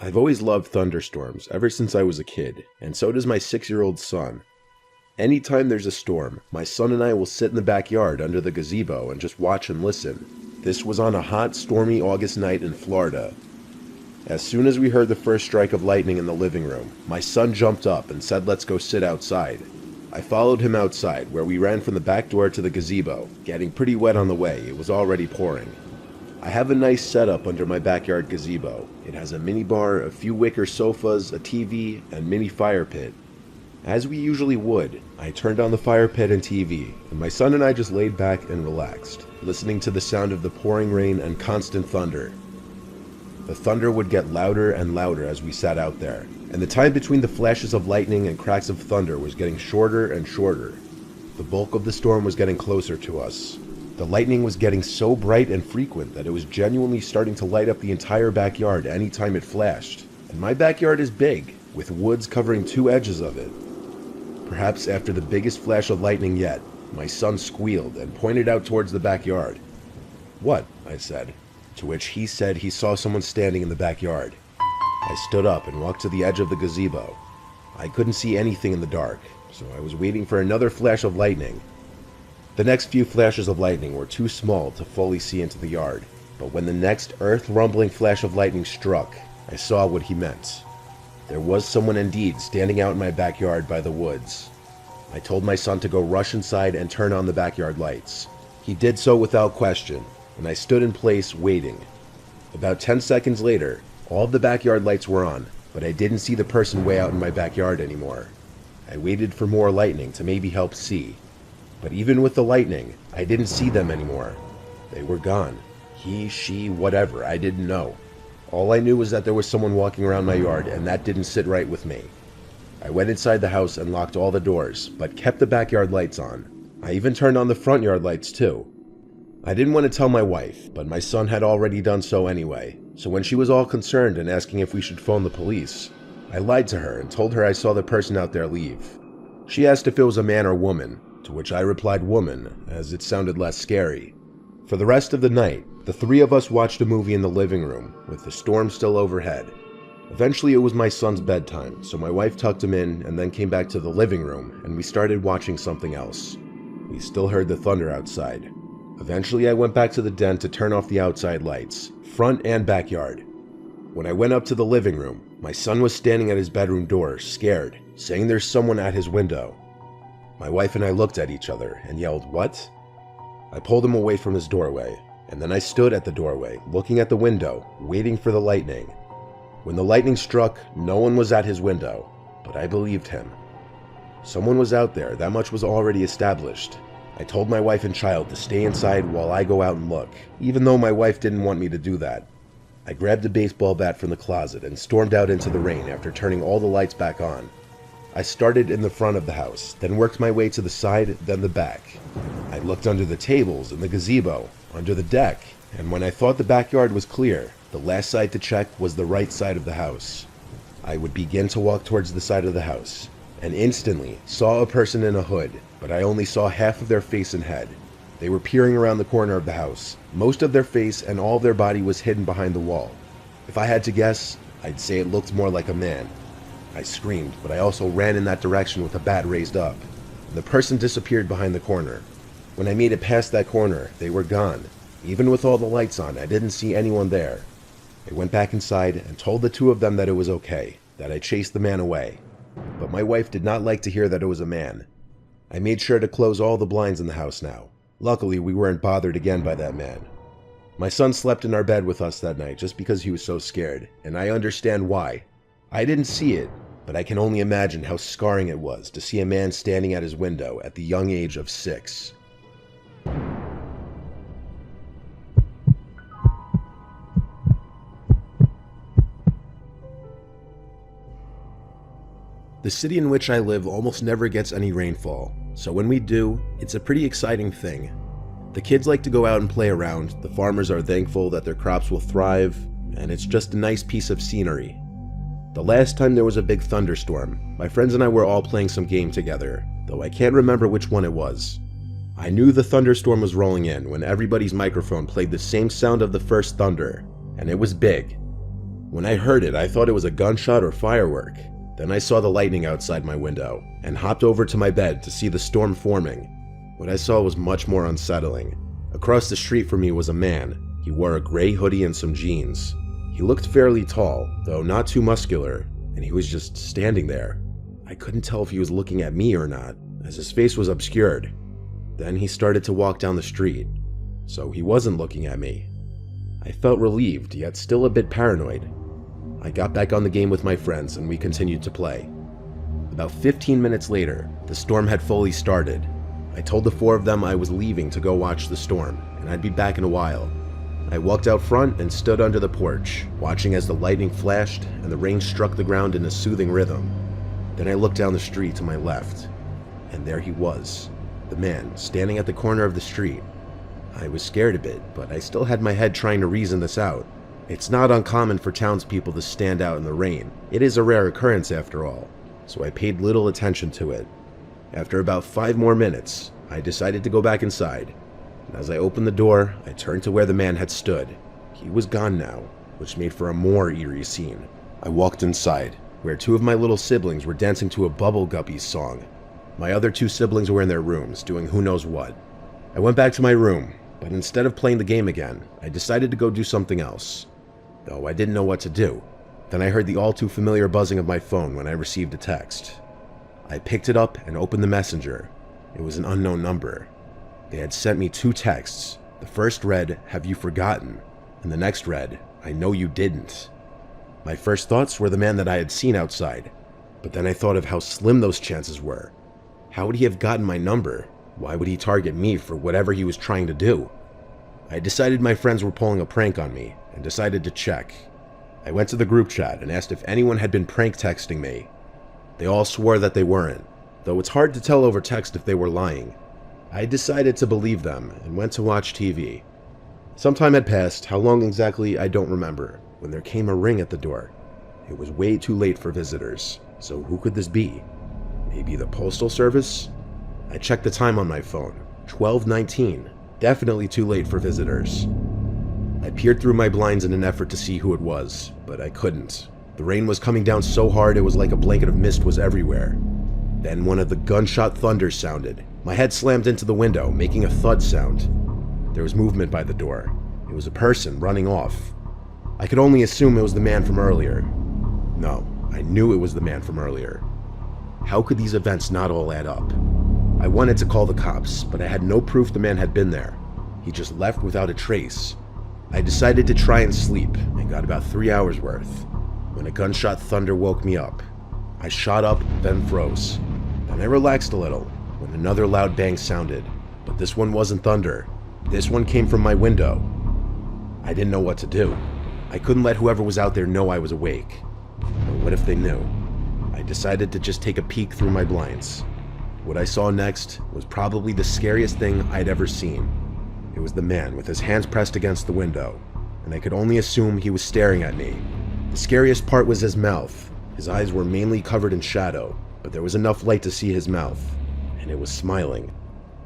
I've always loved thunderstorms ever since I was a kid, and so does my 6-year-old son. Anytime there's a storm, my son and I will sit in the backyard under the gazebo and just watch and listen. This was on a hot, stormy August night in Florida. As soon as we heard the first strike of lightning in the living room, my son jumped up and said, "Let's go sit outside." I followed him outside, where we ran from the back door to the gazebo, getting pretty wet on the way. It was already pouring. I have a nice setup under my backyard gazebo. It has a mini bar, a few wicker sofas, a TV, and mini fire pit. As we usually would, I turned on the fire pit and TV, and my son and I just laid back and relaxed, listening to the sound of the pouring rain and constant thunder. The thunder would get louder and louder as we sat out there, and the time between the flashes of lightning and cracks of thunder was getting shorter and shorter. The bulk of the storm was getting closer to us. The lightning was getting so bright and frequent that it was genuinely starting to light up the entire backyard any time it flashed. And my backyard is big, with woods covering 2 edges of it. Perhaps after the biggest flash of lightning yet, my son squealed and pointed out towards the backyard. "What?" I said, to which he said he saw someone standing in the backyard. I stood up and walked to the edge of the gazebo. I couldn't see anything in the dark, so I was waiting for another flash of lightning. The next few flashes of lightning were too small to fully see into the yard, but when the next earth-rumbling flash of lightning struck, I saw what he meant. There was someone indeed standing out in my backyard by the woods. I told my son to go rush inside and turn on the backyard lights. He did so without question, and I stood in place waiting. About 10 seconds later, all of the backyard lights were on, but I didn't see the person way out in my backyard anymore. I waited for more lightning to maybe help see. But even with the lightning, I didn't see them anymore. They were gone. He, she, whatever, I didn't know. All I knew was that there was someone walking around my yard, and that didn't sit right with me. I went inside the house and locked all the doors, but kept the backyard lights on. I even turned on the front yard lights too. I didn't want to tell my wife, but my son had already done so anyway, so when she was all concerned and asking if we should phone the police, I lied to her and told her I saw the person out there leave. She asked if it was a man or woman, to which I replied woman, as it sounded less scary. For the rest of the night, the 3 of us watched a movie in the living room, with the storm still overhead. Eventually it was my son's bedtime, so my wife tucked him in and then came back to the living room, and we started watching something else. We still heard the thunder outside. Eventually I went back to the den to turn off the outside lights, front and backyard. When I went up to the living room, my son was standing at his bedroom door, scared, saying there's someone at his window. My wife and I looked at each other and yelled, "What?" I pulled him away from his doorway, and then I stood at the doorway, looking at the window, waiting for the lightning. When the lightning struck, no one was at his window, but I believed him. Someone was out there, that much was already established. I told my wife and child to stay inside while I go out and look, even though my wife didn't want me to do that. I grabbed a baseball bat from the closet and stormed out into the rain after turning all the lights back on. I started in the front of the house, then worked my way to the side, then the back. I looked under the tables, in the gazebo, under the deck, and when I thought the backyard was clear, the last side to check was the right side of the house. I would begin to walk towards the side of the house, and instantly saw a person in a hood, but I only saw half of their face and head. They were peering around the corner of the house. Most of their face and all of their body was hidden behind the wall. If I had to guess, I'd say it looked more like a man. I screamed, but I also ran in that direction with a bat raised up. The person disappeared behind the corner. When I made it past that corner, they were gone. Even with all the lights on, I didn't see anyone there. I went back inside and told the 2 of them that it was okay, that I chased the man away. But my wife did not like to hear that it was a man. I made sure to close all the blinds in the house now. Luckily, we weren't bothered again by that man. My son slept in our bed with us that night just because he was so scared, and I understand why. I didn't see it, but I can only imagine how scarring it was to see a man standing at his window at the young age of 6. The city in which I live almost never gets any rainfall, so when we do, it's a pretty exciting thing. The kids like to go out and play around, the farmers are thankful that their crops will thrive, and it's just a nice piece of scenery. The last time there was a big thunderstorm, my friends and I were all playing some game together, though I can't remember which one it was. I knew the thunderstorm was rolling in when everybody's microphone played the same sound of the first thunder, and it was big. When I heard it, I thought it was a gunshot or firework. Then I saw the lightning outside my window and hopped over to my bed to see the storm forming. What I saw was much more unsettling. Across the street from me was a man. He wore a gray hoodie and some jeans. He looked fairly tall, though not too muscular, and he was just standing there. I couldn't tell if he was looking at me or not, as his face was obscured. Then he started to walk down the street, so he wasn't looking at me. I felt relieved, yet still a bit paranoid. I got back on the game with my friends and we continued to play. About 15 minutes later, the storm had fully started. I told the 4 of them I was leaving to go watch the storm, and I'd be back in a while. I walked out front and stood under the porch, watching as the lightning flashed and the rain struck the ground in a soothing rhythm. Then I looked down the street to my left, and there he was, the man standing at the corner of the street. I was scared a bit, but I still had my head trying to reason this out. It's not uncommon for townspeople to stand out in the rain. It is a rare occurrence after all, so I paid little attention to it. After about 5 more minutes, I decided to go back inside. And as I opened the door, I turned to where the man had stood. He was gone now, which made for a more eerie scene. I walked inside, where 2 of my little siblings were dancing to a Bubble Guppies song. My other 2 siblings were in their rooms, doing who knows what. I went back to my room, but instead of playing the game again, I decided to go do something else. Though I didn't know what to do. Then I heard the all too familiar buzzing of my phone when I received a text. I picked it up and opened the messenger. It was an unknown number. They had sent me 2 texts. The first read, "Have you forgotten?" And the next read, "I know you didn't." My first thoughts were the man that I had seen outside, but then I thought of how slim those chances were. How would he have gotten my number? Why would he target me for whatever he was trying to do? I decided my friends were pulling a prank on me and decided to check. I went to the group chat and asked if anyone had been prank texting me. They all swore that they weren't, though it's hard to tell over text if they were lying. I decided to believe them and went to watch TV. Some time had passed, how long exactly I don't remember, when there came a ring at the door. It was way too late for visitors, so who could this be? Maybe the postal service? I checked the time on my phone, 12:19, definitely too late for visitors. I peered through my blinds in an effort to see who it was, but I couldn't. The rain was coming down so hard it was like a blanket of mist was everywhere. Then one of the gunshot thunders sounded. My head slammed into the window, making a thud sound. There was movement by the door. It was a person running off. I could only assume it was the man from earlier. No, I knew it was the man from earlier. How could these events not all add up? I wanted to call the cops, but I had no proof the man had been there. He just left without a trace. I decided to try and sleep, and got about 3 hours worth, when a gunshot thunder woke me up. I shot up, then froze. Then I relaxed a little, when another loud bang sounded, but this one wasn't thunder. This one came from my window. I didn't know what to do. I couldn't let whoever was out there know I was awake. But what if they knew? I decided to just take a peek through my blinds. What I saw next was probably the scariest thing I'd ever seen. It was the man with his hands pressed against the window, and I could only assume he was staring at me. The scariest part was his mouth. His eyes were mainly covered in shadow, but there was enough light to see his mouth, and it was smiling.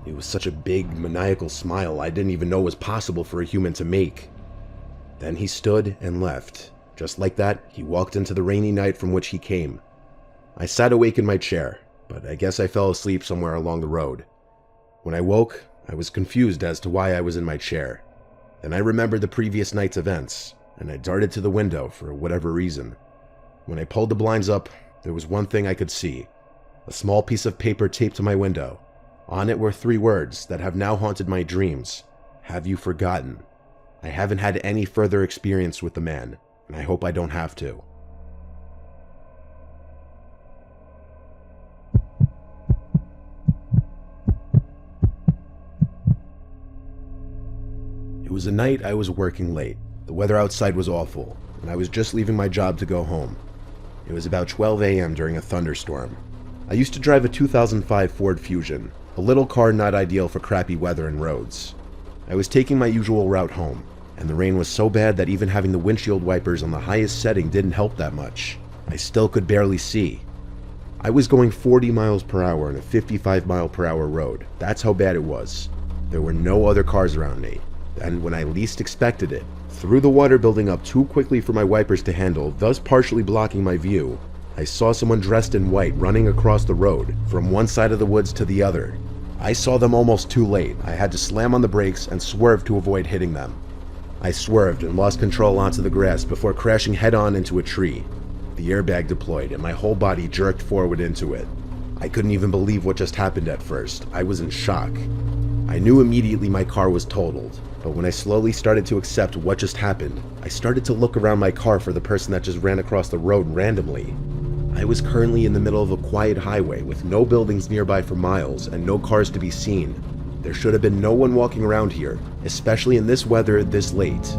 It was such a big, maniacal smile I didn't even know was possible for a human to make. Then he stood and left. Just like that, he walked into the rainy night from which he came. I sat awake in my chair, but I guess I fell asleep somewhere along the road. When I woke, I was confused as to why I was in my chair. Then I remembered the previous night's events, and I darted to the window for whatever reason. When I pulled the blinds up, there was one thing I could see. A small piece of paper taped to my window. On it were 3 words that have now haunted my dreams. Have you forgotten? I haven't had any further experience with the man, and I hope I don't have to. It was a night I was working late. The weather outside was awful, and I was just leaving my job to go home. It was about 12 a.m. during a thunderstorm. I used to drive a 2005 Ford Fusion, a little car not ideal for crappy weather and roads. I was taking my usual route home, and the rain was so bad that even having the windshield wipers on the highest setting didn't help that much. I still could barely see. I was going 40 miles per hour on a 55 mile per hour road. That's how bad it was. There were no other cars around me. and when I least expected it, through the water building up too quickly for my wipers to handle, thus partially blocking my view, I saw someone dressed in white running across the road from one side of the woods to the other. I saw them almost too late. I had to slam on the brakes and swerve to avoid hitting them. I swerved and lost control onto the grass before crashing head-on into a tree. The airbag deployed and my whole body jerked forward into it. I couldn't even believe what just happened at first. I was in shock. I knew immediately my car was totaled, but when I slowly started to accept what just happened, I started to look around my car for the person that just ran across the road randomly. I was currently in the middle of a quiet highway with no buildings nearby for miles and no cars to be seen. There should have been no one walking around here, especially in this weather this late.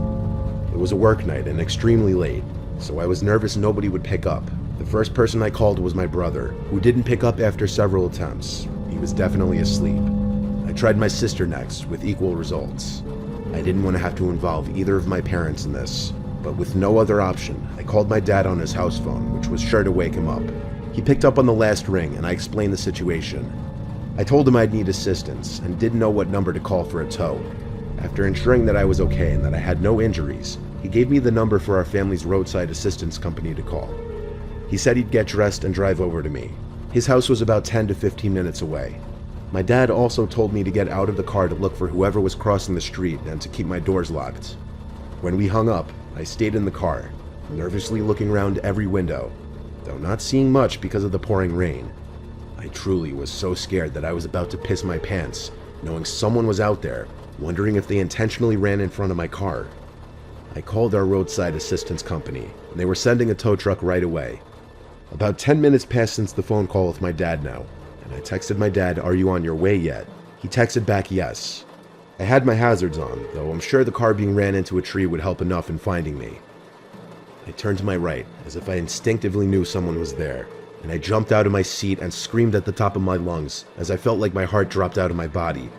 It was a work night and extremely late, so I was nervous nobody would pick up. The first person I called was my brother, who didn't pick up after several attempts. He was definitely asleep. I tried my sister next, with equal results. I didn't want to have to involve either of my parents in this, but with no other option, I called my dad on his house phone, which was sure to wake him up. He picked up on the last ring, and I explained the situation. I told him I'd need assistance, and didn't know what number to call for a tow. After ensuring that I was okay and that I had no injuries, he gave me the number for our family's roadside assistance company to call. He said he'd get dressed and drive over to me. His house was about 10 to 15 minutes away. My dad also told me to get out of the car to look for whoever was crossing the street and to keep my doors locked. When we hung up, I stayed in the car, nervously looking around every window, though not seeing much because of the pouring rain. I truly was so scared that I was about to piss my pants, knowing someone was out there, wondering if they intentionally ran in front of my car. I called our roadside assistance company, and they were sending a tow truck right away. About 10 minutes passed since the phone call with my dad now, and I texted my dad, "Are you on your way yet?" He texted back, "Yes." I had my hazards on, though I'm sure the car being ran into a tree would help enough in finding me. I turned to my right, as if I instinctively knew someone was there, and I jumped out of my seat and screamed at the top of my lungs as I felt like my heart dropped out of my body.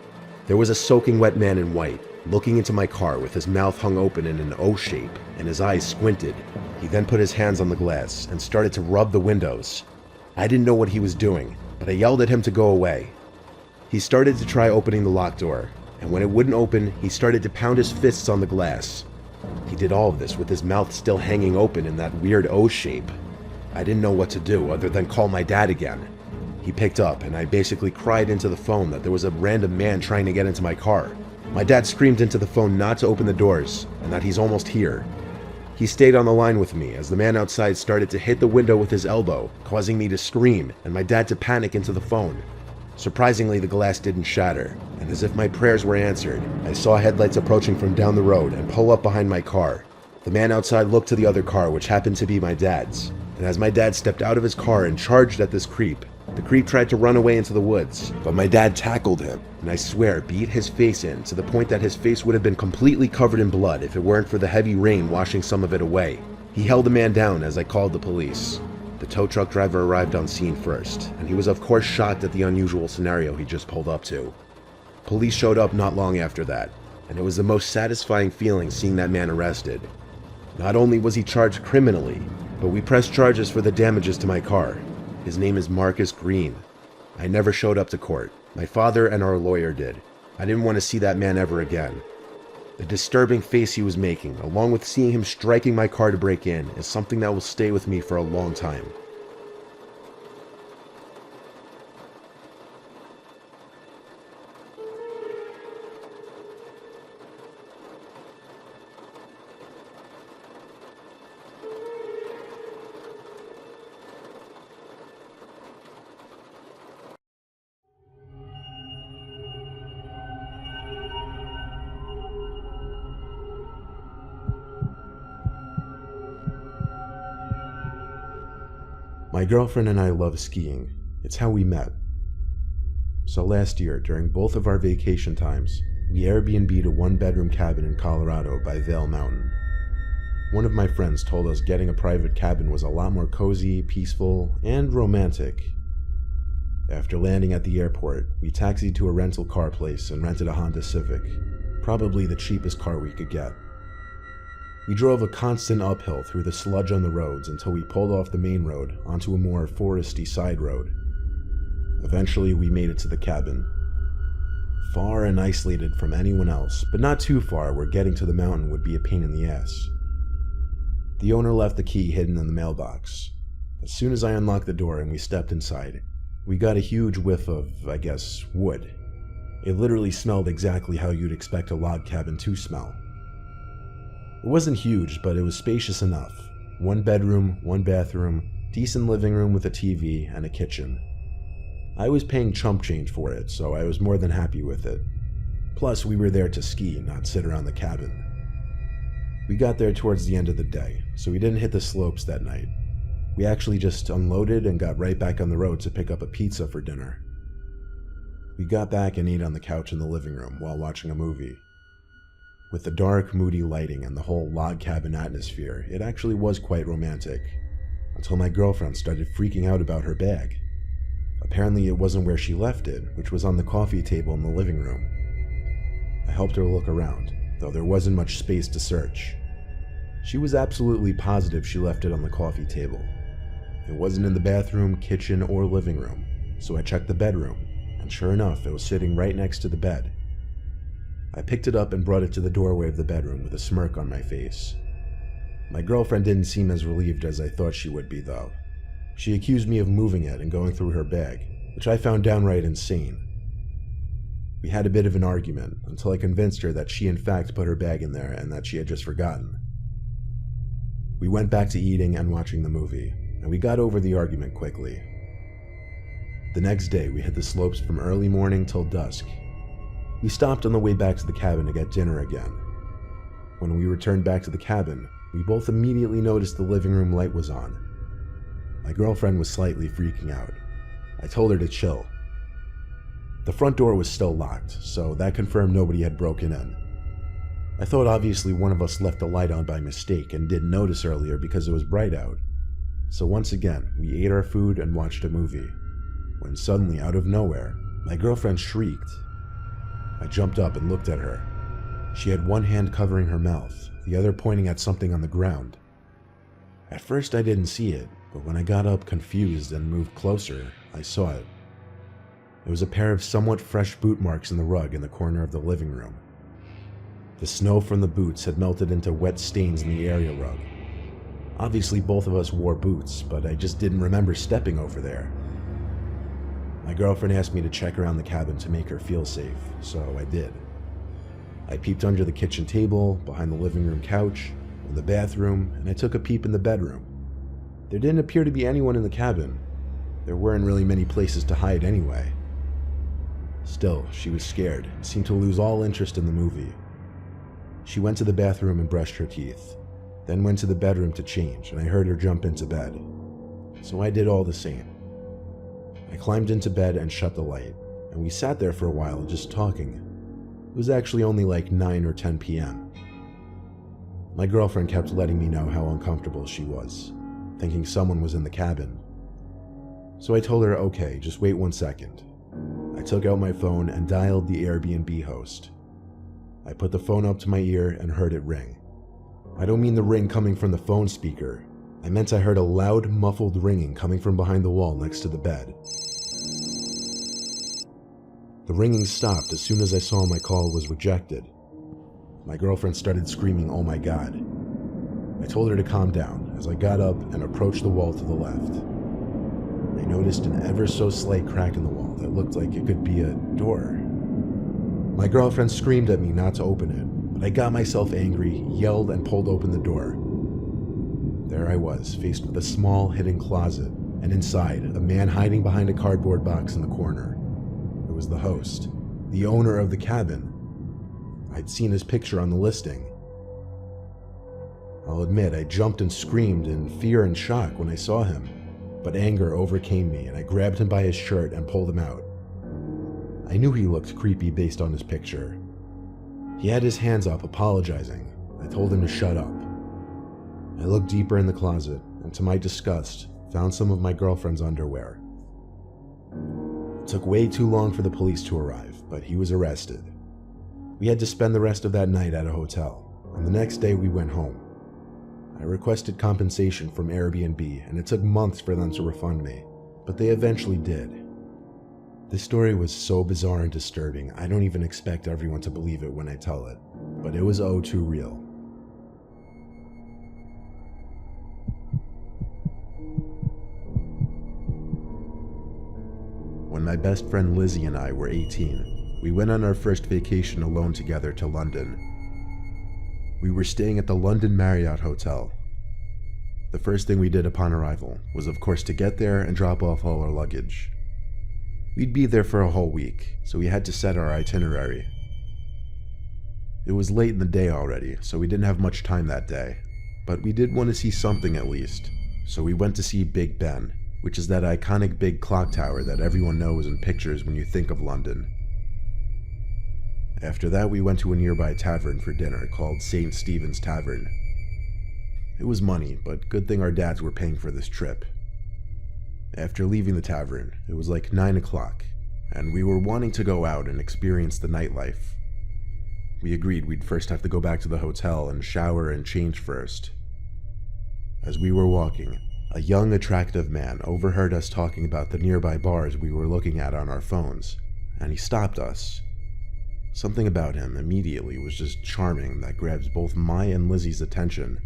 There was a soaking wet man in white, looking into my car with his mouth hung open in an O shape and his eyes squinted. He then put his hands on the glass and started to rub the windows. I didn't know what he was doing, but I yelled at him to go away. He started to try opening the locked door, and when it wouldn't open, he started to pound his fists on the glass. He did all of this with his mouth still hanging open in that weird O shape. I didn't know what to do other than call my dad again. He picked up, and I basically cried into the phone that there was a random man trying to get into my car. My dad screamed into the phone not to open the doors, and that he's almost here. He stayed on the line with me as the man outside started to hit the window with his elbow, causing me to scream and my dad to panic into the phone. Surprisingly, the glass didn't shatter, and as if my prayers were answered, I saw headlights approaching from down the road and pull up behind my car. The man outside looked to the other car, which happened to be my dad's, and as my dad stepped out of his car and charged at this creep, the creep tried to run away into the woods, but my dad tackled him, and I swear beat his face in to the point that his face would have been completely covered in blood if it weren't for the heavy rain washing some of it away. He held the man down as I called the police. The tow truck driver arrived on scene first, and he was of course shocked at the unusual scenario he just pulled up to. Police showed up not long after that, and it was the most satisfying feeling seeing that man arrested. Not only was he charged criminally, but we pressed charges for the damages to my car. His name is Marcus Green. I never showed up to court. My father and our lawyer did. I didn't want to see that man ever again. The disturbing face he was making, along with seeing him striking my car to break in, is something that will stay with me for a long time. My girlfriend and I love skiing. It's how we met. So last year, during both of our vacation times, we Airbnb'd a one-bedroom cabin in Colorado by Vail Mountain. One of my friends told us getting a private cabin was a lot more cozy, peaceful, and romantic. After landing at the airport, we taxied to a rental car place and rented a Honda Civic, probably the cheapest car we could get. We drove a constant uphill through the sludge on the roads until we pulled off the main road onto a more foresty side road. Eventually, we made it to the cabin. far and isolated from anyone else, but not too far where getting to the mountain would be a pain in the ass. The owner left the key hidden in the mailbox. As soon as I unlocked the door and we stepped inside, we got a huge whiff of, I guess, wood. It literally smelled exactly how you'd expect a log cabin to smell. It wasn't huge, but it was spacious enough. 1 bedroom, 1 bathroom, decent living room with a TV and a kitchen. I was paying chump change for it, so I was more than happy with it. Plus, we were there to ski, not sit around the cabin. We got there towards the end of the day, so we didn't hit the slopes that night. We actually just unloaded and got right back on the road to pick up a pizza for dinner. We got back and ate on the couch in the living room while watching a movie. With the dark, moody lighting and the whole log cabin atmosphere, it actually was quite romantic. Until my girlfriend started freaking out about her bag. Apparently it wasn't where she left it, which was on the coffee table in the living room. I helped her look around, though there wasn't much space to search. She was absolutely positive she left it on the coffee table. It wasn't in the bathroom, kitchen, or living room, so I checked the bedroom, and sure enough, it was sitting right next to the bed. I picked it up and brought it to the doorway of the bedroom with a smirk on my face. My girlfriend didn't seem as relieved as I thought she would be, though. She accused me of moving it and going through her bag, which I found downright insane. We had a bit of an argument until I convinced her that she in fact put her bag in there and that she had just forgotten. We went back to eating and watching the movie, and we got over the argument quickly. The next day, we hit the slopes from early morning till dusk. We stopped on the way back to the cabin to get dinner again. When we returned back to the cabin, we both immediately noticed the living room light was on. My girlfriend was slightly freaking out. I told her to chill. The front door was still locked, so that confirmed nobody had broken in. I thought obviously one of us left the light on by mistake and didn't notice earlier because it was bright out. So once again, we ate our food and watched a movie, when suddenly, out of nowhere, my girlfriend shrieked. I jumped up and looked at her. She had one hand covering her mouth, the other pointing at something on the ground. At first I didn't see it, but when I got up confused and moved closer, I saw it. It was a pair of somewhat fresh boot marks in the rug in the corner of the living room. The snow from the boots had melted into wet stains in the area rug. Obviously both of us wore boots, but I just didn't remember stepping over there. My girlfriend asked me to check around the cabin to make her feel safe, so I did. I peeped under the kitchen table, behind the living room couch, in the bathroom, and I took a peep in the bedroom. There didn't appear to be anyone in the cabin. There weren't really many places to hide anyway. Still, she was scared and seemed to lose all interest in the movie. She went to the bathroom and brushed her teeth, then went to the bedroom to change, and I heard her jump into bed. So I did all the same. I climbed into bed and shut the light, and we sat there for a while just talking. It was actually only like 9 or 10 p.m. My girlfriend kept letting me know how uncomfortable she was, thinking someone was in the cabin. So I told her, okay, just wait 1 second. I took out my phone and dialed the Airbnb host. I put the phone up to my ear and heard it ring. I don't mean the ring coming from the phone speaker. I meant I heard a loud, muffled ringing coming from behind the wall next to the bed. The ringing stopped as soon as I saw my call was rejected. My girlfriend started screaming, "Oh my God." I told her to calm down as I got up and approached the wall to the left. I noticed an ever so slight crack in the wall that looked like it could be a door. My girlfriend screamed at me not to open it, but I got myself angry, yelled, and pulled open the door. There I was, faced with a small, hidden closet, and inside, a man hiding behind a cardboard box in the corner. It was the host, the owner of the cabin. I'd seen his picture on the listing. I'll admit, I jumped and screamed in fear and shock when I saw him, but anger overcame me and I grabbed him by his shirt and pulled him out. I knew he looked creepy based on his picture. He had his hands up, apologizing. I told him to shut up. I looked deeper in the closet, and to my disgust, found some of my girlfriend's underwear. It took way too long for the police to arrive, but he was arrested. We had to spend the rest of that night at a hotel, and the next day we went home. I requested compensation from Airbnb, and it took months for them to refund me, but they eventually did. This story was so bizarre and disturbing, I don't even expect everyone to believe it when I tell it, but it was oh too real. When my best friend Lizzie and I were 18, we went on our first vacation alone together to London. We were staying at the London Marriott Hotel. The first thing we did upon arrival was of course to get there and drop off all our luggage. We'd be there for a whole week, so we had to set our itinerary. It was late in the day already, so we didn't have much time that day, but we did want to see something at least, so we went to see Big Ben, which is that iconic big clock tower that everyone knows in pictures when you think of London. After that, we went to a nearby tavern for dinner called St. Stephen's Tavern. It was money, but good thing our dads were paying for this trip. After leaving the tavern, it was like 9 o'clock, and we were wanting to go out and experience the nightlife. We agreed we'd first have to go back to the hotel and shower and change first. As we were walking, a young, attractive man overheard us talking about the nearby bars we were looking at on our phones, and he stopped us. Something about him immediately was just charming that grabs both my and Lizzie's attention.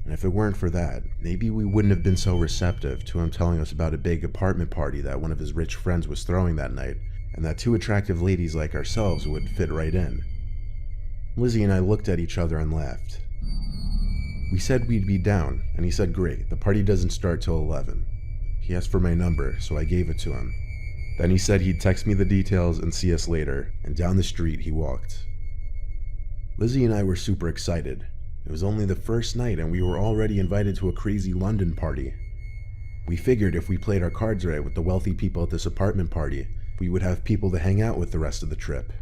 And if it weren't for that, maybe we wouldn't have been so receptive to him telling us about a big apartment party that one of his rich friends was throwing that night, and that two attractive ladies like ourselves would fit right in. Lizzie and I looked at each other and laughed. We said we'd be down, and he said great, the party doesn't start till 11. He asked for my number, so I gave it to him. Then he said he'd text me the details and see us later, and down the street he walked. Lizzie and I were super excited. It was only the first night and we were already invited to a crazy London party. We figured if we played our cards right with the wealthy people at this apartment party, we would have people to hang out with the rest of the trip.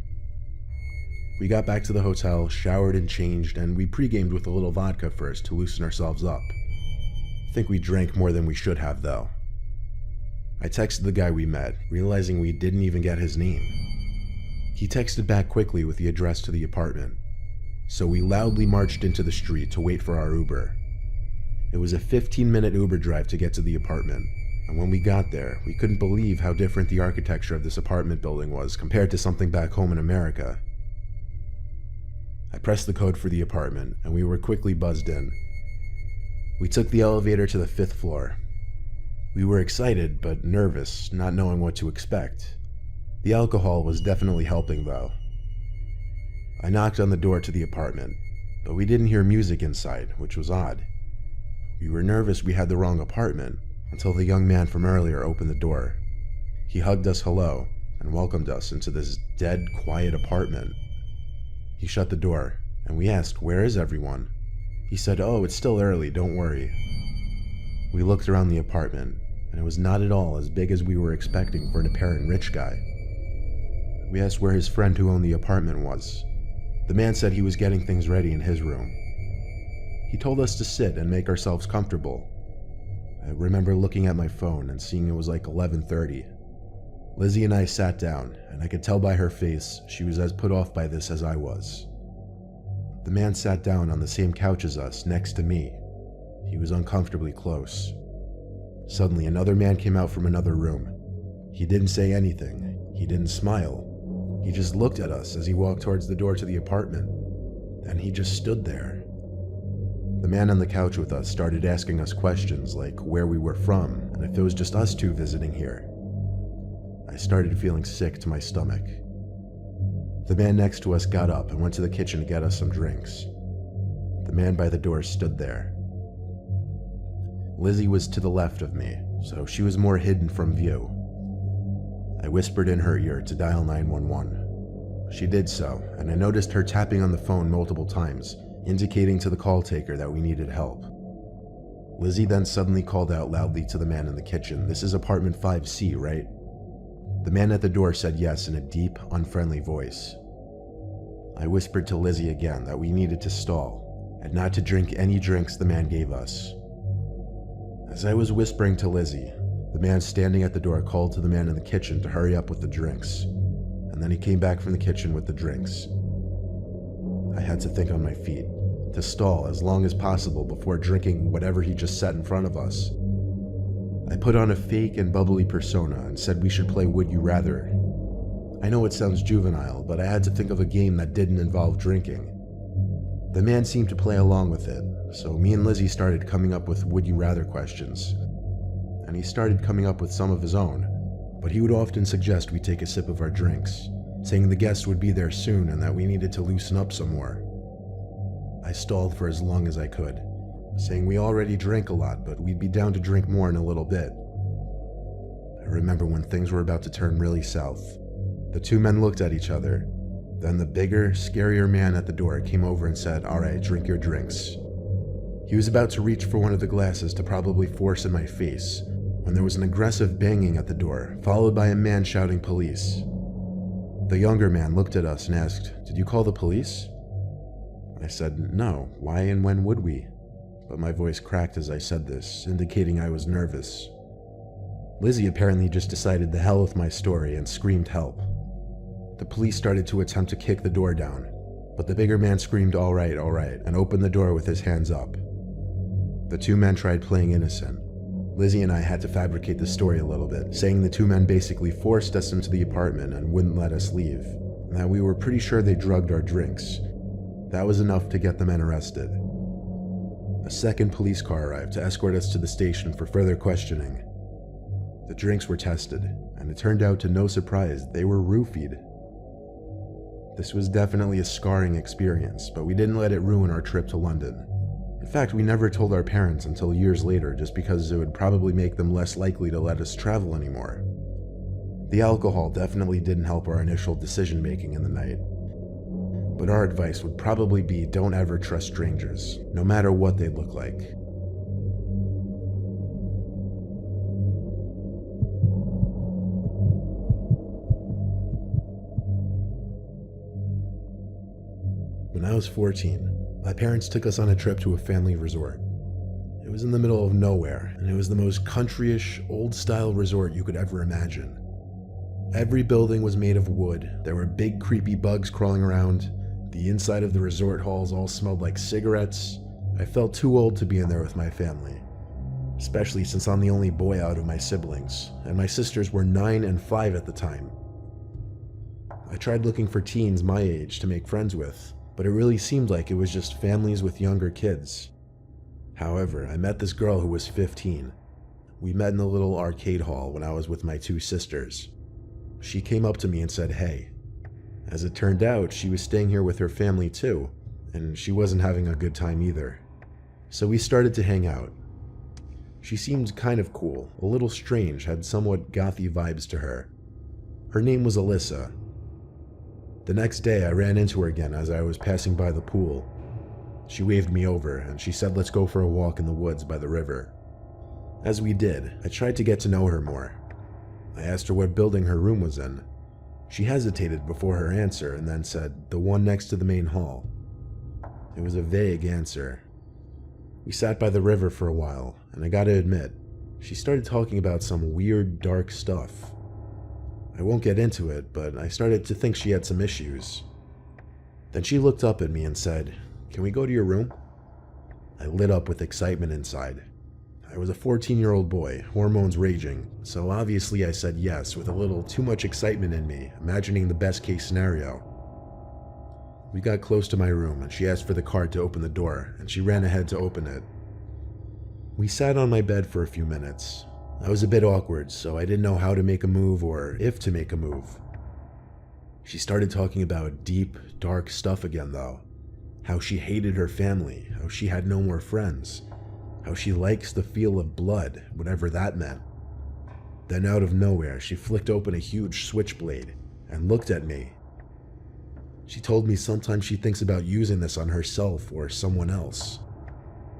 We got back to the hotel, showered and changed, and we pre-gamed with a little vodka first to loosen ourselves up. I think we drank more than we should have though. I texted the guy we met, realizing we didn't even get his name. He texted back quickly with the address to the apartment. So we loudly marched into the street to wait for our Uber. It was a 15-minute Uber drive to get to the apartment, and when we got there, we couldn't believe how different the architecture of this apartment building was compared to something back home in America. I pressed the code for the apartment, and we were quickly buzzed in. We took the elevator to the 5th floor. We were excited, but nervous, not knowing what to expect. The alcohol was definitely helping, though. I knocked on the door to the apartment, but we didn't hear music inside, which was odd. We were nervous we had the wrong apartment, until the young man from earlier opened the door. He hugged us hello, and welcomed us into this dead, quiet apartment. He shut the door, and we asked, "Where is everyone?" He said, "Oh, it's still early, don't worry." We looked around the apartment, and it was not at all as big as we were expecting for an apparent rich guy. We asked where his friend who owned the apartment was. The man said he was getting things ready in his room. He told us to sit and make ourselves comfortable. I remember looking at my phone and seeing it was like 11:30. Lizzie and I sat down, and I could tell by her face she was as put off by this as I was. The man sat down on the same couch as us, next to me. He was uncomfortably close. Suddenly, another man came out from another room. He didn't say anything. He didn't smile. He just looked at us as he walked towards the door to the apartment. Then he just stood there. The man on the couch with us started asking us questions like where we were from and if it was just us two visiting here. I started feeling sick to my stomach. The man next to us got up and went to the kitchen to get us some drinks. The man by the door stood there. Lizzie was to the left of me, so she was more hidden from view. I whispered in her ear to dial 911. She did so, and I noticed her tapping on the phone multiple times, indicating to the call taker that we needed help. Lizzie then suddenly called out loudly to the man in the kitchen, "This is apartment 5C, right?" The man at the door said yes in a deep, unfriendly voice. I whispered to Lizzie again that we needed to stall, and not to drink any drinks the man gave us. As I was whispering to Lizzie, the man standing at the door called to the man in the kitchen to hurry up with the drinks, and then he came back from the kitchen with the drinks. I had to think on my feet, to stall as long as possible before drinking whatever he just set in front of us. I put on a fake and bubbly persona and said we should play Would You Rather. I know it sounds juvenile, but I had to think of a game that didn't involve drinking. The man seemed to play along with it, so me and Lizzie started coming up with Would You Rather questions. And he started coming up with some of his own, but he would often suggest we take a sip of our drinks, saying the guest would be there soon and that we needed to loosen up some more. I stalled for as long as I could, saying we already drank a lot, but we'd be down to drink more in a little bit. I remember when things were about to turn really south. The two men looked at each other. Then the bigger, scarier man at the door came over and said, "All right, drink your drinks." He was about to reach for one of the glasses to probably force in my face, when there was an aggressive banging at the door, followed by a man shouting police. The younger man looked at us and asked, "Did you call the police?" I said, "No, why and when would we?" But my voice cracked as I said this, indicating I was nervous. Lizzie apparently just decided the hell with my story and screamed help. The police started to attempt to kick the door down, but the bigger man screamed, all right, and opened the door with his hands up. The two men tried playing innocent. Lizzie and I had to fabricate the story a little bit, saying the two men basically forced us into the apartment and wouldn't let us leave, and that we were pretty sure they drugged our drinks. That was enough to get the men arrested. A second police car arrived to escort us to the station for further questioning. The drinks were tested, and it turned out to no surprise they were roofied. This was definitely a scarring experience, but we didn't let it ruin our trip to London. In fact, we never told our parents until years later, just because it would probably make them less likely to let us travel anymore. The alcohol definitely didn't help our initial decision-making in the night. But our advice would probably be don't ever trust strangers, no matter what they look like. When I was 14, my parents took us on a trip to a family resort. It was in the middle of nowhere, and it was the most country-ish, old-style resort you could ever imagine. Every building was made of wood, there were big creepy bugs crawling around, the inside of the resort halls all smelled like cigarettes. I felt too old to be in there with my family, especially since I'm the only boy out of my siblings, and my sisters were 9 and 5 at the time. I tried looking for teens my age to make friends with, but it really seemed like it was just families with younger kids. However, I met this girl who was 15. We met in the little arcade hall when I was with my 2 sisters. She came up to me and said, "Hey." As it turned out, she was staying here with her family too, and she wasn't having a good time either. So we started to hang out. She seemed kind of cool, a little strange, had somewhat gothy vibes to her. Her name was Alyssa. The next day I ran into her again as I was passing by the pool. She waved me over and she said let's go for a walk in the woods by the river. As we did, I tried to get to know her more. I asked her what building her room was in. She hesitated before her answer and then said, "The one next to the main hall." It was a vague answer. We sat by the river for a while, and I gotta admit, she started talking about some weird, dark stuff. I won't get into it, but I started to think she had some issues. Then she looked up at me and said, "Can we go to your room?" I lit up with excitement inside. I was a 14-year-old boy, hormones raging, so obviously I said yes with a little too much excitement in me, imagining the best case scenario. We got close to my room and she asked for the card to open the door, and she ran ahead to open it. We sat on my bed for a few minutes. I was a bit awkward, so I didn't know how to make a move or if to make a move. She started talking about deep, dark stuff again though. How she hated her family, how she had no more friends, how she likes the feel of blood, whatever that meant. Then out of nowhere, she flicked open a huge switchblade and looked at me. She told me sometimes she thinks about using this on herself or someone else.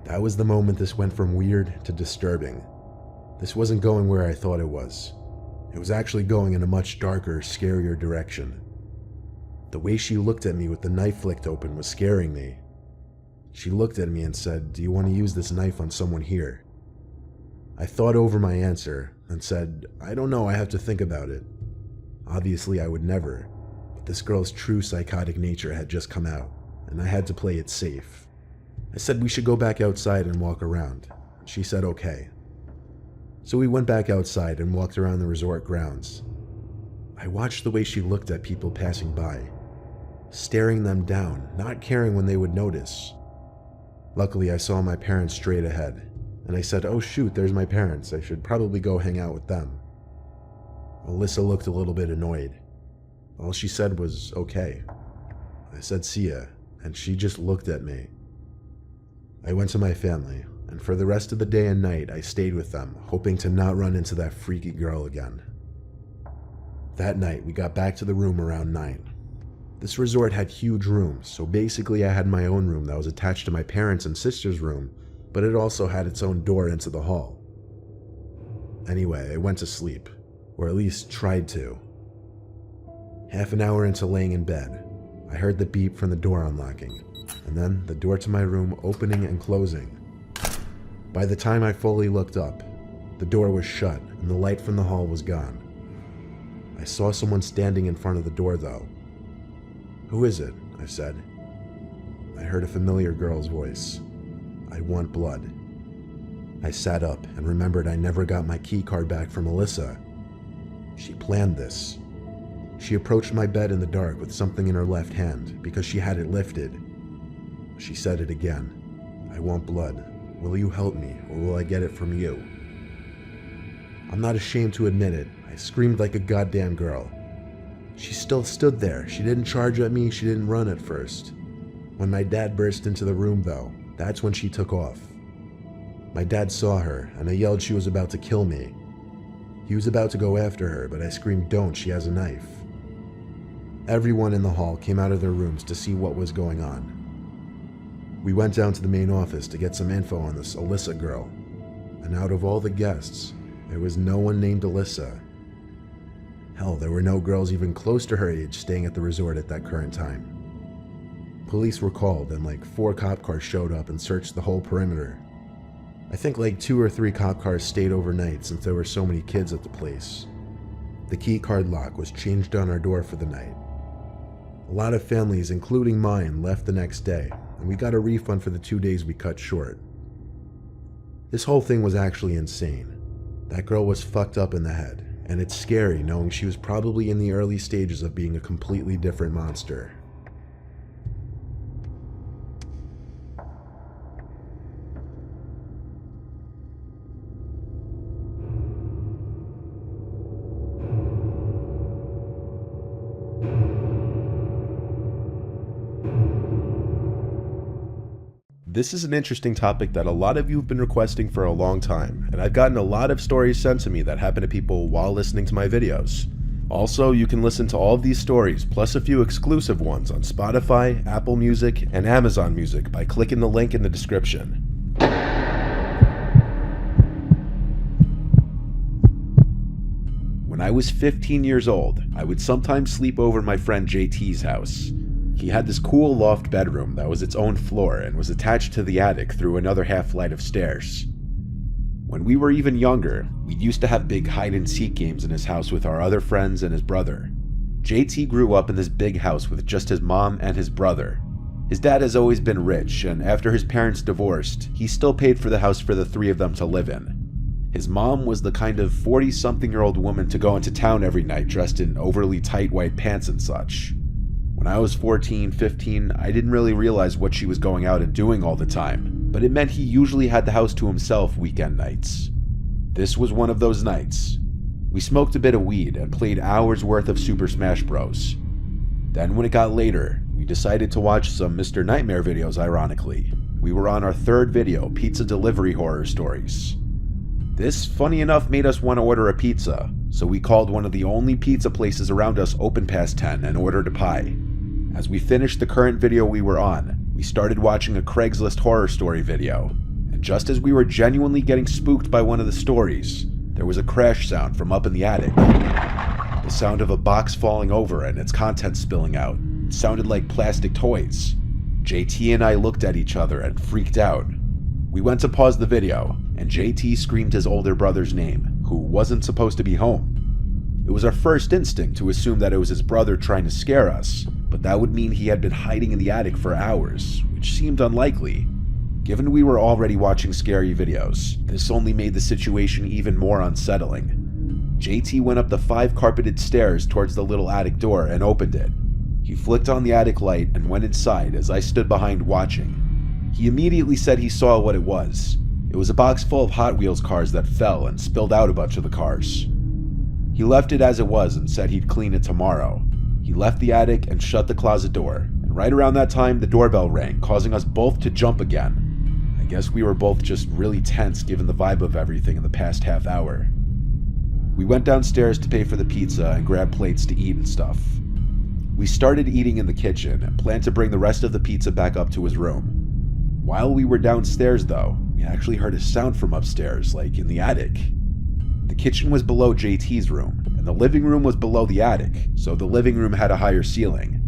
That was the moment this went from weird to disturbing. This wasn't going where I thought it was. It was actually going in a much darker, scarier direction. The way she looked at me with the knife flicked open was scaring me. She looked at me and said, "Do you want to use this knife on someone here?" I thought over my answer and said, "I don't know, I have to think about it." Obviously I would never, but this girl's true psychotic nature had just come out, and I had to play it safe. I said we should go back outside and walk around. She said okay. So we went back outside and walked around the resort grounds. I watched the way she looked at people passing by, staring them down, not caring when they would notice. Luckily, I saw my parents straight ahead, and I said, "Oh shoot, there's my parents. I should probably go hang out with them." Alyssa looked a little bit annoyed. All she said was, "Okay." I said, "See ya," and she just looked at me. I went to my family, and for the rest of the day and night, I stayed with them, hoping to not run into that freaky girl again. That night, we got back to the room around 9. This resort had huge rooms, so basically I had my own room that was attached to my parents' and sister's room, but it also had its own door into the hall. Anyway, I went to sleep, or at least tried to. Half an hour into laying in bed, I heard the beep from the door unlocking, and then the door to my room opening and closing. By the time I fully looked up, the door was shut and the light from the hall was gone. I saw someone standing in front of the door though. "Who is it?" I said. I heard a familiar girl's voice. "I want blood." I sat up and remembered I never got my key card back from Alyssa. She planned this. She approached my bed in the dark with something in her left hand because she had it lifted. She said it again. "I want blood. Will you help me, or will I get it from you?" I'm not ashamed to admit it. I screamed like a goddamn girl. She still stood there. She didn't charge at me. She didn't run at first. When my dad burst into the room, though, that's when she took off. My dad saw her, and I yelled she was about to kill me. He was about to go after her, but I screamed, "Don't, she has a knife." Everyone in the hall came out of their rooms to see what was going on. We went down to the main office to get some info on this Alyssa girl, and out of all the guests, there was no one named Alyssa. Hell, there were no girls even close to her age staying at the resort at that current time. Police were called, and like 4 cop cars showed up and searched the whole perimeter. I think like 2 or 3 cop cars stayed overnight since there were so many kids at the place. The key card lock was changed on our door for the night. A lot of families, including mine, left the next day, and we got a refund for the 2 days we cut short. This whole thing was actually insane. That girl was fucked up in the head, and it's scary knowing she was probably in the early stages of being a completely different monster. This is an interesting topic that a lot of you have been requesting for a long time, and I've gotten a lot of stories sent to me that happen to people while listening to my videos. Also, you can listen to all of these stories, plus a few exclusive ones on Spotify, Apple Music, and Amazon Music by clicking the link in the description. When I was 15 years old, I would sometimes sleep over at my friend JT's house. He had this cool loft bedroom that was its own floor and was attached to the attic through another half flight of stairs. When we were even younger, we used to have big hide-and-seek games in his house with our other friends and his brother. JT grew up in this big house with just his mom and his brother. His dad has always been rich, and after his parents divorced, he still paid for the house for the 3 of them to live in. His mom was the kind of 40-something-year-old woman to go into town every night dressed in overly tight white pants and such. When I was 14, 15, I didn't really realize what she was going out and doing all the time, but it meant he usually had the house to himself weekend nights. This was one of those nights. We smoked a bit of weed and played hours worth of Super Smash Bros. Then when it got later, we decided to watch some Mr. Nightmare videos ironically. We were on our 3rd video, Pizza Delivery Horror Stories. This, funny enough, made us want to order a pizza, so we called one of the only pizza places around us open past 10 and ordered a pie. As we finished the current video we were on, we started watching a Craigslist horror story video, and just as we were genuinely getting spooked by one of the stories, there was a crash sound from up in the attic. The sound of a box falling over and its contents spilling out. It sounded like plastic toys. JT and I looked at each other and freaked out. We went to pause the video, and JT screamed his older brother's name, who wasn't supposed to be home. It was our first instinct to assume that it was his brother trying to scare us, but that would mean he had been hiding in the attic for hours, which seemed unlikely. Given we were already watching scary videos, this only made the situation even more unsettling. JT went up the 5 carpeted stairs towards the little attic door and opened it. He flicked on the attic light and went inside as I stood behind watching. He immediately said he saw what it was. It was a box full of Hot Wheels cars that fell and spilled out a bunch of the cars. He left it as it was and said he'd clean it tomorrow. He left the attic and shut the closet door, and right around that time the doorbell rang, causing us both to jump again. I guess we were both just really tense given the vibe of everything in the past half hour. We went downstairs to pay for the pizza and grab plates to eat and stuff. We started eating in the kitchen and planned to bring the rest of the pizza back up to his room. While we were downstairs though, we actually heard a sound from upstairs, like in the attic. The kitchen was below JT's room, and the living room was below the attic, so the living room had a higher ceiling.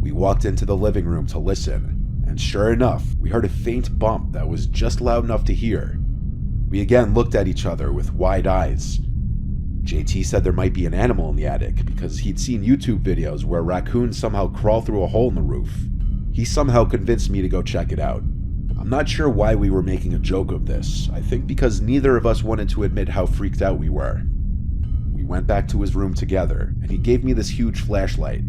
We walked into the living room to listen, and sure enough, we heard a faint bump that was just loud enough to hear. We again looked at each other with wide eyes. JT said there might be an animal in the attic because he'd seen YouTube videos where raccoons somehow crawl through a hole in the roof. He somehow convinced me to go check it out. I'm not sure why we were making a joke of this. I think because neither of us wanted to admit how freaked out we were. We went back to his room together, and he gave me this huge flashlight.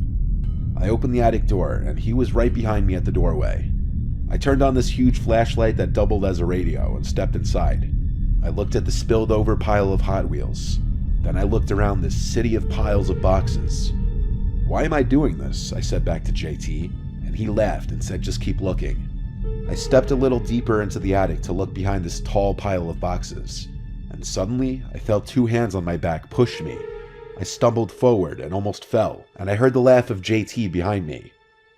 I opened the attic door, and he was right behind me at the doorway. I turned on this huge flashlight that doubled as a radio and stepped inside. I looked at the spilled over pile of Hot Wheels. Then I looked around this city of piles of boxes. "Why am I doing this?" I said back to JT, and he laughed and said just keep looking. I stepped a little deeper into the attic to look behind this tall pile of boxes, and suddenly I felt 2 hands on my back push me. I stumbled forward and almost fell, and I heard the laugh of JT behind me.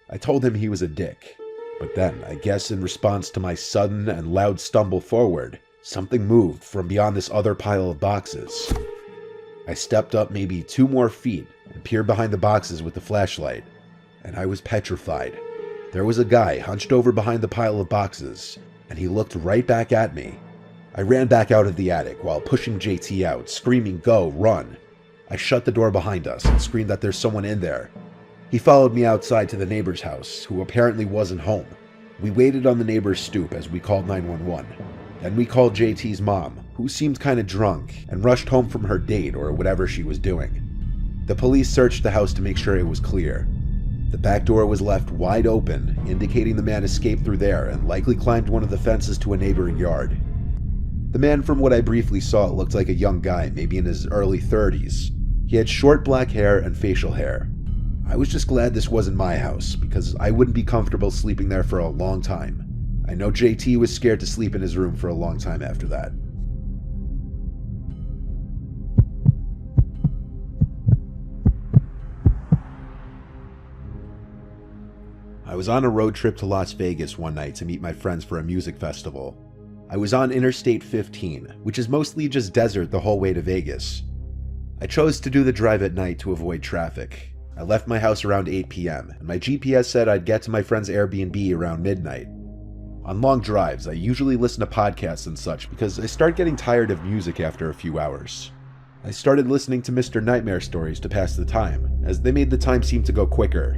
I told him he was a dick, but then, I guess in response to my sudden and loud stumble forward, something moved from beyond this other pile of boxes. I stepped up maybe 2 more feet and peered behind the boxes with the flashlight, and I was petrified. There was a guy hunched over behind the pile of boxes, and he looked right back at me. I ran back out of the attic while pushing JT out, screaming, "Go, run!" I shut the door behind us and screamed that there's someone in there. He followed me outside to the neighbor's house, who apparently wasn't home. We waited on the neighbor's stoop as we called 911. Then we called JT's mom, who seemed kinda drunk, and rushed home from her date or whatever she was doing. The police searched the house to make sure it was clear. The back door was left wide open, indicating the man escaped through there and likely climbed one of the fences to a neighboring yard. The man, from what I briefly saw, looked like a young guy, maybe in his early 30s. He had short black hair and facial hair. I was just glad this wasn't my house, because I wouldn't be comfortable sleeping there for a long time. I know JT was scared to sleep in his room for a long time after that. I was on a road trip to Las Vegas one night to meet my friends for a music festival. I was on Interstate 15, which is mostly just desert the whole way to Vegas. I chose to do the drive at night to avoid traffic. I left my house around 8 p.m., and my GPS said I'd get to my friend's Airbnb around midnight. On long drives, I usually listen to podcasts and such because I start getting tired of music after a few hours. I started listening to Mr. Nightmare stories to pass the time, as they made the time seem to go quicker.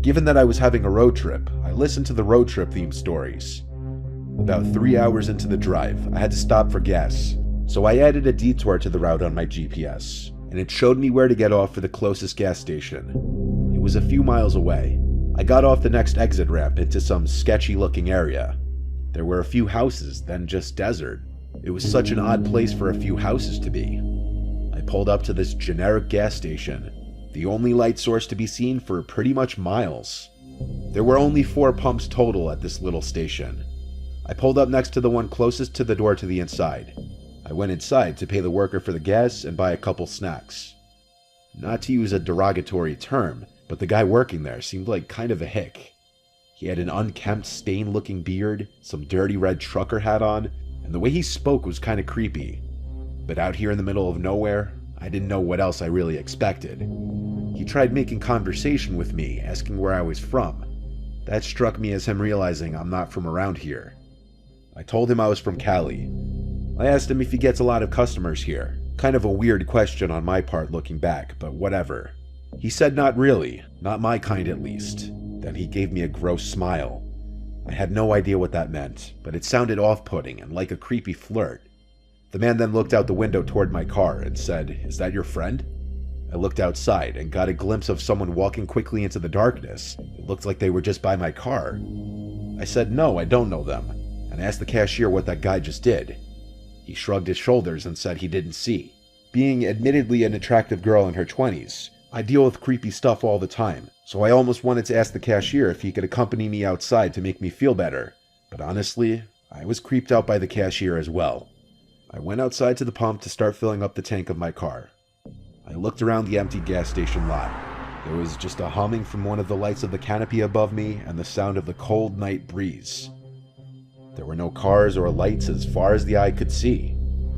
Given that I was having a road trip, I listened to the road trip themed stories. About 3 hours into the drive, I had to stop for gas, so I added a detour to the route on my GPS, and it showed me where to get off for the closest gas station. It was a few miles away. I got off the next exit ramp into some sketchy looking area. There were a few houses, then just desert. It was such an odd place for a few houses to be. I pulled up to this generic gas station, the only light source to be seen for pretty much miles. There were only 4 pumps total at this little station. I pulled up next to the one closest to the door to the inside. I went inside to pay the worker for the gas and buy a couple snacks. Not to use a derogatory term, but the guy working there seemed like kind of a hick. He had an unkempt, stained-looking beard, some dirty red trucker hat on, and the way he spoke was kind of creepy. But out here in the middle of nowhere, I didn't know what else I really expected. He tried making conversation with me, asking where I was from. That struck me as him realizing I'm not from around here. I told him I was from Cali. I asked him if he gets a lot of customers here. Kind of a weird question on my part looking back, but whatever. He said not really, not my kind at least. Then he gave me a gross smile. I had no idea what that meant, but it sounded off-putting and like a creepy flirt. The man then looked out the window toward my car and said, "Is that your friend?" I looked outside and got a glimpse of someone walking quickly into the darkness. It looked like they were just by my car. I said, "No, I don't know them," and asked the cashier what that guy just did. He shrugged his shoulders and said he didn't see. Being admittedly an attractive girl in her 20s, I deal with creepy stuff all the time, so I almost wanted to ask the cashier if he could accompany me outside to make me feel better. But honestly, I was creeped out by the cashier as well. I went outside to the pump to start filling up the tank of my car. I looked around the empty gas station lot. There was just a humming from one of the lights of the canopy above me and the sound of the cold night breeze. There were no cars or lights as far as the eye could see.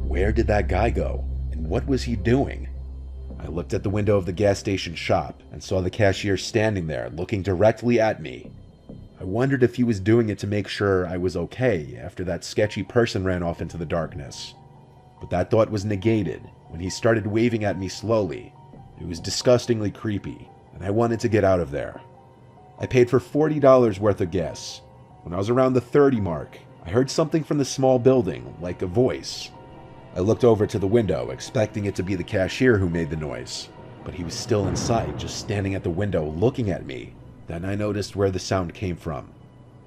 Where did that guy go? And what was he doing? I looked at the window of the gas station shop and saw the cashier standing there looking directly at me. I wondered if he was doing it to make sure I was okay after that sketchy person ran off into the darkness. But that thought was negated when he started waving at me slowly. It was disgustingly creepy, and I wanted to get out of there. I paid for $40 worth of gas. When I was around the 30 mark, I heard something from the small building, like a voice. I looked over to the window, expecting it to be the cashier who made the noise, but he was still inside, just standing at the window looking at me. Then I noticed where the sound came from.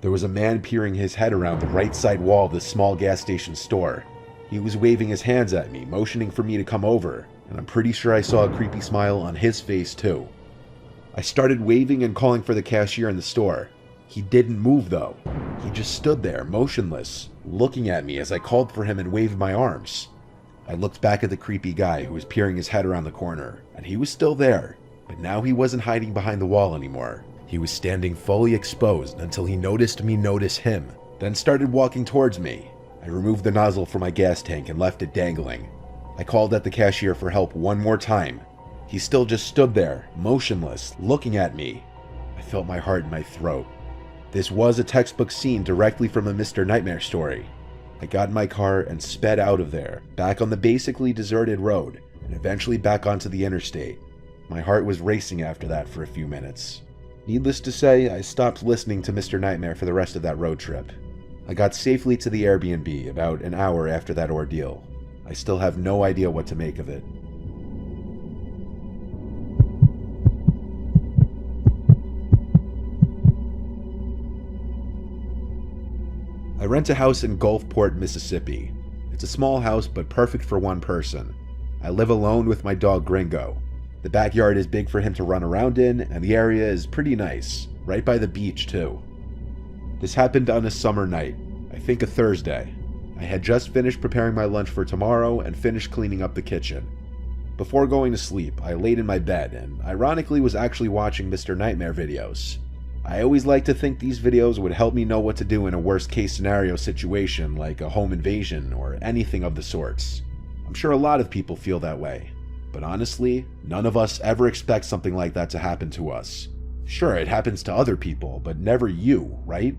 There was a man peering his head around the right side wall of the small gas station store. He was waving his hands at me, motioning for me to come over, and I'm pretty sure I saw a creepy smile on his face too. I started waving and calling for the cashier in the store. He didn't move though. He just stood there, motionless, looking at me as I called for him and waved my arms. I looked back at the creepy guy who was peering his head around the corner, and he was still there, but now he wasn't hiding behind the wall anymore. He was standing fully exposed until he noticed me notice him, then started walking towards me. I removed the nozzle from my gas tank and left it dangling. I called at the cashier for help one more time. He still just stood there, motionless, looking at me. I felt my heart in my throat. This was a textbook scene directly from a Mr. Nightmare story. I got in my car and sped out of there, back on the basically deserted road, and eventually back onto the interstate. My heart was racing after that for a few minutes. Needless to say, I stopped listening to Mr. Nightmare for the rest of that road trip. I got safely to the Airbnb about an hour after that ordeal. I still have no idea what to make of it. I rent a house in Gulfport, Mississippi. It's a small house but perfect for one person. I live alone with my dog Gringo. The backyard is big for him to run around in, and the area is pretty nice, right by the beach too. This happened on a summer night, I think a Thursday. I had just finished preparing my lunch for tomorrow and finished cleaning up the kitchen. Before going to sleep, I laid in my bed and ironically was actually watching Mr. Nightmare videos. I always like to think these videos would help me know what to do in a worst case scenario situation like a home invasion or anything of the sorts. I'm sure a lot of people feel that way, but honestly, none of us ever expect something like that to happen to us. Sure, it happens to other people, but never you, right?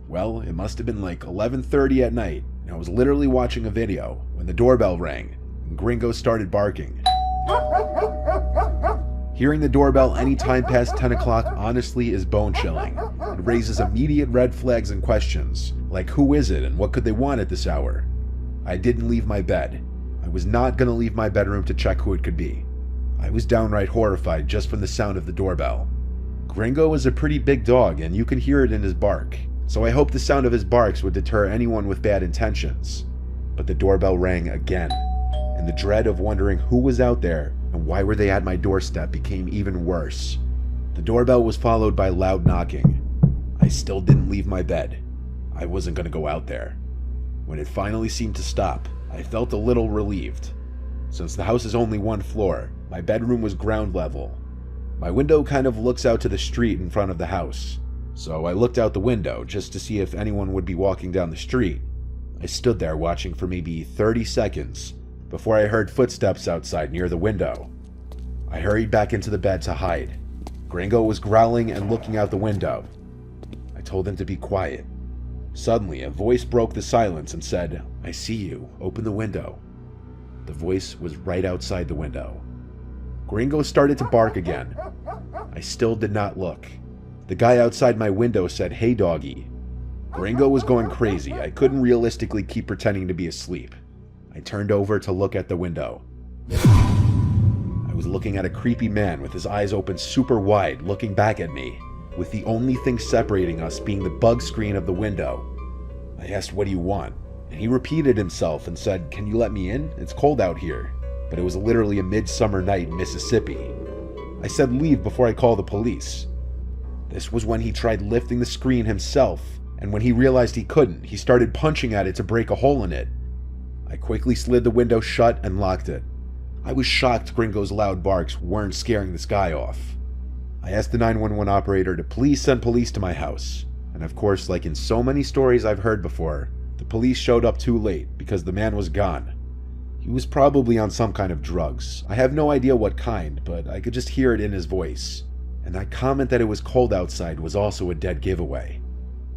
Well, it must have been like 11:30 at night, and I was literally watching a video when the doorbell rang and Gringo started barking. Hearing the doorbell any time past 10 o'clock honestly is bone-chilling. It raises immediate red flags and questions, like who is it and what could they want at this hour? I didn't leave my bed. I was not going to leave my bedroom to check who it could be. I was downright horrified just from the sound of the doorbell. Gringo is a pretty big dog and you can hear it in his bark, so I hoped the sound of his barks would deter anyone with bad intentions. But the doorbell rang again, and the dread of wondering who was out there and why were they at my doorstep became even worse. The doorbell was followed by loud knocking. I still didn't leave my bed. I wasn't going to go out there. When it finally seemed to stop, I felt a little relieved. Since the house is only one floor, my bedroom was ground level. My window kind of looks out to the street in front of the house, so I looked out the window just to see if anyone would be walking down the street. I stood there watching for maybe 30 seconds before I heard footsteps outside near the window. I hurried back into the bed to hide. Gringo was growling and looking out the window. I told him to be quiet. Suddenly, a voice broke the silence and said, "I see you. Open the window." The voice was right outside the window. Gringo started to bark again. I still did not look. The guy outside my window said, "Hey doggy." Gringo was going crazy. I couldn't realistically keep pretending to be asleep. I turned over to look at the window. I was looking at a creepy man with his eyes open super wide, looking back at me, with the only thing separating us being the bug screen of the window. I asked, "What do you want?" And he repeated himself and said, "Can you let me in? It's cold out here." But it was literally a midsummer night in Mississippi. I said leave before I call the police. This was when he tried lifting the screen himself, and when he realized he couldn't, he started punching at it to break a hole in it. I quickly slid the window shut and locked it. I was shocked Gringo's loud barks weren't scaring this guy off. I asked the 911 operator to please send police to my house, and of course, like in so many stories I've heard before, the police showed up too late because the man was gone. He was probably on some kind of drugs. I have no idea what kind, but I could just hear it in his voice. And that comment that it was cold outside was also a dead giveaway.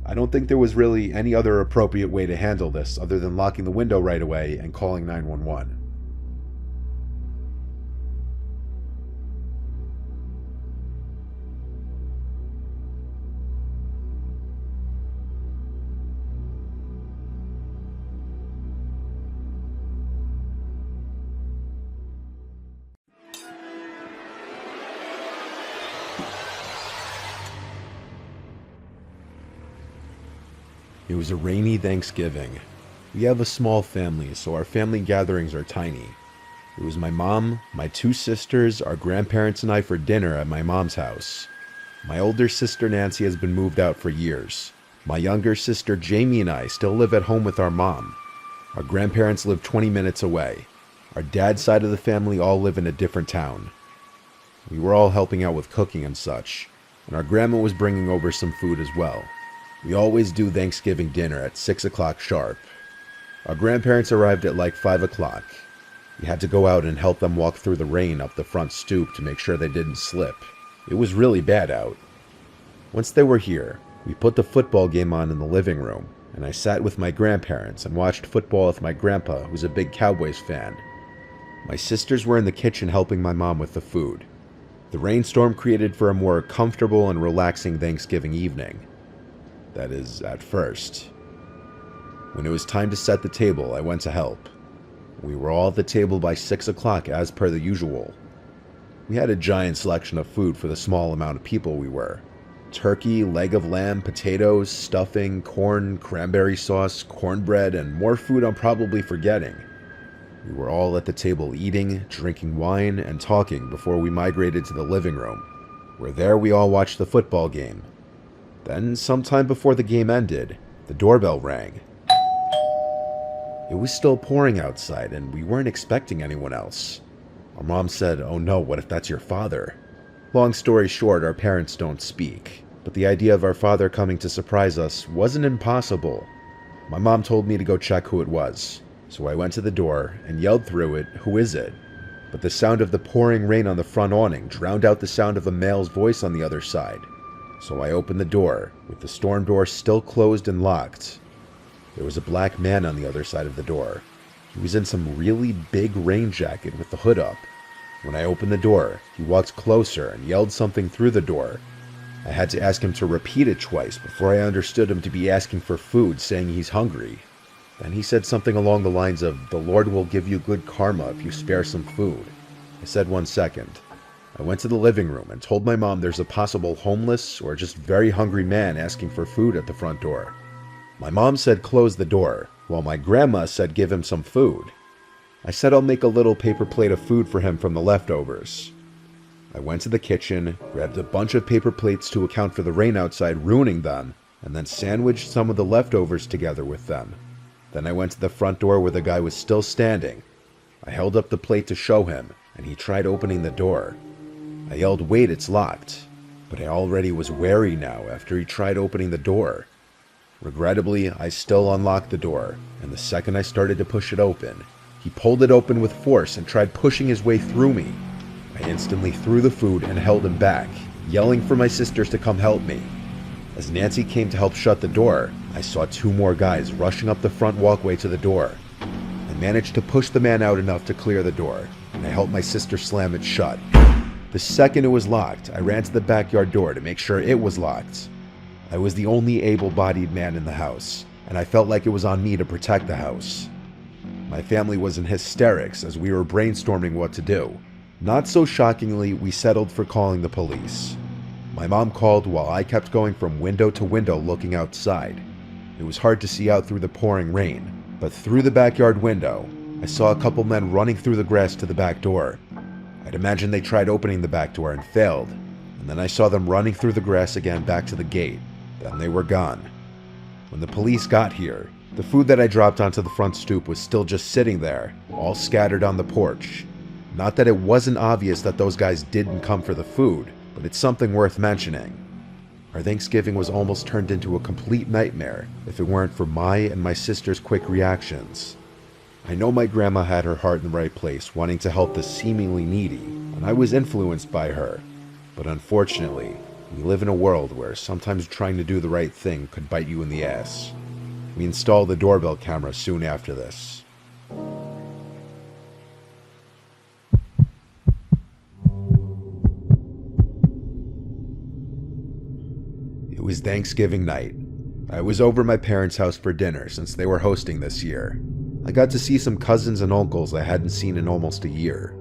I don't think there was really any other appropriate way to handle this other than locking the window right away and calling 911. It was a rainy Thanksgiving. We have a small family, so our family gatherings are tiny. It was my mom, my two sisters, our grandparents, and I for dinner at my mom's house. My older sister Nancy has been moved out for years. My younger sister Jamie and I still live at home with our mom. Our grandparents live 20 minutes away. Our dad's side of the family all live in a different town. We were all helping out with cooking and such, and our grandma was bringing over some food as well. We always do Thanksgiving dinner at 6 o'clock sharp. Our grandparents arrived at like 5 o'clock. We had to go out and help them walk through the rain up the front stoop to make sure they didn't slip. It was really bad out. Once they were here, we put the football game on in the living room, and I sat with my grandparents and watched football with my grandpa, who's a big Cowboys fan. My sisters were in the kitchen helping my mom with the food. The rainstorm created for a more comfortable and relaxing Thanksgiving evening. That is, at first. When it was time to set the table, I went to help. We were all at the table by 6 o'clock as per the usual. We had a giant selection of food for the small amount of people we were. Turkey, leg of lamb, potatoes, stuffing, corn, cranberry sauce, cornbread, and more food I'm probably forgetting. We were all at the table eating, drinking wine, and talking before we migrated to the living room, where there we all watched the football game. Then, sometime before the game ended, the doorbell rang. It was still pouring outside, and we weren't expecting anyone else. Our mom said, "Oh no, what if that's your father?" Long story short, our parents don't speak, but the idea of our father coming to surprise us wasn't impossible. My mom told me to go check who it was, so I went to the door and yelled through it, "Who is it?" But the sound of the pouring rain on the front awning drowned out the sound of a male's voice on the other side. So I opened the door, with the storm door still closed and locked. There was a black man on the other side of the door. He was in some really big rain jacket with the hood up. When I opened the door, he walked closer and yelled something through the door. I had to ask him to repeat it twice before I understood him to be asking for food, saying he's hungry. Then he said something along the lines of, "The Lord will give you good karma if you spare some food." I said 1 second. I went to the living room and told my mom there's a possible homeless or just very hungry man asking for food at the front door. My mom said close the door, while my grandma said give him some food. I said I'll make a little paper plate of food for him from the leftovers. I went to the kitchen, grabbed a bunch of paper plates to account for the rain outside ruining them, and then sandwiched some of the leftovers together with them. Then I went to the front door where the guy was still standing. I held up the plate to show him, and he tried opening the door. I yelled, "Wait, it's locked." But I already was wary now after he tried opening the door. Regrettably, I still unlocked the door, and the second I started to push it open, he pulled it open with force and tried pushing his way through me. I instantly threw the food and held him back, yelling for my sisters to come help me. As Nancy came to help shut the door, I saw 2 more guys rushing up the front walkway to the door. I managed to push the man out enough to clear the door, and I helped my sister slam it shut. The second it was locked, I ran to the backyard door to make sure it was locked. I was the only able-bodied man in the house, and I felt like it was on me to protect the house. My family was in hysterics as we were brainstorming what to do. Not so shockingly, we settled for calling the police. My mom called while I kept going from window to window looking outside. It was hard to see out through the pouring rain, but through the backyard window, I saw a couple men running through the grass to the back door. I'd imagine they tried opening the back door and failed, and then I saw them running through the grass again back to the gate. Then they were gone. When the police got here, the food that I dropped onto the front stoop was still just sitting there, all scattered on the porch. Not that it wasn't obvious that those guys didn't come for the food, but it's something worth mentioning. Our Thanksgiving was almost turned into a complete nightmare if it weren't for my and my sister's quick reactions. I know my grandma had her heart in the right place, wanting to help the seemingly needy, and I was influenced by her. But unfortunately, we live in a world where sometimes trying to do the right thing could bite you in the ass. We installed the doorbell camera soon after this. It was Thanksgiving night. I was over at my parents' house for dinner since they were hosting this year. I got to see some cousins and uncles I hadn't seen in almost a year.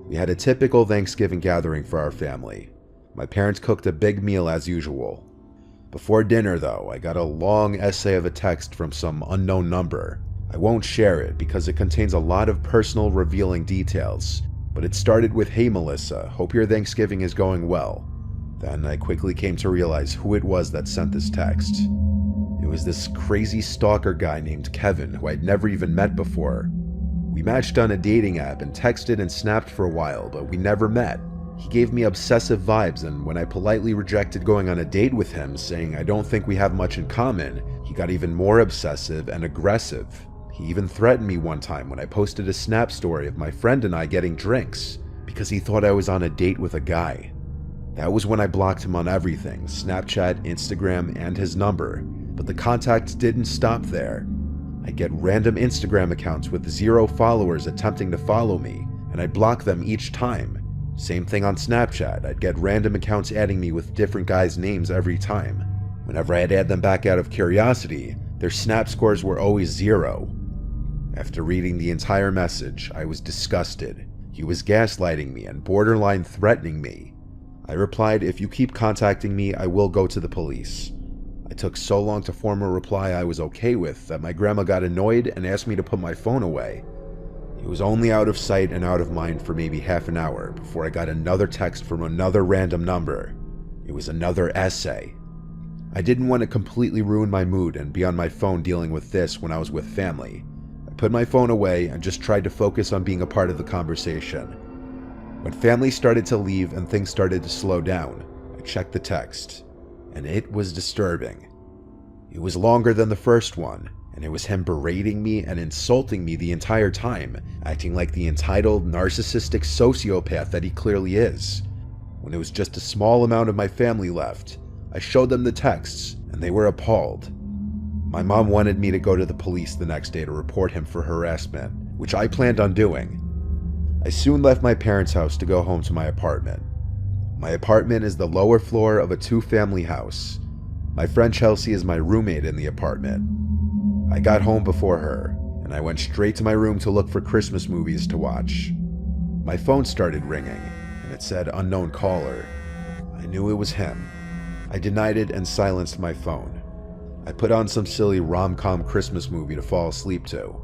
We had a typical Thanksgiving gathering for our family. My parents cooked a big meal as usual. Before dinner, though, I got a long essay of a text from some unknown number. I won't share it because it contains a lot of personal, revealing details, but it started with, "Hey Melissa, hope your Thanksgiving is going well." Then I quickly came to realize who it was that sent this text. It was this crazy stalker guy named Kevin who I'd never even met before. We matched on a dating app and texted and snapped for a while, but we never met. He gave me obsessive vibes, and when I politely rejected going on a date with him, saying I don't think we have much in common, he got even more obsessive and aggressive. He even threatened me one time when I posted a snap story of my friend and I getting drinks, because he thought I was on a date with a guy. That was when I blocked him on everything, Snapchat, Instagram, and his number, but the contacts didn't stop there. I'd get random Instagram accounts with 0 followers attempting to follow me, and I'd block them each time. Same thing on Snapchat, I'd get random accounts adding me with different guys' names every time. Whenever I'd add them back out of curiosity, their snap scores were always 0. After reading the entire message, I was disgusted. He was gaslighting me and borderline threatening me. I replied, "If you keep contacting me, I will go to the police." I took so long to form a reply I was okay with that my grandma got annoyed and asked me to put my phone away. It was only out of sight and out of mind for maybe half an hour before I got another text from another random number. It was another essay. I didn't want to completely ruin my mood and be on my phone dealing with this when I was with family. I put my phone away and just tried to focus on being a part of the conversation. When family started to leave and things started to slow down, I checked the text, and it was disturbing. It was longer than the first one, and it was him berating me and insulting me the entire time, acting like the entitled, narcissistic sociopath that he clearly is. When it was just a small amount of my family left, I showed them the texts, and they were appalled. My mom wanted me to go to the police the next day to report him for harassment, which I planned on doing. I soon left my parents' house to go home to my apartment. My apartment is the lower floor of a 2-family house. My friend Chelsea is my roommate in the apartment. I got home before her, and I went straight to my room to look for Christmas movies to watch. My phone started ringing, and it said unknown caller. I knew it was him. I denied it and silenced my phone. I put on some silly rom-com Christmas movie to fall asleep to.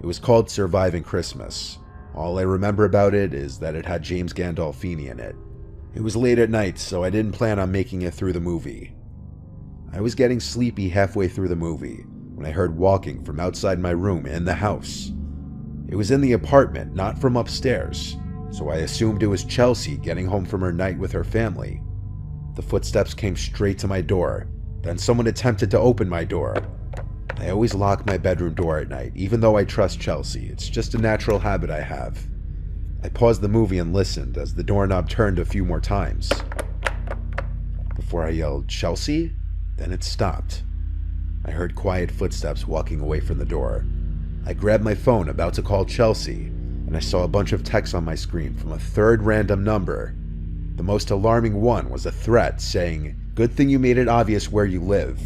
It was called Surviving Christmas. All I remember about it is that it had James Gandolfini in it. It was late at night, so I didn't plan on making it through the movie. I was getting sleepy halfway through the movie when I heard walking from outside my room in the house. It was in the apartment, not from upstairs, so I assumed it was Chelsea getting home from her night with her family. The footsteps came straight to my door, then someone attempted to open my door. I always lock my bedroom door at night, even though I trust Chelsea. It's just a natural habit I have. I paused the movie and listened as the doorknob turned a few more times. Before I yelled, "Chelsea?" Then it stopped. I heard quiet footsteps walking away from the door. I grabbed my phone, about to call Chelsea, and I saw a bunch of texts on my screen from a third random number. The most alarming one was a threat saying, Good thing you made it obvious where you live.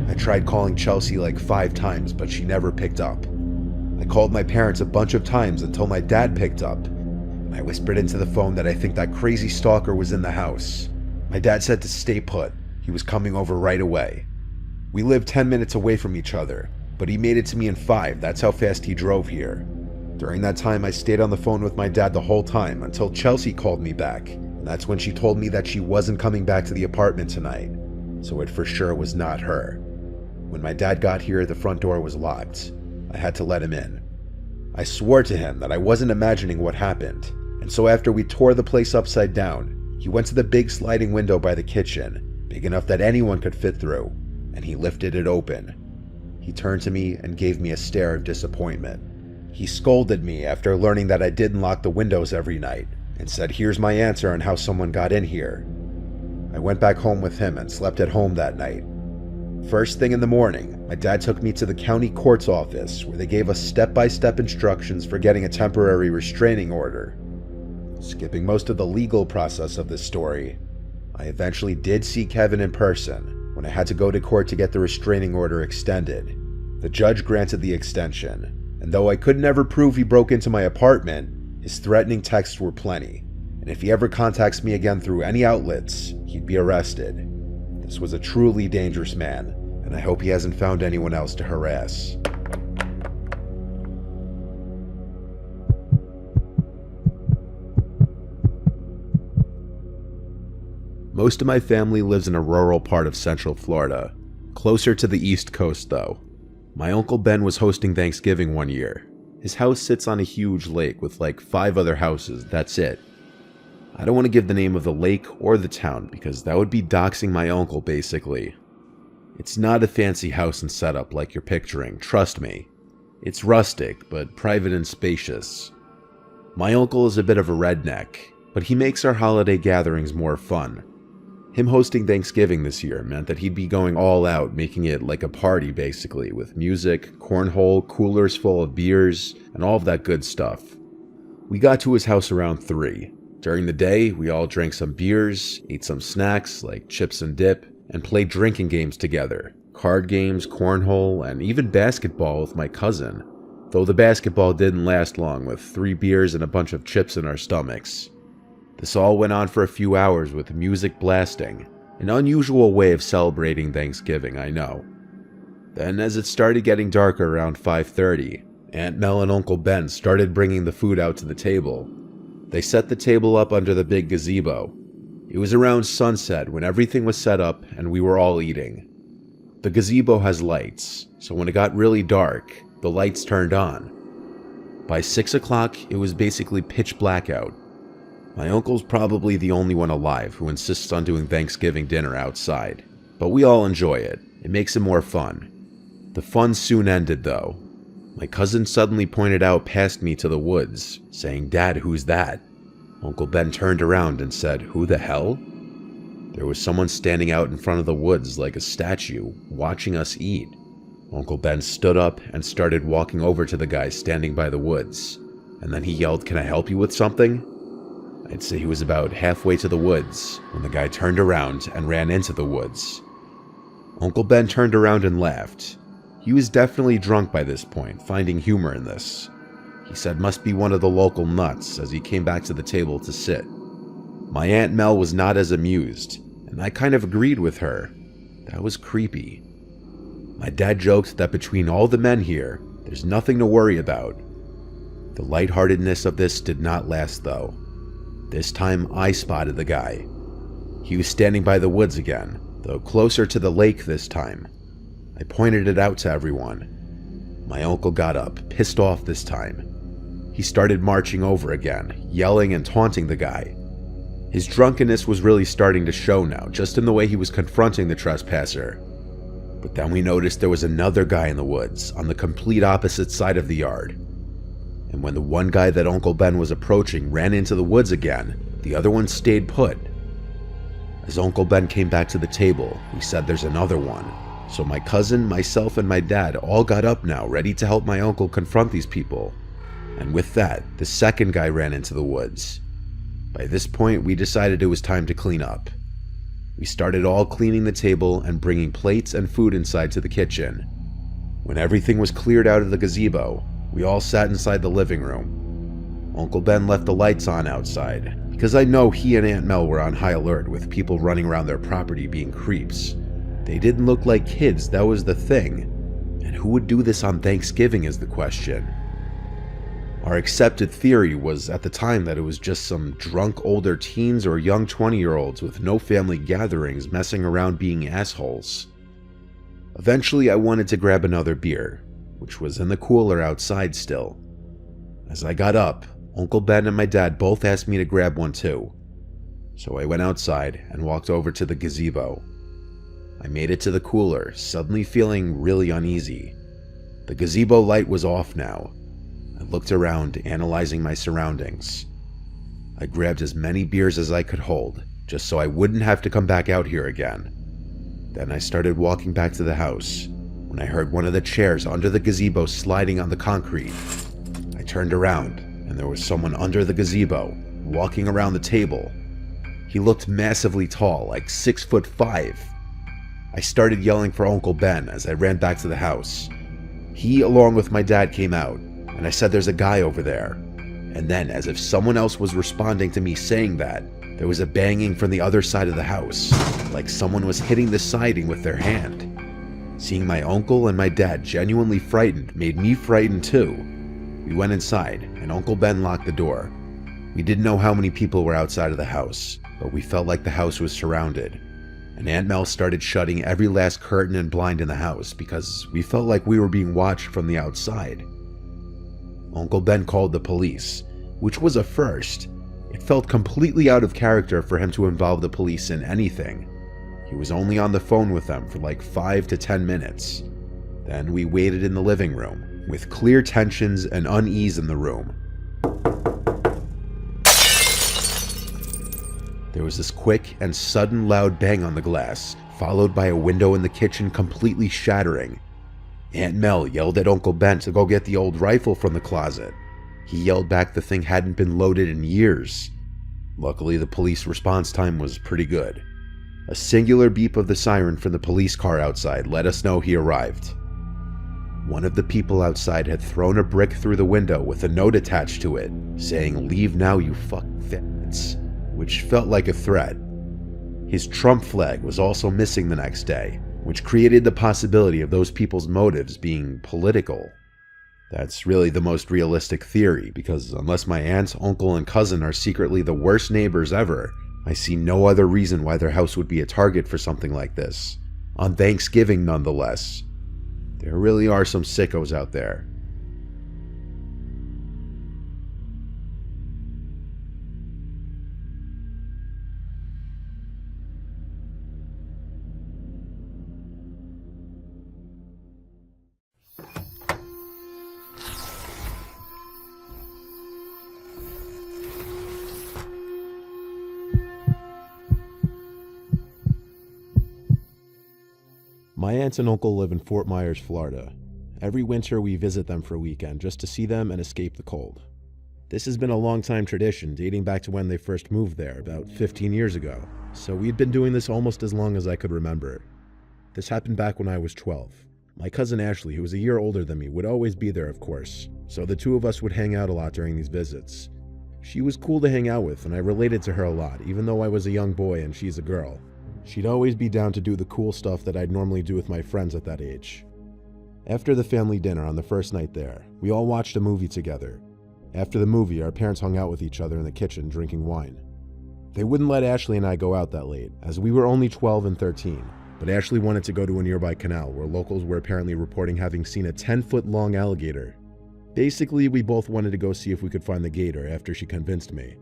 I tried calling Chelsea like 5 times, but she never picked up. I called my parents a bunch of times until my dad picked up. I whispered into the phone that I think that crazy stalker was in the house. My dad said to stay put. He was coming over right away. We lived 10 minutes away from each other, but he made it to me in 5. That's how fast he drove here. During that time, I stayed on the phone with my dad the whole time until Chelsea called me back. And that's when she told me that she wasn't coming back to the apartment tonight. So it for sure was not her. When my dad got here, the front door was locked. I had to let him in. I swore to him that I wasn't imagining what happened. And so after we tore the place upside down, he went to the big sliding window by the kitchen, big enough that anyone could fit through, and he lifted it open. He turned to me and gave me a stare of disappointment. He scolded me after learning that I didn't lock the windows every night, and said, "Here's my answer on how someone got in here." I went back home with him and slept at home that night. First thing in the morning, my dad took me to the county court's office where they gave us step-by-step instructions for getting a temporary restraining order. Skipping most of the legal process of this story, I eventually did see Kevin in person when I had to go to court to get the restraining order extended. The judge granted the extension, and though I could never prove he broke into my apartment, his threatening texts were plenty, and if he ever contacts me again through any outlets, he'd be arrested. This was a truly dangerous man, and I hope he hasn't found anyone else to harass. Most of my family lives in a rural part of Central Florida, closer to the East Coast though. My Uncle Ben was hosting Thanksgiving one year. His house sits on a huge lake with like 5 other houses, that's it. I don't want to give the name of the lake or the town because that would be doxing my uncle basically. It's not a fancy house and setup like you're picturing, trust me. It's rustic, but private and spacious. My uncle is a bit of a redneck, but he makes our holiday gatherings more fun. Him hosting Thanksgiving this year meant that he'd be going all out, making it like a party basically, with music, cornhole, coolers full of beers, and all of that good stuff. We got to his house around 3. During the day, we all drank some beers, ate some snacks like chips and dip, and played drinking games together. Card games, cornhole, and even basketball with my cousin. Though the basketball didn't last long with 3 beers and a bunch of chips in our stomachs. This all went on for a few hours with music blasting. An unusual way of celebrating Thanksgiving, I know. Then as it started getting darker around 5:30, Aunt Mel and Uncle Ben started bringing the food out to the table. They set the table up under the big gazebo. It was around sunset when everything was set up and we were all eating. The gazebo has lights, so when it got really dark, the lights turned on. By 6 o'clock, it was basically pitch black out. My uncle's probably the only one alive who insists on doing Thanksgiving dinner outside, but we all enjoy it. It makes it more fun. The fun soon ended though. My cousin suddenly pointed out past me to the woods, saying, "Dad, who's that?" Uncle Ben turned around and said, "Who the hell?" There was someone standing out in front of the woods like a statue, watching us eat. Uncle Ben stood up and started walking over to the guy standing by the woods, and then he yelled, "Can I help you with something?" I'd say he was about halfway to the woods when the guy turned around and ran into the woods. Uncle Ben turned around and laughed. He was definitely drunk by this point, finding humor in this. He said must be one of the local nuts as he came back to the table to sit. My Aunt Mel was not as amused, and I kind of agreed with her. That was creepy. My dad joked that between all the men here, there's nothing to worry about. The lightheartedness of this did not last though. This time I spotted the guy. He was standing by the woods again, though closer to the lake this time. I pointed it out to everyone. My uncle got up, pissed off this time. He started marching over again, yelling and taunting the guy. His drunkenness was really starting to show now, just in the way he was confronting the trespasser. But then we noticed there was another guy in the woods, on the complete opposite side of the yard. And when the one guy that Uncle Ben was approaching ran into the woods again, the other one stayed put. As Uncle Ben came back to the table, he said there's another one. So my cousin, myself, and my dad all got up now, ready to help my uncle confront these people. And with that, the second guy ran into the woods. By this point, we decided it was time to clean up. We started all cleaning the table and bringing plates and food inside to the kitchen. When everything was cleared out of the gazebo, we all sat inside the living room. Uncle Ben left the lights on outside, because I know he and Aunt Mel were on high alert with people running around their property being creeps. They didn't look like kids, that was the thing. And who would do this on Thanksgiving is the question. Our accepted theory was at the time that it was just some drunk older teens or young 20-year-olds with no family gatherings messing around being assholes. Eventually I wanted to grab another beer, which was in the cooler outside still. As I got up, Uncle Ben and my dad both asked me to grab one too. So I went outside and walked over to the gazebo. I made it to the cooler, suddenly feeling really uneasy. The gazebo light was off now. I looked around, analyzing my surroundings. I grabbed as many beers as I could hold, just so I wouldn't have to come back out here again. Then I started walking back to the house, when I heard one of the chairs under the gazebo sliding on the concrete. I turned around, and there was someone under the gazebo, walking around the table. He looked massively tall, like 6'5". I started yelling for Uncle Ben as I ran back to the house. He, along with my dad, came out, and I said, "There's a guy over there." And then, as if someone else was responding to me saying that, there was a banging from the other side of the house, like someone was hitting the siding with their hand. Seeing my uncle and my dad genuinely frightened made me frightened too. We went inside, and Uncle Ben locked the door. We didn't know how many people were outside of the house, but we felt like the house was surrounded. And Aunt Mel started shutting every last curtain and blind in the house because we felt like we were being watched from the outside. Uncle Ben called the police, which was a first. It felt completely out of character for him to involve the police in anything. He was only on the phone with them for like 5 to 10 minutes. Then we waited in the living room, with clear tensions and unease in the room. There was this quick and sudden loud bang on the glass, followed by a window in the kitchen completely shattering. Aunt Mel yelled at Uncle Ben to go get the old rifle from the closet. He yelled back the thing hadn't been loaded in years. Luckily, the police response time was pretty good. A singular beep of the siren from the police car outside let us know he arrived. One of the people outside had thrown a brick through the window with a note attached to it, saying, "Leave now, you fucking fits," which felt like a threat. His Trump flag was also missing the next day, which created the possibility of those people's motives being political. That's really the most realistic theory, because unless my aunt, uncle, and cousin are secretly the worst neighbors ever, I see no other reason why their house would be a target for something like this. On Thanksgiving, nonetheless. There really are some sickos out there. My aunt and uncle live in Fort Myers, Florida. Every winter we visit them for a weekend just to see them and escape the cold. This has been a long-time tradition, dating back to when they first moved there, about 15 years ago. So we'd been doing this almost as long as I could remember. This happened back when I was 12. My cousin Ashley, who was a year older than me, would always be there, of course, so the two of us would hang out a lot during these visits. She was cool to hang out with, and I related to her a lot, even though I was a young boy and she's a girl. She'd always be down to do the cool stuff that I'd normally do with my friends at that age. After the family dinner on the first night there, we all watched a movie together. After the movie, our parents hung out with each other in the kitchen drinking wine. They wouldn't let Ashley and I go out that late, as we were only 12 and 13, but Ashley wanted to go to a nearby canal where locals were apparently reporting having seen a 10-foot-long alligator. Basically, we both wanted to go see if we could find the gator after she convinced me.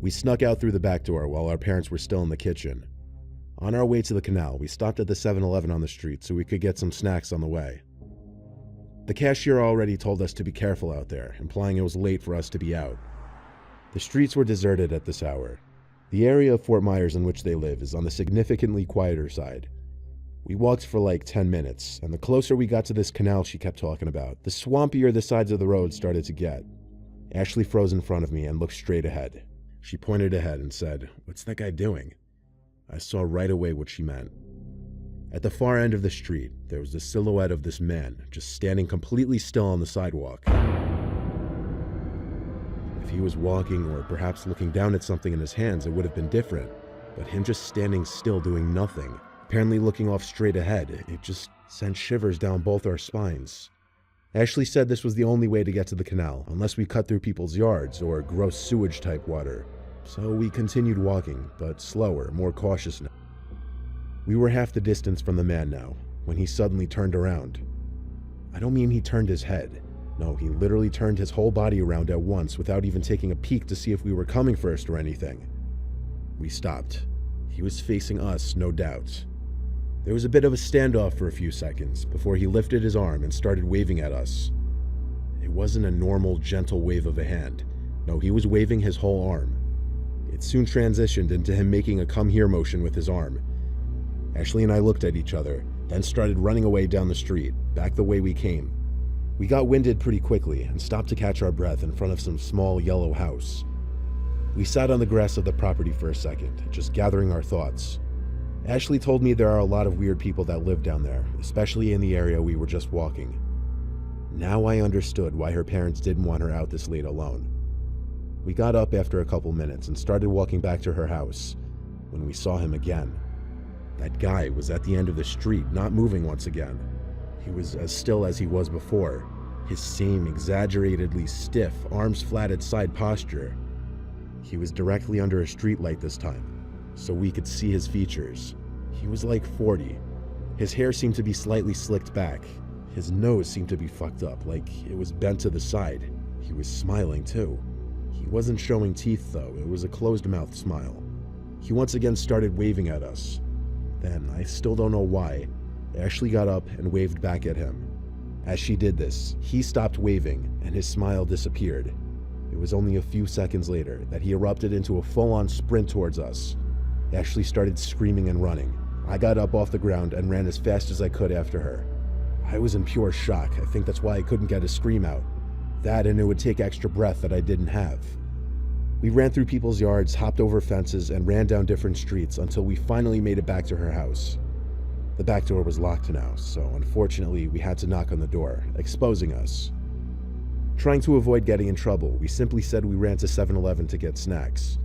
We snuck out through the back door while our parents were still in the kitchen. On our way to the canal, we stopped at the 7-Eleven on the street so we could get some snacks on the way. The cashier already told us to be careful out there, implying it was late for us to be out. The streets were deserted at this hour. The area of Fort Myers in which they live is on the significantly quieter side. We walked for like 10 minutes, and the closer we got to this canal she kept talking about, the swampier the sides of the road started to get. Ashley froze in front of me and looked straight ahead. She pointed ahead and said, "What's that guy doing?" I saw right away what she meant. At the far end of the street, there was the silhouette of this man just standing completely still on the sidewalk. If he was walking or perhaps looking down at something in his hands, it would have been different. But him just standing still doing nothing, apparently looking off straight ahead, it just sent shivers down both our spines. Ashley said this was the only way to get to the canal, unless we cut through people's yards or gross sewage-type water. So we continued walking, but slower, more cautious now. We were half the distance from the man now, when he suddenly turned around. I don't mean he turned his head. No, he literally turned his whole body around at once without even taking a peek to see if we were coming first or anything. We stopped. He was facing us, no doubt. There was a bit of a standoff for a few seconds before he lifted his arm and started waving at us. It wasn't a normal, gentle wave of a hand. No, he was waving his whole arm. It soon transitioned into him making a come here motion with his arm. Ashley and I looked at each other, then started running away down the street, back the way we came. We got winded pretty quickly and stopped to catch our breath in front of some small yellow house. We sat on the grass of the property for a second, just gathering our thoughts. Ashley told me there are a lot of weird people that live down there, especially in the area we were just walking. Now I understood why her parents didn't want her out this late alone. We got up after a couple minutes and started walking back to her house, when we saw him again. That guy was at the end of the street, not moving once again. He was as still as he was before, his same exaggeratedly stiff, arms-flatted side posture. He was directly under a streetlight this time, so we could see his features. He was like 40. His hair seemed to be slightly slicked back. His nose seemed to be fucked up, like it was bent to the side. He was smiling too. He wasn't showing teeth though, it was a closed-mouthed smile. He once again started waving at us. Then, I still don't know why, Ashley got up and waved back at him. As she did this, he stopped waving and his smile disappeared. It was only a few seconds later that he erupted into a full-on sprint towards us. Ashley started screaming and running. I got up off the ground and ran as fast as I could after her. I was in pure shock. I think that's why I couldn't get a scream out. That and it would take extra breath that I didn't have. We ran through people's yards, hopped over fences, and ran down different streets until we finally made it back to her house. The back door was locked now, so unfortunately we had to knock on the door, exposing us. Trying to avoid getting in trouble, we simply said we ran to 7-Eleven to get snacks.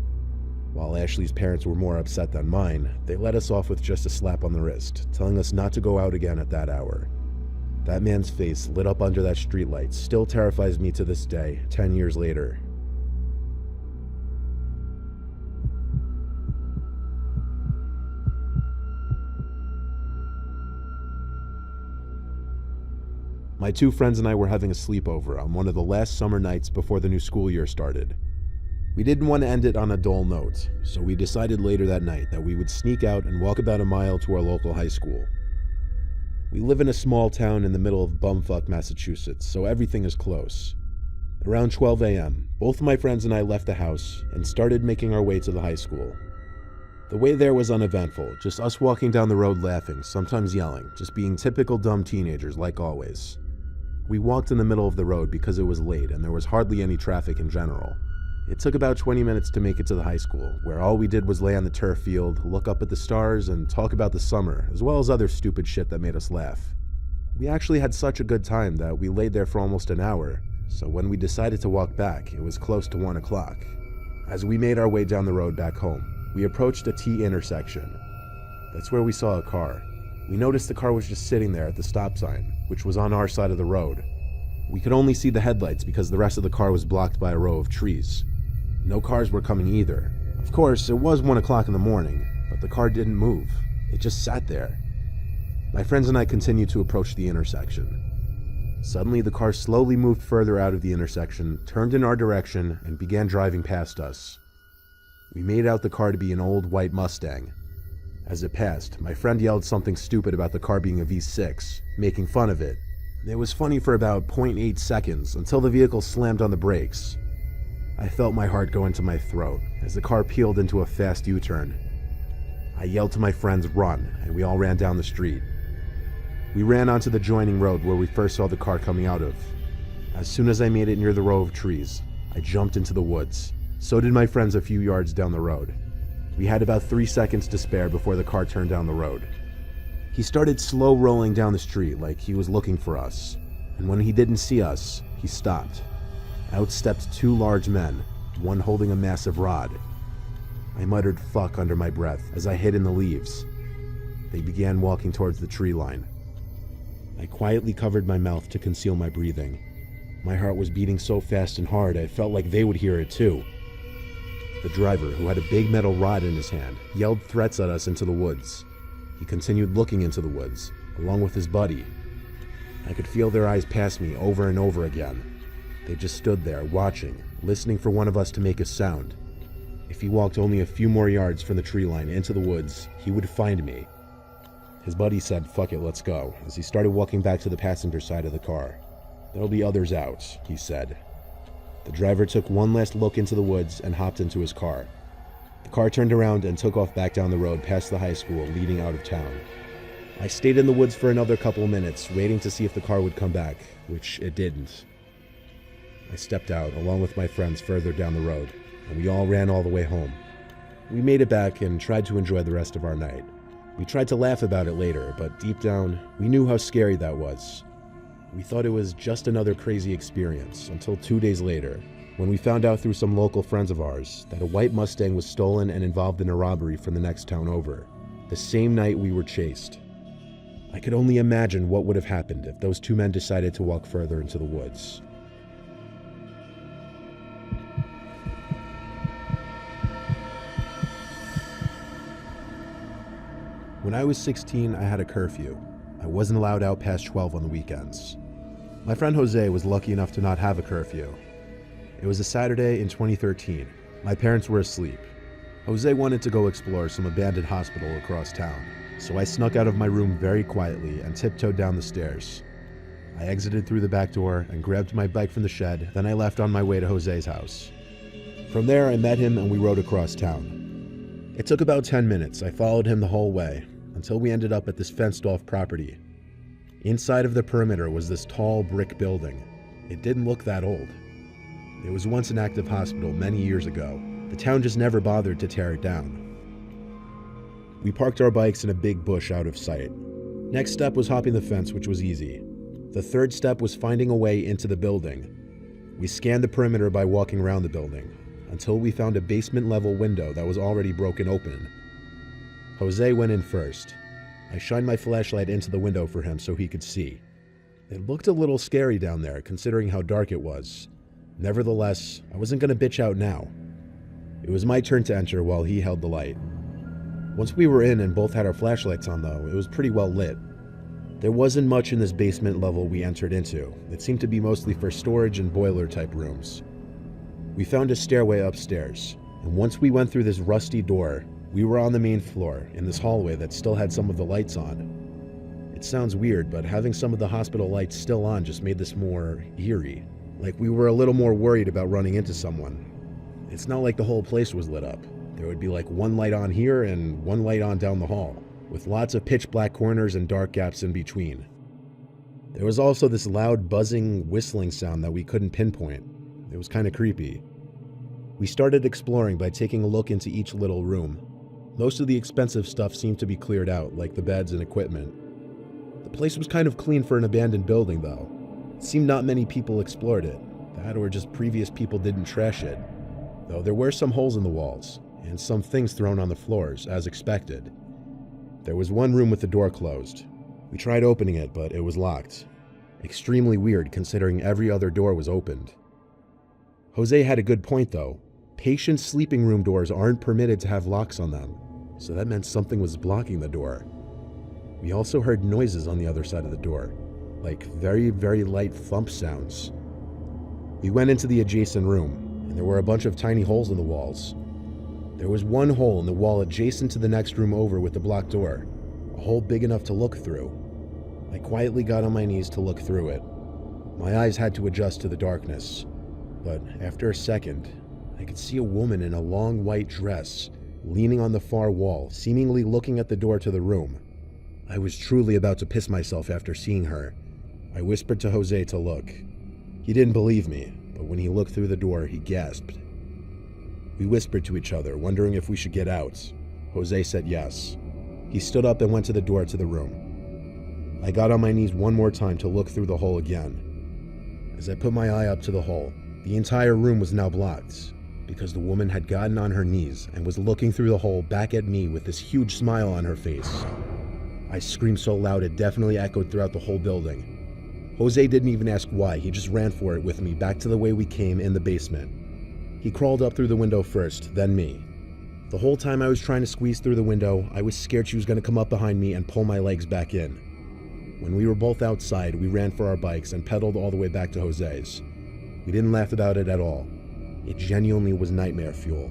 While Ashley's parents were more upset than mine, they let us off with just a slap on the wrist, telling us not to go out again at that hour. That man's face lit up under that streetlight still terrifies me to this day, 10 years later. My two friends and I were having a sleepover on one of the last summer nights before the new school year started. We didn't want to end it on a dull note, so we decided later that night that we would sneak out and walk about a mile to our local high school. We live in a small town in the middle of bumfuck Massachusetts, so everything is close. Around 12 a.m., both my friends and I left the house and started making our way to the high school. The way there was uneventful, just us walking down the road laughing, sometimes yelling, just being typical dumb teenagers like always. We walked in the middle of the road because it was late and there was hardly any traffic in general. It took about 20 minutes to make it to the high school, where all we did was lay on the turf field, look up at the stars, and talk about the summer, as well as other stupid shit that made us laugh. We actually had such a good time that we laid there for almost an hour, so when we decided to walk back, it was close to 1 o'clock. As we made our way down the road back home, we approached a T intersection. That's where we saw a car. We noticed the car was just sitting there at the stop sign, which was on our side of the road. We could only see the headlights because the rest of the car was blocked by a row of trees. No cars were coming either. Of course, it was 1 o'clock in the morning, but the car didn't move. It just sat there. My friends and I continued to approach the intersection. Suddenly, the car slowly moved further out of the intersection, turned in our direction, and began driving past us. We made out the car to be an old white Mustang. As it passed, my friend yelled something stupid about the car being a V6, making fun of it. It was funny for about 0.8 seconds until the vehicle slammed on the brakes. I felt my heart go into my throat as the car peeled into a fast U-turn. I yelled to my friends, "Run," and we all ran down the street. We ran onto the joining road where we first saw the car coming out of. As soon as I made it near the row of trees, I jumped into the woods. So did my friends a few yards down the road. We had about 3 seconds to spare before the car turned down the road. He started slow rolling down the street like he was looking for us, and when he didn't see us, he stopped. Out stepped 2 large men, one holding a massive rod. I muttered "fuck" under my breath as I hid in the leaves. They began walking towards the tree line. I quietly covered my mouth to conceal my breathing. My heart was beating so fast and hard I felt like they would hear it too. The driver, who had a big metal rod in his hand, yelled threats at us into the woods. He continued looking into the woods, along with his buddy. I could feel their eyes pass me over and over again. They just stood there, watching, listening for one of us to make a sound. If he walked only a few more yards from the tree line into the woods, he would find me. His buddy said, "Fuck it, let's go," as he started walking back to the passenger side of the car. "There'll be others out," he said. The driver took one last look into the woods and hopped into his car. The car turned around and took off back down the road past the high school leading out of town. I stayed in the woods for another couple of minutes, waiting to see if the car would come back, which it didn't. I stepped out, along with my friends further down the road, and we all ran all the way home. We made it back and tried to enjoy the rest of our night. We tried to laugh about it later, but deep down, we knew how scary that was. We thought it was just another crazy experience, until 2 days later, when we found out through some local friends of ours that a white Mustang was stolen and involved in a robbery from the next town over, the same night we were chased. I could only imagine what would have happened if those 2 men decided to walk further into the woods. When I was 16, I had a curfew. I wasn't allowed out past 12 on the weekends. My friend Jose was lucky enough to not have a curfew. It was a Saturday in 2013. My parents were asleep. Jose wanted to go explore some abandoned hospital across town, so I snuck out of my room very quietly and tiptoed down the stairs. I exited through the back door and grabbed my bike from the shed, then I left on my way to Jose's house. From there, I met him and we rode across town. It took about 10 minutes. I followed him the whole way, until we ended up at this fenced-off property. Inside of the perimeter was this tall brick building. It didn't look that old. It was once an active hospital many years ago. The town just never bothered to tear it down. We parked our bikes in a big bush out of sight. Next step was hopping the fence, which was easy. The third step was finding a way into the building. We scanned the perimeter by walking around the building, until we found a basement-level window that was already broken open. Jose went in first. I shined my flashlight into the window for him so he could see. It looked a little scary down there, considering how dark it was. Nevertheless, I wasn't going to bitch out now. It was my turn to enter while he held the light. Once we were in and both had our flashlights on though, it was pretty well lit. There wasn't much in this basement level we entered into. It seemed to be mostly for storage and boiler type rooms. We found a stairway upstairs, and once we went through this rusty door, we were on the main floor, in this hallway that still had some of the lights on. It sounds weird, but having some of the hospital lights still on just made this more eerie. Like we were a little more worried about running into someone. It's not like the whole place was lit up. There would be like one light on here and one light on down the hall, with lots of pitch black corners and dark gaps in between. There was also this loud buzzing, whistling sound that we couldn't pinpoint. It was kind of creepy. We started exploring by taking a look into each little room. Most of the expensive stuff seemed to be cleared out, like the beds and equipment. The place was kind of clean for an abandoned building, though. It seemed not many people explored it. That or just previous people didn't trash it. Though there were some holes in the walls, and some things thrown on the floors, as expected. There was one room with the door closed. We tried opening it, but it was locked. Extremely weird, considering every other door was opened. Jose had a good point, though. Patients' sleeping room doors aren't permitted to have locks on them, so that meant something was blocking the door. We also heard noises on the other side of the door, like very, very light thump sounds. We went into the adjacent room, and there were a bunch of tiny holes in the walls. There was one hole in the wall adjacent to the next room over with the blocked door, a hole big enough to look through. I quietly got on my knees to look through it. My eyes had to adjust to the darkness, but after a second, I could see a woman in a long white dress, leaning on the far wall, seemingly looking at the door to the room. I was truly about to piss myself after seeing her. I whispered to Jose to look. He didn't believe me, but when he looked through the door, he gasped. We whispered to each other, wondering if we should get out. Jose said yes. He stood up and went to the door to the room. I got on my knees one more time to look through the hole again. As I put my eye up to the hole, the entire room was now blocked, because the woman had gotten on her knees and was looking through the hole back at me with this huge smile on her face. I screamed so loud it definitely echoed throughout the whole building. Jose didn't even ask why, he just ran for it with me back to the way we came in the basement. He crawled up through the window first, then me. The whole time I was trying to squeeze through the window, I was scared she was going to come up behind me and pull my legs back in. When we were both outside, we ran for our bikes and pedaled all the way back to Jose's. We didn't laugh about it at all. It genuinely was nightmare fuel.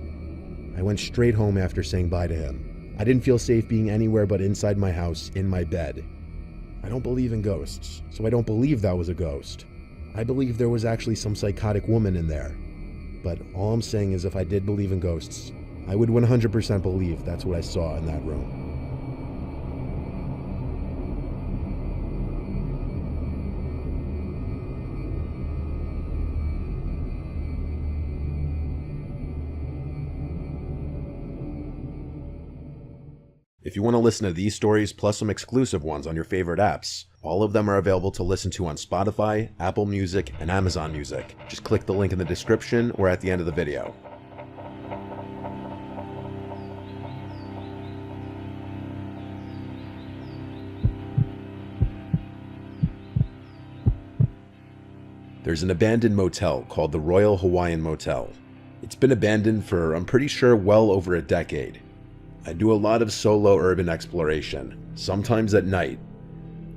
I went straight home after saying bye to him. I didn't feel safe being anywhere but inside my house, in my bed. I don't believe in ghosts, so I don't believe that was a ghost. I believe there was actually some psychotic woman in there. But all I'm saying is if I did believe in ghosts, I would 100% believe that's what I saw in that room. If you want to listen to these stories plus some exclusive ones on your favorite apps, all of them are available to listen to on Spotify, Apple Music, and Amazon Music. Just click the link in the description or at the end of the video. There's an abandoned motel called the Royal Hawaiian Motel. It's been abandoned for, I'm pretty sure, well over a decade. I do a lot of solo urban exploration, sometimes at night.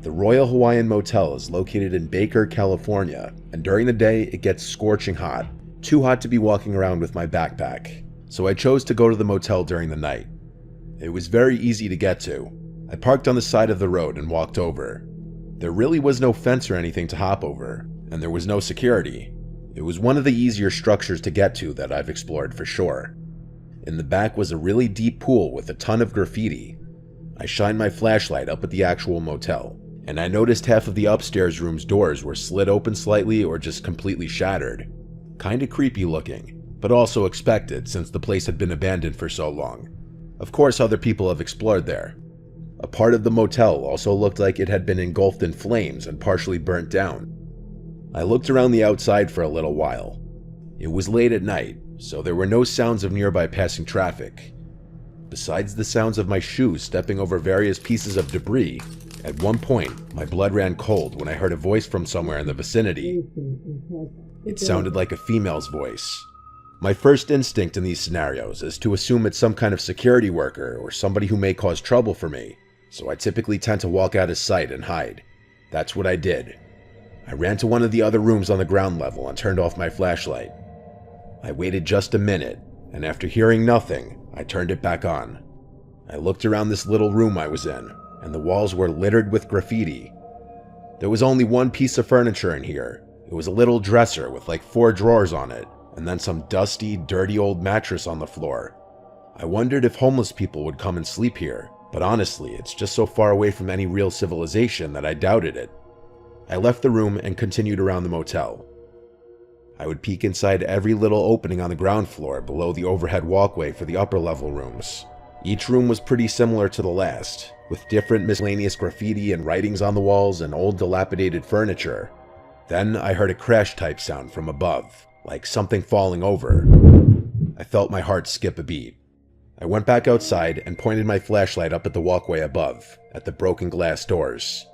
The Royal Hawaiian Motel is located in Baker, California, and during the day it gets scorching hot, too hot to be walking around with my backpack. So I chose to go to the motel during the night. It was very easy to get to. I parked on the side of the road and walked over. There really was no fence or anything to hop over, and there was no security. It was one of the easier structures to get to that I've explored for sure. In the back was a really deep pool with a ton of graffiti. I shined my flashlight up at the actual motel, and I noticed half of the upstairs room's doors were slid open slightly or just completely shattered. Kinda creepy looking, but also expected since the place had been abandoned for so long. Of course, other people have explored there. A part of the motel also looked like it had been engulfed in flames and partially burnt down. I looked around the outside for a little while. It was late at night, so there were no sounds of nearby passing traffic. Besides the sounds of my shoes stepping over various pieces of debris, at one point my blood ran cold when I heard a voice from somewhere in the vicinity. It sounded like a female's voice. My first instinct in these scenarios is to assume it's some kind of security worker or somebody who may cause trouble for me, so I typically tend to walk out of sight and hide. That's what I did. I ran to one of the other rooms on the ground level and turned off my flashlight. I waited just a minute, and after hearing nothing, I turned it back on. I looked around this little room I was in, and the walls were littered with graffiti. There was only one piece of furniture in here. It was a little dresser with like 4 drawers on it, and then some dusty, dirty old mattress on the floor. I wondered if homeless people would come and sleep here, but honestly, it's just so far away from any real civilization that I doubted it. I left the room and continued around the motel. I would peek inside every little opening on the ground floor below the overhead walkway for the upper level rooms. Each room was pretty similar to the last, with different miscellaneous graffiti and writings on the walls and old dilapidated furniture. Then I heard a crash type sound from above, like something falling over. I felt my heart skip a beat. I went back outside and pointed my flashlight up at the walkway above, at the broken glass doors.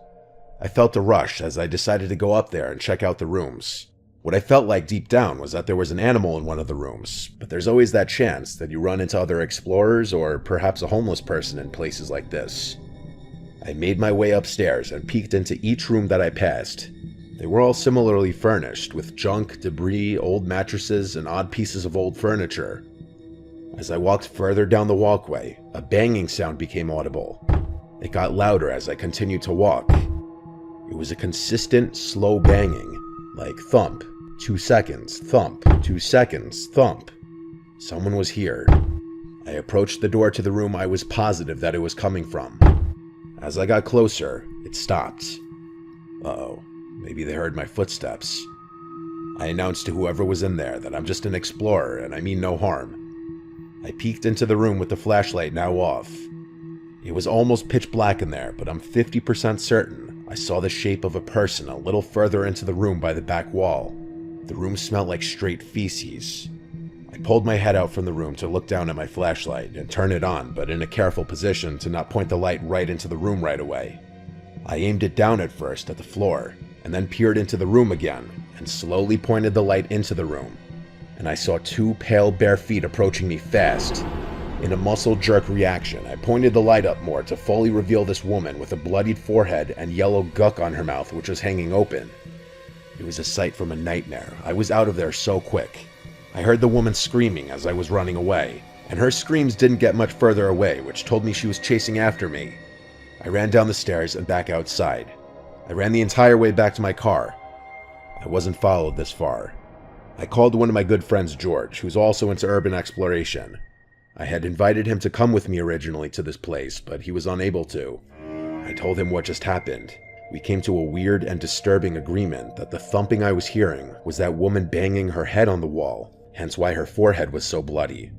I felt a rush as I decided to go up there and check out the rooms. What I felt like deep down was that there was an animal in one of the rooms, but there's always that chance that you run into other explorers or perhaps a homeless person in places like this. I made my way upstairs and peeked into each room that I passed. They were all similarly furnished, with junk, debris, old mattresses, and odd pieces of old furniture. As I walked further down the walkway, a banging sound became audible. It got louder as I continued to walk. It was a consistent, slow banging, like thump, 2 seconds, thump, 2 seconds, thump. Someone was here. I approached the door to the room I was positive that it was coming from. As I got closer, it stopped. Uh-oh, maybe they heard my footsteps. I announced to whoever was in there that I'm just an explorer and I mean no harm. I peeked into the room with the flashlight now off. It was almost pitch black in there, but I'm 50% certain I saw the shape of a person a little further into the room by the back wall. The room smelled like straight feces. I pulled my head out from the room to look down at my flashlight and turn it on, but in a careful position to not point the light right into the room right away. I aimed it down at first at the floor, and then peered into the room again, and slowly pointed the light into the room. And I saw two pale bare feet approaching me fast. In a muscle jerk reaction, I pointed the light up more to fully reveal this woman with a bloodied forehead and yellow gunk on her mouth which was hanging open. It was a sight from a nightmare. I was out of there so quick. I heard the woman screaming as I was running away, and her screams didn't get much further away, which told me she was chasing after me. I ran down the stairs and back outside. I ran the entire way back to my car. I wasn't followed this far. I called one of my good friends, George, who's also into urban exploration. I had invited him to come with me originally to this place, but he was unable to. I told him what just happened. We came to a weird and disturbing agreement that the thumping I was hearing was that woman banging her head on the wall, hence why her forehead was so bloody.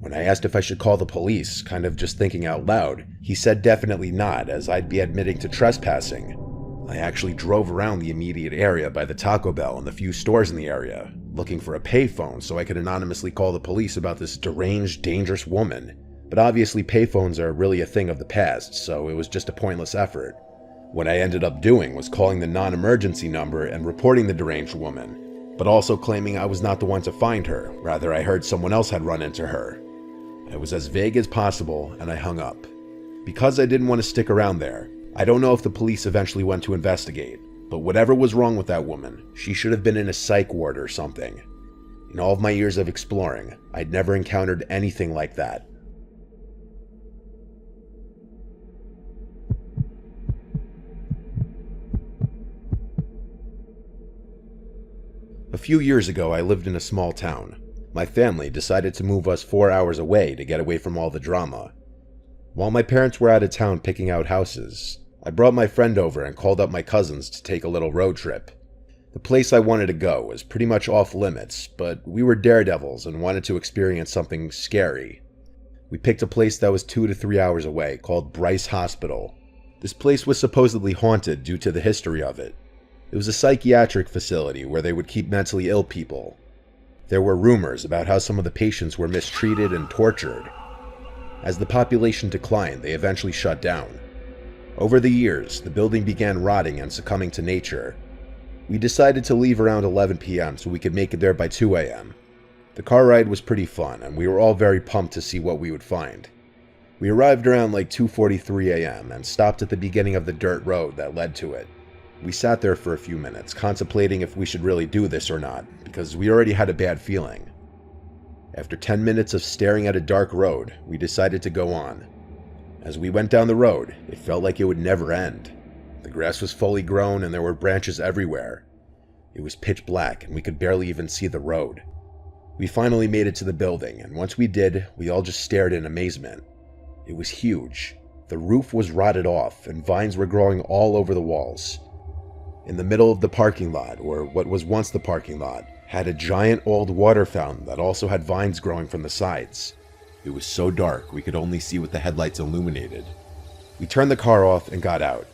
When I asked if I should call the police, kind of just thinking out loud, he said definitely not, as I'd be admitting to trespassing. I actually drove around the immediate area by the Taco Bell and the few stores in the area, looking for a payphone so I could anonymously call the police about this deranged, dangerous woman. But obviously payphones are really a thing of the past, so it was just a pointless effort. What I ended up doing was calling the non-emergency number and reporting the deranged woman, but also claiming I was not the one to find her, rather I heard someone else had run into her. I was as vague as possible, and I hung up. Because I didn't want to stick around there, I don't know if the police eventually went to investigate, but whatever was wrong with that woman, she should have been in a psych ward or something. In all of my years of exploring, I'd never encountered anything like that. A few years ago, I lived in a small town. My family decided to move us 4 hours away to get away from all the drama. While my parents were out of town picking out houses, I brought my friend over and called up my cousins to take a little road trip. The place I wanted to go was pretty much off limits, but we were daredevils and wanted to experience something scary. We picked a place that was 2 to 3 hours away called Bryce Hospital. This place was supposedly haunted due to the history of it. It was a psychiatric facility where they would keep mentally ill people. There were rumors about how some of the patients were mistreated and tortured. As the population declined, they eventually shut down. Over the years, the building began rotting and succumbing to nature. We decided to leave around 11 p.m. so we could make it there by 2 a.m. The car ride was pretty fun, and we were all very pumped to see what we would find. We arrived around like 2:43 a.m. and stopped at the beginning of the dirt road that led to it. We sat there for a few minutes, contemplating if we should really do this or not, because we already had a bad feeling. After 10 minutes of staring at a dark road, we decided to go on. As we went down the road, it felt like it would never end. The grass was fully grown and there were branches everywhere. It was pitch black and we could barely even see the road. We finally made it to the building, and once we did, we all just stared in amazement. It was huge. The roof was rotted off and vines were growing all over the walls. In the middle of the parking lot, or what was once the parking lot, had a giant old water fountain that also had vines growing from the sides. It was so dark we could only see what the headlights illuminated. We turned the car off and got out.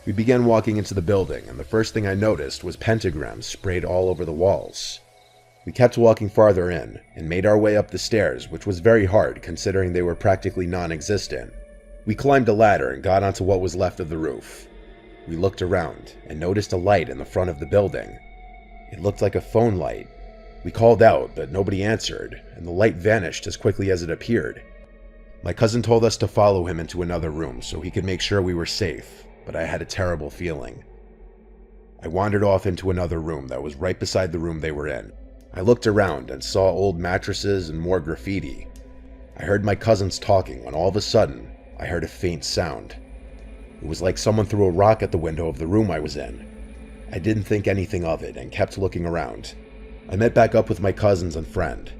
We began walking into the building, and the first thing I noticed was pentagrams sprayed all over the walls. We kept walking farther in, and made our way up the stairs, which was very hard considering they were practically non-existent. We climbed a ladder and got onto what was left of the roof. We looked around, and noticed a light in the front of the building. It looked like a phone light. We called out, but nobody answered, and the light vanished as quickly as it appeared. My cousin told us to follow him into another room so he could make sure we were safe, but I had a terrible feeling. I wandered off into another room that was right beside the room they were in. I looked around and saw old mattresses and more graffiti. I heard my cousins talking when all of a sudden, I heard a faint sound. It was like someone threw a rock at the window of the room I was in. I didn't think anything of it and kept looking around. I met back up with my cousins and friend.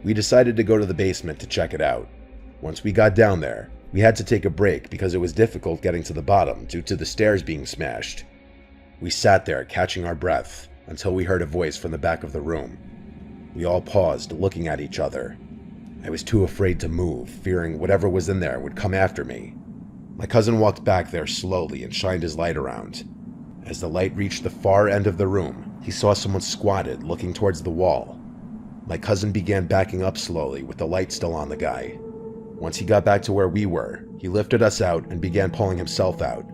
We decided to go to the basement to check it out. Once we got down there, we had to take a break because it was difficult getting to the bottom due to the stairs being smashed. We sat there catching our breath until we heard a voice from the back of the room. We all paused, looking at each other. I was too afraid to move, fearing whatever was in there would come after me. My cousin walked back there slowly and shined his light around. As the light reached the far end of the room, he saw someone squatted, looking towards the wall. My cousin began backing up slowly, with the light still on the guy. Once he got back to where we were, he lifted us out and began pulling himself out.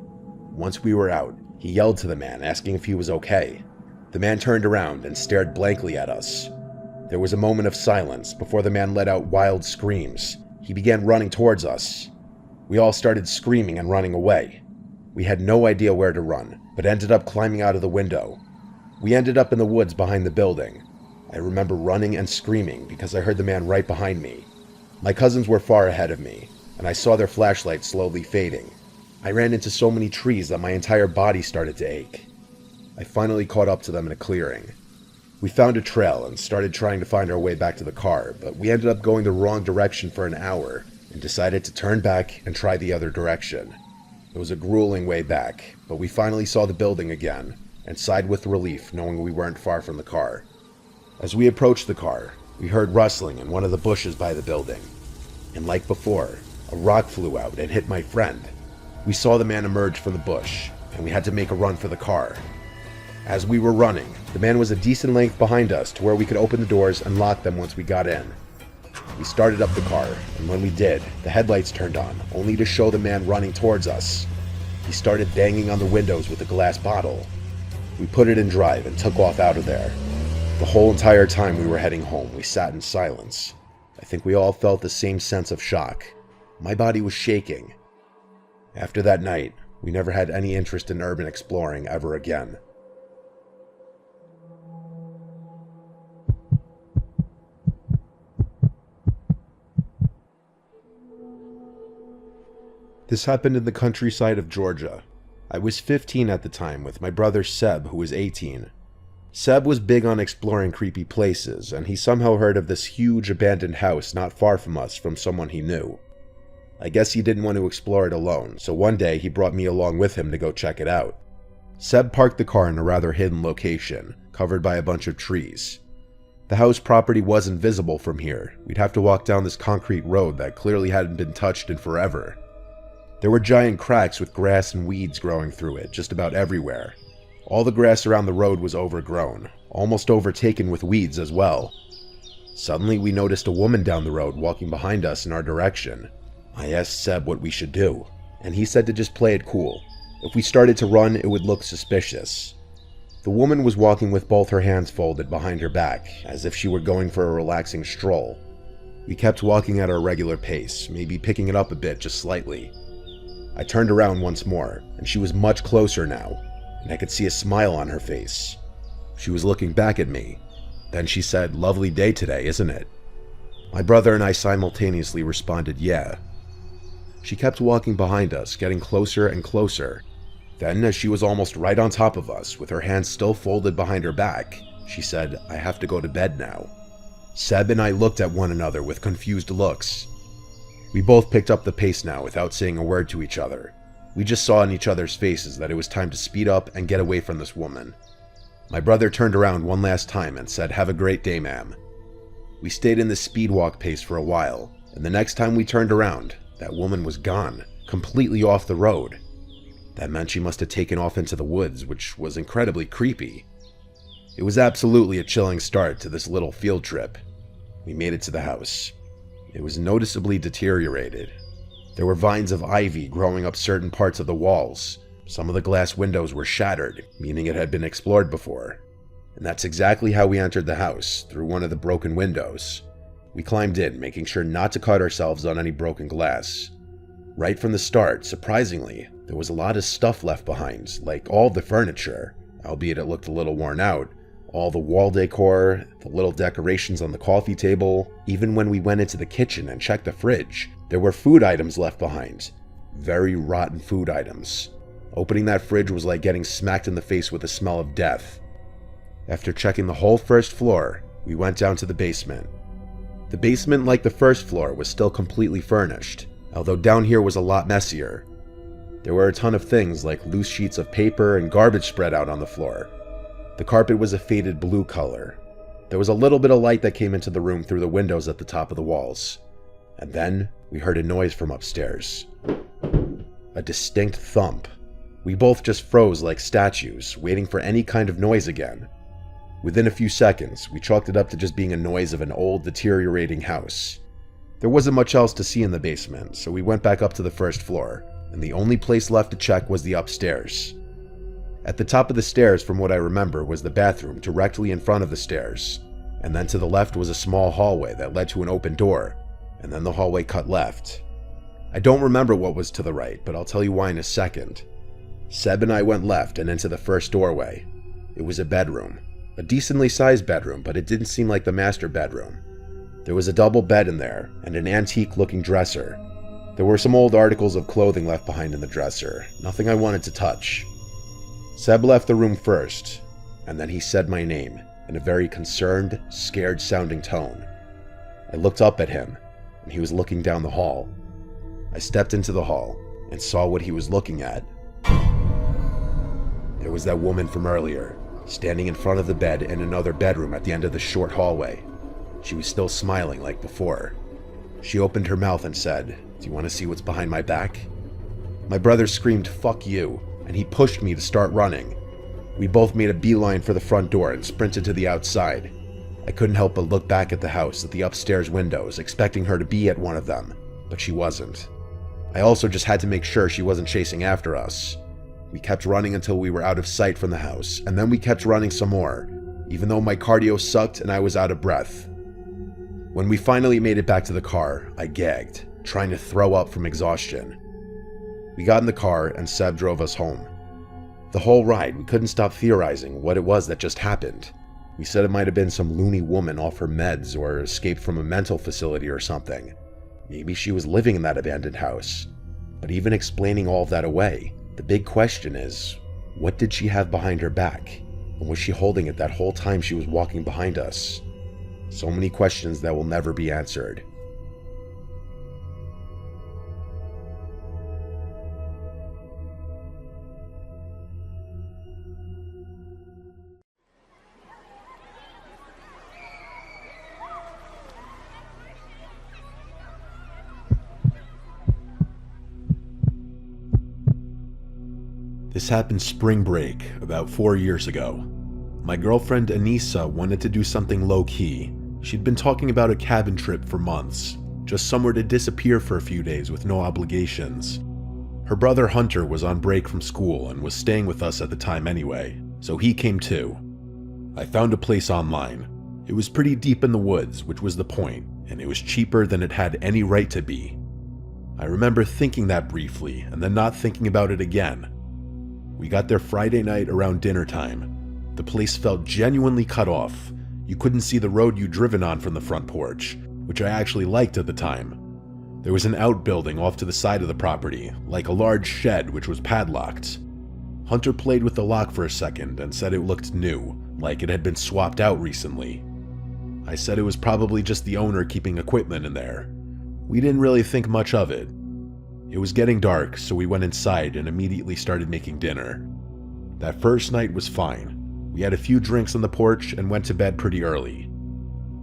Once we were out, he yelled to the man, asking if he was okay. The man turned around and stared blankly at us. There was a moment of silence before the man let out wild screams. He began running towards us. We all started screaming and running away. We had no idea where to run, but ended up climbing out of the window. We ended up in the woods behind the building. I remember running and screaming because I heard the man right behind me. My cousins were far ahead of me, and I saw their flashlights slowly fading. I ran into so many trees that my entire body started to ache. I finally caught up to them in a clearing. We found a trail and started trying to find our way back to the car, but we ended up going the wrong direction for an hour and decided to turn back and try the other direction. It was a grueling way back, but we finally saw the building again and sighed with relief knowing we weren't far from the car. As we approached the car, we heard rustling in one of the bushes by the building, and like before, a rock flew out and hit my friend. We saw the man emerge from the bush, and we had to make a run for the car. As we were running, the man was a decent length behind us to where we could open the doors and lock them once we got in. We started up the car, and when we did, the headlights turned on, only to show the man running towards us. He started banging on the windows with a glass bottle. We put it in drive and took off out of there. The whole entire time we were heading home, we sat in silence. I think we all felt the same sense of shock. My body was shaking. After that night, we never had any interest in urban exploring ever again. This happened in the countryside of Georgia. I was 15 at the time with my brother Seb, who was 18. Seb was big on exploring creepy places, and he somehow heard of this huge abandoned house not far from us from someone he knew. I guess he didn't want to explore it alone, so one day he brought me along with him to go check it out. Seb parked the car in a rather hidden location, covered by a bunch of trees. The house property wasn't visible from here. We'd have to walk down this concrete road that clearly hadn't been touched in forever. There were giant cracks with grass and weeds growing through it just about everywhere. All the grass around the road was overgrown, almost overtaken with weeds as well. Suddenly we noticed a woman down the road walking behind us in our direction. I asked Seb what we should do, and he said to just play it cool. If we started to run, it would look suspicious. The woman was walking with both her hands folded behind her back, as if she were going for a relaxing stroll. We kept walking at our regular pace, maybe picking it up a bit just slightly. I turned around once more, and she was much closer now, and I could see a smile on her face. She was looking back at me. Then she said, "Lovely day today, isn't it?" My brother and I simultaneously responded, "Yeah." She kept walking behind us, getting closer and closer. Then, as she was almost right on top of us, with her hands still folded behind her back, she said, "I have to go to bed now." Seb and I looked at one another with confused looks. We both picked up the pace now without saying a word to each other. We just saw in each other's faces that it was time to speed up and get away from this woman. My brother turned around one last time and said, "Have a great day, ma'am." We stayed in this speed walk pace for a while, and the next time we turned around, that woman was gone, completely off the road. That meant she must have taken off into the woods, which was incredibly creepy. It was absolutely a chilling start to this little field trip. We made it to the house. It was noticeably deteriorated. There were vines of ivy growing up certain parts of the walls. Some of the glass windows were shattered, meaning it had been explored before. And that's exactly how we entered the house, through one of the broken windows. We climbed in, making sure not to cut ourselves on any broken glass. Right from the start, surprisingly, there was a lot of stuff left behind, like all the furniture, albeit it looked a little worn out, all the wall decor, the little decorations on the coffee table. Even when we went into the kitchen and checked the fridge, there were food items left behind. Very rotten food items. Opening that fridge was like getting smacked in the face with the smell of death. After checking the whole first floor, we went down to the basement. The basement, like the first floor, was still completely furnished, although down here was a lot messier. There were a ton of things like loose sheets of paper and garbage spread out on the floor. The carpet was a faded blue color. There was a little bit of light that came into the room through the windows at the top of the walls. And then we heard a noise from upstairs. A distinct thump. We both just froze like statues, waiting for any kind of noise again. Within a few seconds, we chalked it up to just being a noise of an old, deteriorating house. There wasn't much else to see in the basement, so we went back up to the first floor, and the only place left to check was the upstairs. At the top of the stairs, from what I remember, was the bathroom directly in front of the stairs, and then to the left was a small hallway that led to an open door, and then the hallway cut left. I don't remember what was to the right, but I'll tell you why in a second. Seb and I went left and into the first doorway. It was a bedroom. A decently sized bedroom, but it didn't seem like the master bedroom. There was a double bed in there, and an antique-looking dresser. There were some old articles of clothing left behind in the dresser, nothing I wanted to touch. Seb left the room first, and then he said my name, in a very concerned, scared-sounding tone. I looked up at him, and he was looking down the hall. I stepped into the hall, and saw what he was looking at. It was that woman from earlier, standing in front of the bed in another bedroom at the end of the short hallway. She was still smiling like before. She opened her mouth and said, "Do you want to see what's behind my back?" My brother screamed, "Fuck you," and he pushed me to start running. We both made a beeline for the front door and sprinted to the outside. I couldn't help but look back at the house, at the upstairs windows, expecting her to be at one of them, but she wasn't. I also just had to make sure she wasn't chasing after us. We kept running until we were out of sight from the house, and then we kept running some more, even though my cardio sucked and I was out of breath. When we finally made it back to the car, I gagged, trying to throw up from exhaustion. We got in the car and Seb drove us home. The whole ride, we couldn't stop theorizing what it was that just happened. We said it might have been some loony woman off her meds or escaped from a mental facility or something. Maybe she was living in that abandoned house. But even explaining all of that away, the big question is, what did she have behind her back? And was she holding it that whole time she was walking behind us? So many questions that will never be answered. This happened spring break, about 4 years ago. My girlfriend Anissa wanted to do something low-key. She'd been talking about a cabin trip for months, just somewhere to disappear for a few days with no obligations. Her brother Hunter was on break from school and was staying with us at the time anyway, so he came too. I found a place online. It was pretty deep in the woods, which was the point, and it was cheaper than it had any right to be. I remember thinking that briefly, and then not thinking about it again. We got there Friday night around dinner time. The place felt genuinely cut off. You couldn't see the road you'd driven on from the front porch, which I actually liked at the time. There was an outbuilding off to the side of the property, like a large shed which was padlocked. Hunter played with the lock for a second and said it looked new, like it had been swapped out recently. I said it was probably just the owner keeping equipment in there. We didn't really think much of it. It was getting dark, so we went inside and immediately started making dinner. That first night was fine. We had a few drinks on the porch and went to bed pretty early.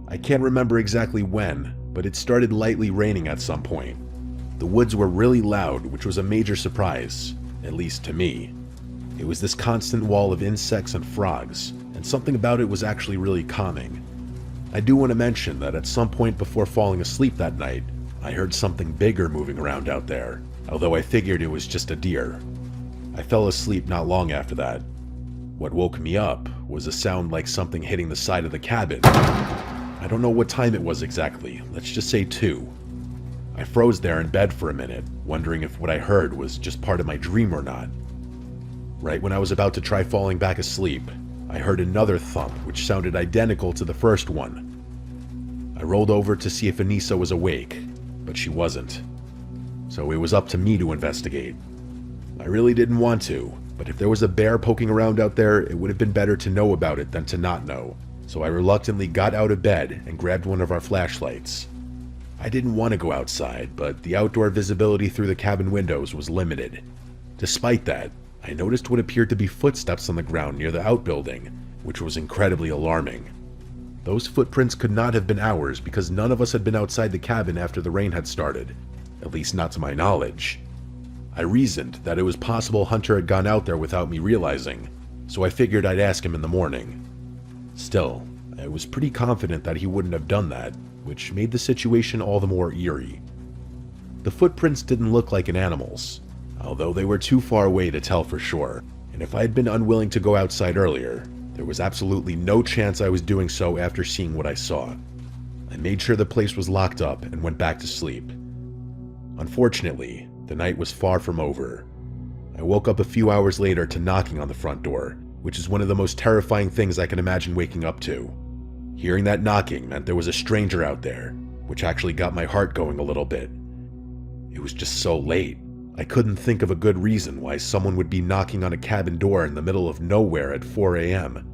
I can't remember exactly when, but it started lightly raining at some point. The woods were really loud, which was a major surprise, at least to me. It was this constant wall of insects and frogs, and something about it was actually really calming. I do want to mention that at some point before falling asleep that night, I heard something bigger moving around out there, although I figured it was just a deer. I fell asleep not long after that. What woke me up was a sound like something hitting the side of the cabin. I don't know what time it was exactly, let's just say 2. I froze there in bed for a minute, wondering if what I heard was just part of my dream or not. Right when I was about to try falling back asleep, I heard another thump which sounded identical to the first one. I rolled over to see if Anissa was awake, but she wasn't. So it was up to me to investigate. I really didn't want to, but if there was a bear poking around out there, it would have been better to know about it than to not know. So I reluctantly got out of bed and grabbed one of our flashlights. I didn't want to go outside, but the outdoor visibility through the cabin windows was limited. Despite that, I noticed what appeared to be footsteps on the ground near the outbuilding, which was incredibly alarming. Those footprints could not have been ours because none of us had been outside the cabin after the rain had started, at least not to my knowledge. I reasoned that it was possible Hunter had gone out there without me realizing, so I figured I'd ask him in the morning. Still, I was pretty confident that he wouldn't have done that, which made the situation all the more eerie. The footprints didn't look like an animal's, although they were too far away to tell for sure, and if I had been unwilling to go outside earlier, there was absolutely no chance I was doing so after seeing what I saw. I made sure the place was locked up and went back to sleep. Unfortunately, the night was far from over. I woke up a few hours later to knocking on the front door, which is one of the most terrifying things I can imagine waking up to. Hearing that knocking meant there was a stranger out there, which actually got my heart going a little bit. It was just so late. I couldn't think of a good reason why someone would be knocking on a cabin door in the middle of nowhere at 4 a.m.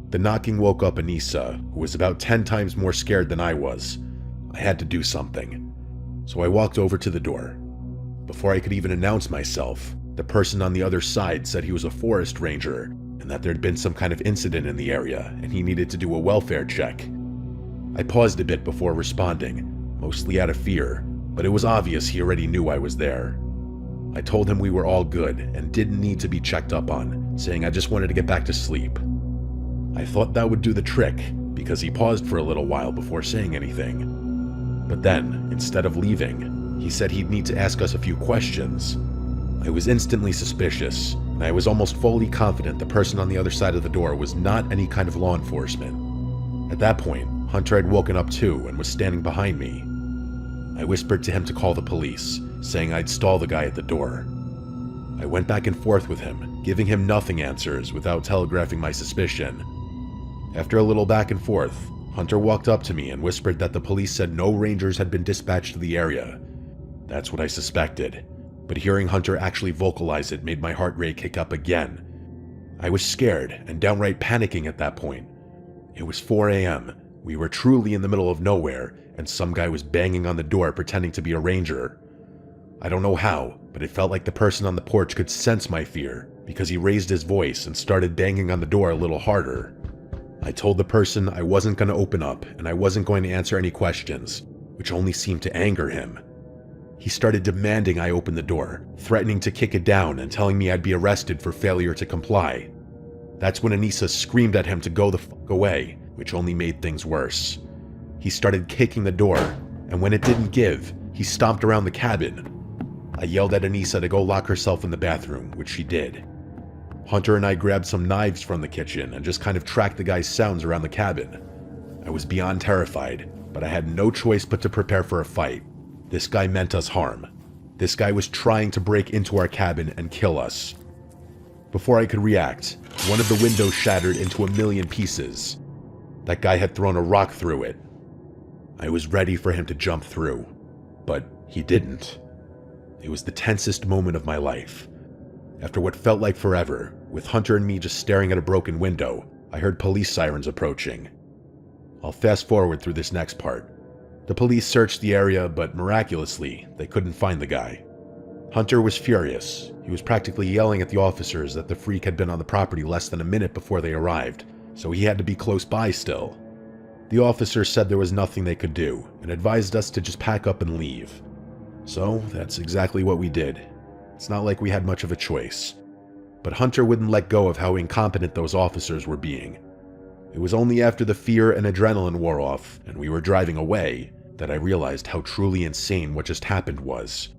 The knocking woke up Anissa, who was about 10 times more scared than I was. I had to do something. So I walked over to the door. Before I could even announce myself, the person on the other side said he was a forest ranger and that there'd been some kind of incident in the area and he needed to do a welfare check. I paused a bit before responding, mostly out of fear, but it was obvious he already knew I was there. I told him we were all good and didn't need to be checked up on, saying I just wanted to get back to sleep. I thought that would do the trick, because he paused for a little while before saying anything. But then, instead of leaving, he said he'd need to ask us a few questions. I was instantly suspicious, and I was almost fully confident the person on the other side of the door was not any kind of law enforcement. At that point, Hunter had woken up too and was standing behind me. I whispered to him to call the police, saying I'd stall the guy at the door. I went back and forth with him, giving him nothing answers without telegraphing my suspicion. After a little back and forth, Hunter walked up to me and whispered that the police said no rangers had been dispatched to the area. That's what I suspected, but hearing Hunter actually vocalize it made my heart rate kick up again. I was scared and downright panicking at that point. It was 4 a.m. We were truly in the middle of nowhere, and some guy was banging on the door pretending to be a ranger. I don't know how, but it felt like the person on the porch could sense my fear, because he raised his voice and started banging on the door a little harder. I told the person I wasn't going to open up and I wasn't going to answer any questions, which only seemed to anger him. He started demanding I open the door, threatening to kick it down and telling me I'd be arrested for failure to comply. That's when Anissa screamed at him to go the fuck away, which only made things worse. He started kicking the door, and when it didn't give, he stomped around the cabin. I yelled at Anissa to go lock herself in the bathroom, which she did. Hunter and I grabbed some knives from the kitchen and just kind of tracked the guy's sounds around the cabin. I was beyond terrified, but I had no choice but to prepare for a fight. This guy meant us harm. This guy was trying to break into our cabin and kill us. Before I could react, one of the windows shattered into a million pieces. That guy had thrown a rock through it. I was ready for him to jump through, but he didn't. It was the tensest moment of my life. After what felt like forever, with Hunter and me just staring at a broken window, I heard police sirens approaching. I'll fast forward through this next part. The police searched the area, but miraculously, they couldn't find the guy. Hunter was furious. He was practically yelling at the officers that the freak had been on the property less than a minute before they arrived, so he had to be close by still. The officers said there was nothing they could do, and advised us to just pack up and leave. So that's exactly what we did. It's not like we had much of a choice. But Hunter wouldn't let go of how incompetent those officers were being. It was only after the fear and adrenaline wore off, and we were driving away, that I realized how truly insane what just happened was.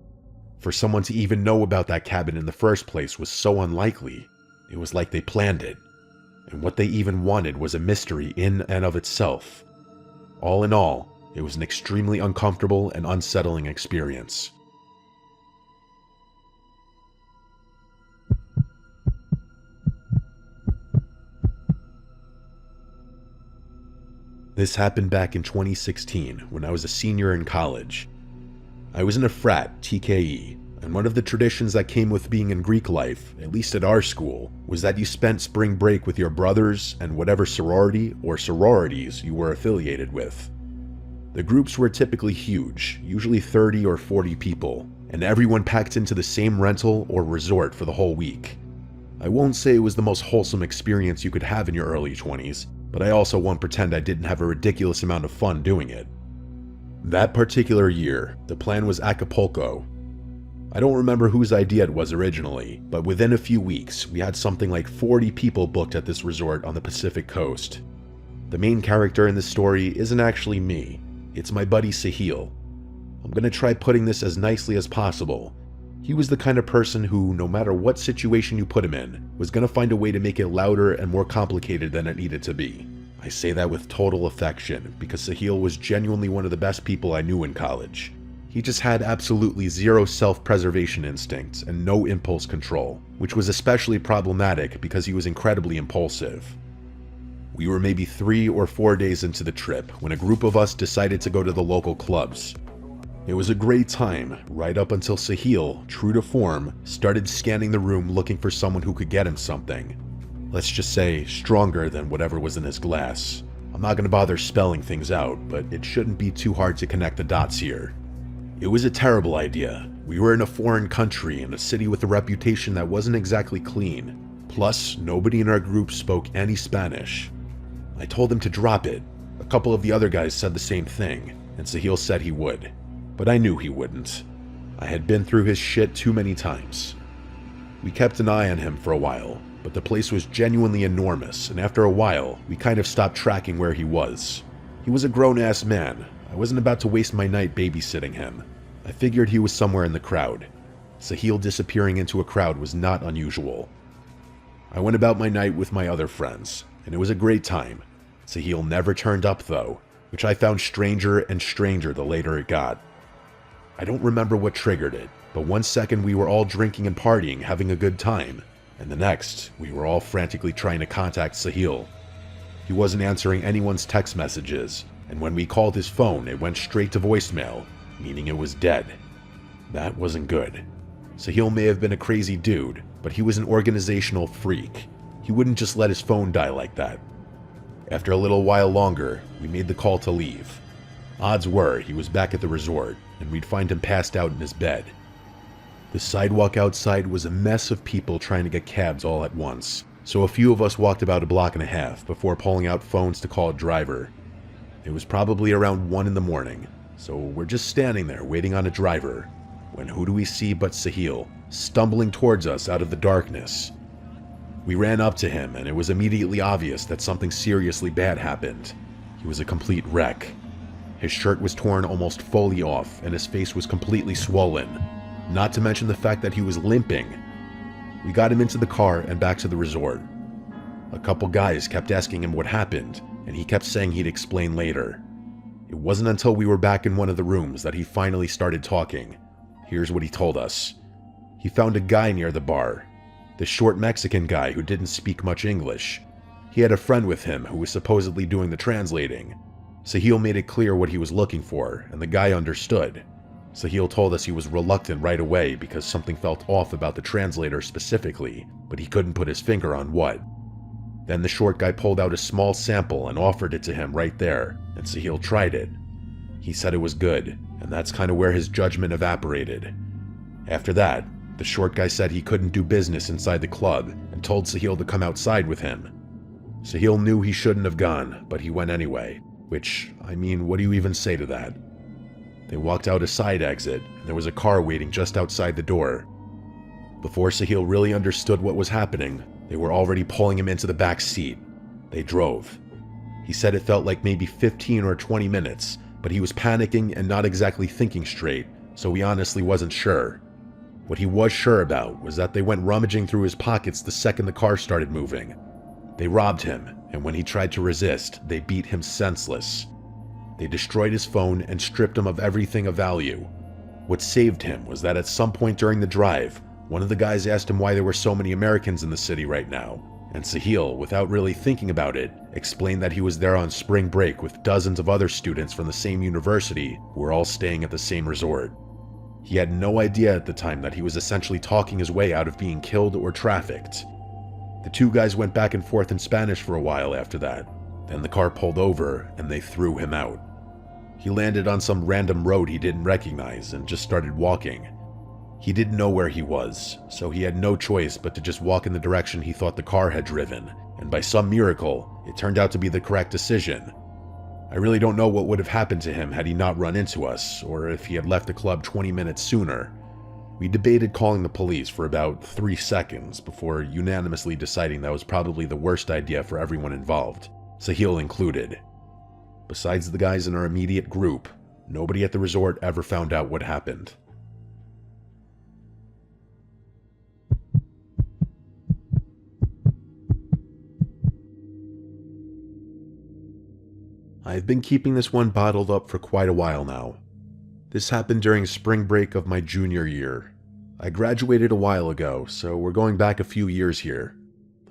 For someone to even know about that cabin in the first place was so unlikely. It was like they planned it. And what they even wanted was a mystery in and of itself. All in all, it was an extremely uncomfortable and unsettling experience. This happened back in 2016 when I was a senior in college. I was in a frat, TKE, and one of the traditions that came with being in Greek life, at least at our school, was that you spent spring break with your brothers and whatever sorority or sororities you were affiliated with. The groups were typically huge, usually 30 or 40 people, and everyone packed into the same rental or resort for the whole week. I won't say it was the most wholesome experience you could have in your early 20s, but I also won't pretend I didn't have a ridiculous amount of fun doing it. That particular year, the plan was Acapulco. I don't remember whose idea it was originally, but within a few weeks, we had something like 40 people booked at this resort on the Pacific coast. The main character in this story isn't actually me, it's my buddy Sahil. I'm gonna try putting this as nicely as possible. He was the kind of person who, no matter what situation you put him in, was gonna find a way to make it louder and more complicated than it needed to be. I say that with total affection, because Sahil was genuinely one of the best people I knew in college. He just had absolutely zero self-preservation instincts and no impulse control, which was especially problematic because he was incredibly impulsive. We were maybe 3 or 4 days into the trip when a group of us decided to go to the local clubs. It was a great time, right up until Sahil, true to form, started scanning the room looking for someone who could get him something. Let's just say, stronger than whatever was in his glass. I'm not going to bother spelling things out, but it shouldn't be too hard to connect the dots here. It was a terrible idea. We were in a foreign country in a city with a reputation that wasn't exactly clean. Plus, nobody in our group spoke any Spanish. I told him to drop it. A couple of the other guys said the same thing, and Sahil said he would. But I knew he wouldn't. I had been through his shit too many times. We kept an eye on him for a while, but the place was genuinely enormous, and after a while, we kind of stopped tracking where he was. He was a grown-ass man. I wasn't about to waste my night babysitting him. I figured he was somewhere in the crowd. Sahil disappearing into a crowd was not unusual. I went about my night with my other friends, and it was a great time. Sahil never turned up though, which I found stranger and stranger the later it got. I don't remember what triggered it, but one second we were all drinking and partying, having a good time, and the next, we were all frantically trying to contact Sahil. He wasn't answering anyone's text messages, and when we called his phone, it went straight to voicemail, meaning it was dead. That wasn't good. Sahil may have been a crazy dude, but he was an organizational freak. He wouldn't just let his phone die like that. After a little while longer, we made the call to leave. Odds were he was back at the resort, and we'd find him passed out in his bed. The sidewalk outside was a mess of people trying to get cabs all at once, so a few of us walked about a block and a half before pulling out phones to call a driver. It was probably around 1 in the morning, so we're just standing there waiting on a driver, when who do we see but Sahil, stumbling towards us out of the darkness. We ran up to him, and it was immediately obvious that something seriously bad happened. He was a complete wreck. His shirt was torn almost fully off, and his face was completely swollen, not to mention the fact that he was limping. We got him into the car and back to the resort. A couple guys kept asking him what happened, and he kept saying he'd explain later. It wasn't until we were back in one of the rooms that he finally started talking. Here's what he told us. He found a guy near the bar, the short Mexican guy who didn't speak much English. He had a friend with him who was supposedly doing the translating. Sahil made it clear what he was looking for, and the guy understood. Sahil told us he was reluctant right away because something felt off about the translator specifically, but he couldn't put his finger on what. Then the short guy pulled out a small sample and offered it to him right there, and Sahil tried it. He said it was good, and that's kind of where his judgment evaporated. After that, the short guy said he couldn't do business inside the club and told Sahil to come outside with him. Sahil knew he shouldn't have gone, but he went anyway, which, I mean, what do you even say to that? They walked out a side exit, and there was a car waiting just outside the door. Before Sahil really understood what was happening, they were already pulling him into the back seat. They drove. He said it felt like maybe 15 or 20 minutes, but he was panicking and not exactly thinking straight, so he honestly wasn't sure. What he was sure about was that they went rummaging through his pockets the second the car started moving. They robbed him, and when he tried to resist, they beat him senseless. They destroyed his phone and stripped him of everything of value. What saved him was that at some point during the drive, one of the guys asked him why there were so many Americans in the city right now, and Sahil, without really thinking about it, explained that he was there on spring break with dozens of other students from the same university who were all staying at the same resort. He had no idea at the time that he was essentially talking his way out of being killed or trafficked. The two guys went back and forth in Spanish for a while after that. Then the car pulled over and they threw him out. He landed on some random road he didn't recognize and just started walking. He didn't know where he was, so he had no choice but to just walk in the direction he thought the car had driven, and and by some miracle, it turned out to be the correct decision. I really don't know what would have happened to him had he not run into us, or if he had left the club 20 minutes sooner. We debated calling the police for about 3 seconds before unanimously deciding that was probably the worst idea for everyone involved, Sahil included. Besides the guys in our immediate group, nobody at the resort ever found out what happened. I've been keeping this one bottled up for quite a while now. This happened during spring break of my junior year. I graduated a while ago, so we're going back a few years here.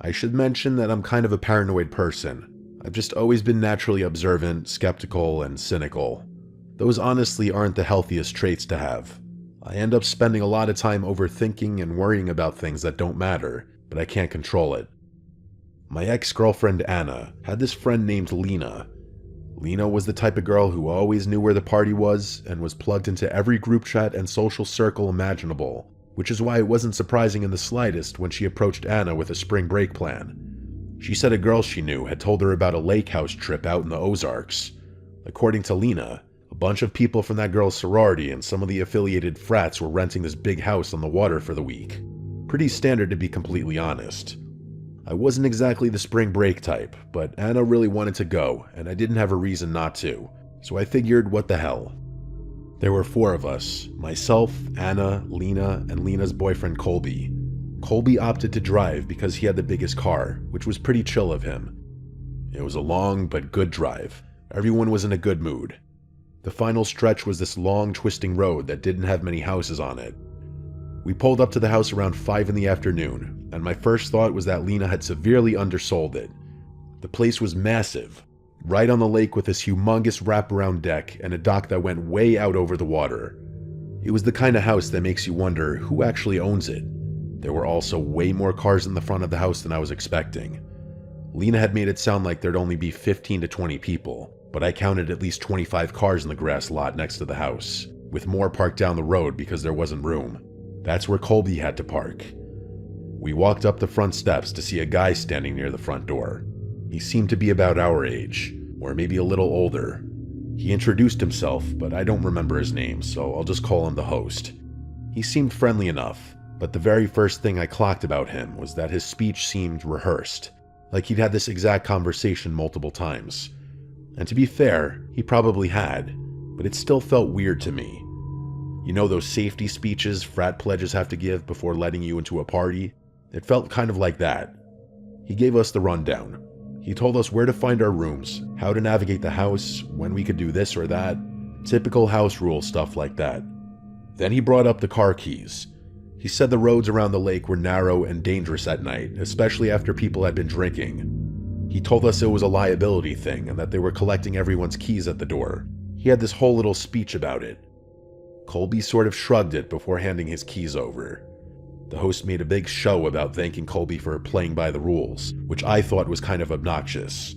I should mention that I'm kind of a paranoid person. I've just always been naturally observant, skeptical, and cynical. Those honestly aren't the healthiest traits to have. I end up spending a lot of time overthinking and worrying about things that don't matter, but I can't control it. My ex-girlfriend Anna had this friend named Lena. Lena was the type of girl who always knew where the party was and was plugged into every group chat and social circle imaginable, which is why it wasn't surprising in the slightest when she approached Anna with a spring break plan. She said a girl she knew had told her about a lake house trip out in the Ozarks. According to Lena, a bunch of people from that girl's sorority and some of the affiliated frats were renting this big house on the water for the week. Pretty standard, to be completely honest. I wasn't exactly the spring break type, but Anna really wanted to go, and I didn't have a reason not to, so I figured what the hell. There were 4 of us: myself, Anna, Lena, and Lena's boyfriend Colby. Colby opted to drive because he had the biggest car, which was pretty chill of him. It was a long but good drive. Everyone was in a good mood. The final stretch was this long, twisting road that didn't have many houses on it. We pulled up to the house around 5 in the afternoon, and my first thought was that Lena had severely undersold it. The place was massive, right on the lake with this humongous wraparound deck and a dock that went way out over the water. It was the kind of house that makes you wonder who actually owns it. There were also way more cars in the front of the house than I was expecting. Lena had made it sound like there'd only be 15 to 20 people, but I counted at least 25 cars in the grass lot next to the house, with more parked down the road because there wasn't room. That's where Colby had to park. We walked up the front steps to see a guy standing near the front door. He seemed to be about our age, or maybe a little older. He introduced himself, but I don't remember his name, so I'll just call him the host. He seemed friendly enough, but the very first thing I clocked about him was that his speech seemed rehearsed, like he'd had this exact conversation multiple times. And to be fair, he probably had, but it still felt weird to me. You know those safety speeches frat pledges have to give before letting you into a party? It felt kind of like that. He gave us the rundown. He told us where to find our rooms, how to navigate the house, when we could do this or that. Typical house rule stuff like that. Then he brought up the car keys. He said the roads around the lake were narrow and dangerous at night, especially after people had been drinking. He told us it was a liability thing and that they were collecting everyone's keys at the door. He had this whole little speech about it. Colby sort of shrugged it before handing his keys over. The host made a big show about thanking Colby for playing by the rules, which I thought was kind of obnoxious.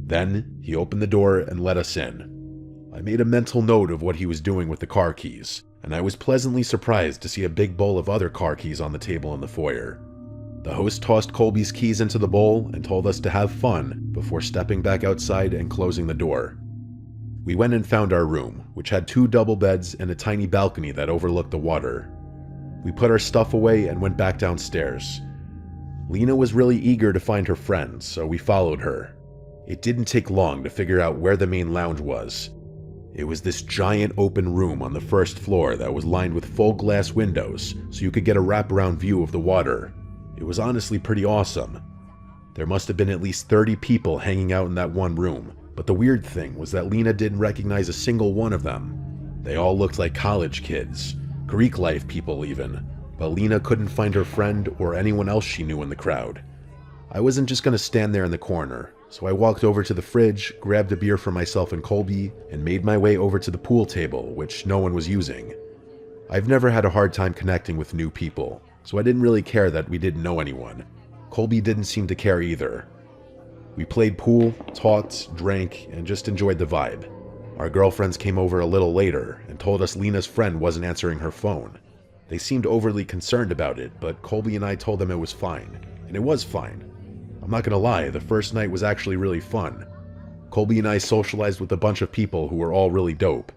Then, he opened the door and let us in. I made a mental note of what he was doing with the car keys, and I was pleasantly surprised to see a big bowl of other car keys on the table in the foyer. The host tossed Colby's keys into the bowl and told us to have fun before stepping back outside and closing the door. We went and found our room, which had 2 double beds and a tiny balcony that overlooked the water. We put our stuff away and went back downstairs. Lena was really eager to find her friends, so we followed her. It didn't take long to figure out where the main lounge was. It was this giant open room on the first floor that was lined with full glass windows, so you could get a wraparound view of the water. It was honestly pretty awesome. There must have been at least 30 people hanging out in that one room. But the weird thing was that Lena didn't recognize a single one of them. They all looked like college kids, Greek life people even, but Lena couldn't find her friend or anyone else she knew in the crowd. I wasn't just going to stand there in the corner, so I walked over to the fridge, grabbed a beer for myself and Colby, and made my way over to the pool table, which no one was using. I've never had a hard time connecting with new people, so I didn't really care that we didn't know anyone. Colby didn't seem to care either. We played pool, talked, drank, and just enjoyed the vibe. Our girlfriends came over a little later and told us Lena's friend wasn't answering her phone. They seemed overly concerned about it, but Colby and I told them it was fine, and it was fine. I'm not gonna lie, the first night was actually really fun. Colby and I socialized with a bunch of people who were all really dope.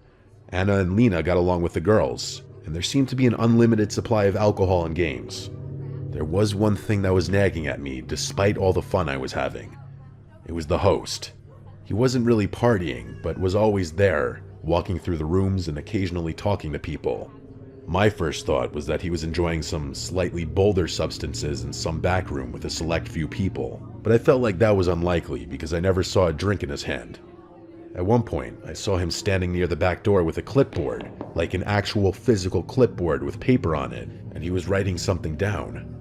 Anna and Lena got along with the girls, and there seemed to be an unlimited supply of alcohol and games. There was one thing that was nagging at me despite all the fun I was having. It was the host. He wasn't really partying, but was always there, walking through the rooms and occasionally talking to people. My first thought was that he was enjoying some slightly bolder substances in some back room with a select few people, but I felt like that was unlikely because I never saw a drink in his hand. At one point, I saw him standing near the back door with a clipboard, like an actual physical clipboard with paper on it, and he was writing something down.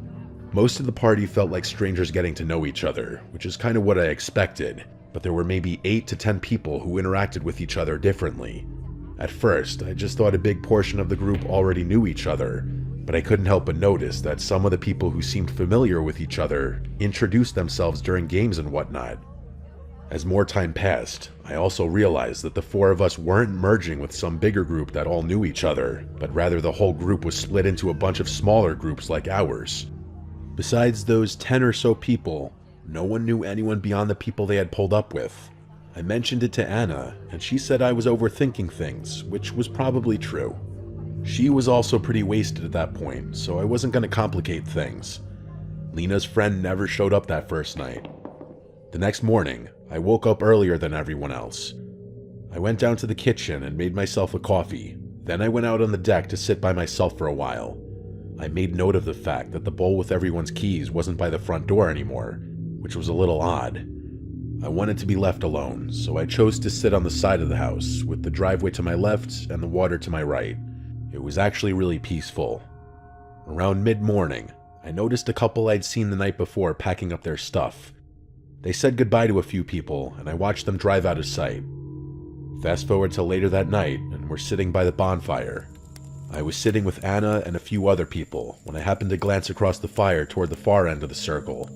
Most of the party felt like strangers getting to know each other, which is kind of what I expected, but there were maybe 8 to 10 people who interacted with each other differently. At first, I just thought a big portion of the group already knew each other, but I couldn't help but notice that some of the people who seemed familiar with each other introduced themselves during games and whatnot. As more time passed, I also realized that the 4 of us weren't merging with some bigger group that all knew each other, but rather the whole group was split into a bunch of smaller groups like ours. Besides those 10 or so people, no one knew anyone beyond the people they had pulled up with. I mentioned it to Anna, and she said I was overthinking things, which was probably true. She was also pretty wasted at that point, so I wasn't going to complicate things. Lena's friend never showed up that first night. The next morning, I woke up earlier than everyone else. I went down to the kitchen and made myself a coffee. Then I went out on the deck to sit by myself for a while. I made note of the fact that the bowl with everyone's keys wasn't by the front door anymore, which was a little odd. I wanted to be left alone, so I chose to sit on the side of the house, with the driveway to my left and the water to my right. It was actually really peaceful. Around mid-morning, I noticed a couple I'd seen the night before packing up their stuff. They said goodbye to a few people, and I watched them drive out of sight. Fast forward to later that night, and we're sitting by the bonfire. I was sitting with Anna and a few other people when I happened to glance across the fire toward the far end of the circle.